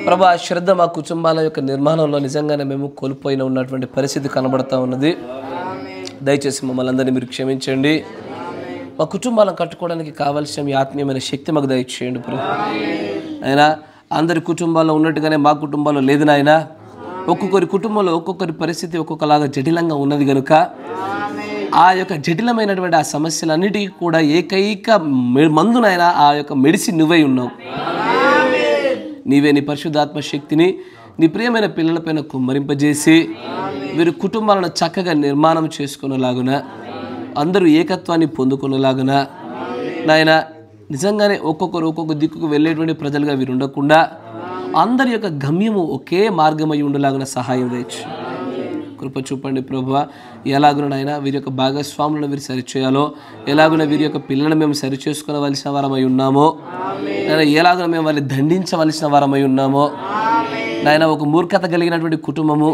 ప్రభా శ్రద్ధ మా కుటుంబాల యొక్క నిర్మాణంలో నిజంగానే మేము కోల్పోయిన ఉన్నటువంటి పరిస్థితి కనబడతా ఉన్నది. దయచేసి మమ్మల్ని అందరినీ మీరు క్షమించండి. మా కుటుంబాలను కట్టుకోవడానికి కావాల్సిన మీ ఆత్మీయమైన శక్తి మాకు దయచేయండి ప్రభు. అయినా అందరి కుటుంబాల్లో ఉన్నట్టుగానే మా కుటుంబాల్లో లేదు నాయన. ఒక్కొక్కరి కుటుంబంలో ఒక్కొక్కరి పరిస్థితి ఒక్కొక్కలాగా జటిలంగా ఉన్నది కనుక ఆ యొక్క జటిలమైనటువంటి ఆ సమస్యలన్నిటికీ కూడా ఏకైక మందునైనా ఆ యొక్క మెడిసిన్ నువ్వై ఉన్నావు. నీవే నీ పరిశుద్ధాత్మ శక్తిని నీ ప్రియమైన పిల్లలపైన కుమ్మరింపజేసి వీరి కుటుంబాలను చక్కగా నిర్మాణం చేసుకునేలాగున అందరూ ఏకత్వాన్ని పొందుకునేలాగున నాయన నిజంగానే ఒక్కొక్కరు ఒక్కొక్క దిక్కుకు వెళ్ళేటువంటి ప్రజలుగా వీరు ఉండకుండా అందరి యొక్క గమ్యము ఒకే మార్గమై ఉండేలాగున సహాయం దయచు కృప చూపండి ప్రభువా. ఎలాగున నాయన వీరి యొక్క భాగస్వాములను వీరు సరిచేయాలో, ఎలాగున వీరి యొక్క పిల్లలను మేము సరిచేసుకునవలసిన వారమై ఉన్నామో నాయన, ఎలాగున మేము వారిని దండించవలసిన వారమై ఉన్నామో నాయన. ఒక మూర్ఖత కలిగినటువంటి కుటుంబము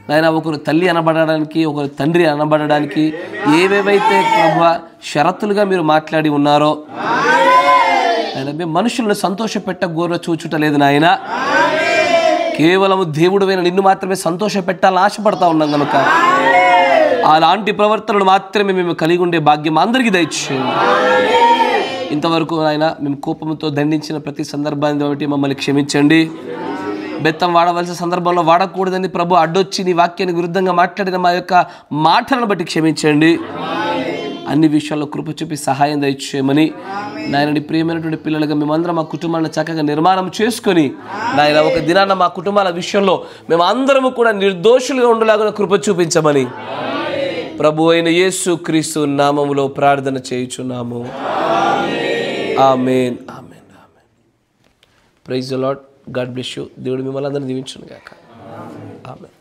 నాయన, ఒకరు తల్లి అనబడడానికి ఒకరు తండ్రి అనబడడానికి ఏవేవైతే ప్రభువా షరతులుగా మీరు మాట్లాడి ఉన్నారో ఆయన మేము మనుషులను సంతోషపెట్ట గోర చూచుటలేదు నాయన. కేవలము దేవుడువైన నిన్ను మాత్రమే సంతోష పెట్టాలని ఆశపడతా ఉన్నాం కనుక అలాంటి ప్రవర్తనలు మాత్రమే మేము కలిగి ఉండే భాగ్యం అందరికీ దయచేయండి. ఇంతవరకు ఆయన మేము కోపంతో దండించిన ప్రతి సందర్భాన్ని బట్టి మమ్మల్ని క్షమించండి. బెత్తం వాడవలసిన సందర్భంలో వాడకూడదని ప్రభు అడ్డొచ్చి నీ వాక్యానికి విరుద్ధంగా మాట్లాడిన మా యొక్క మాటలను బట్టి క్షమించండి. అన్ని విషయాల్లో కృప చూపి సహాయం దయచేయమని నాయన, నీ ప్రియమైనటువంటి పిల్లలుగా మేమందరం మా కుటుంబాలను చక్కగా నిర్మాణం చేసుకొని నాయన ఒక దినాన మా కుటుంబాల విషయంలో మేము అందరము కూడా నిర్దోషులుగా ఉండేలాగా కృప చూపించమని ప్రభు అయిన యేసు క్రీస్తు నామములో ప్రార్థన చేయుచున్నాము. ఆమేన్ ఆమేన్ ఆమేన్. Praise the Lord. God bless you. దేవుడు మిమ్మల్ని అందరినీ దీవించును గాక. ఆమేన్.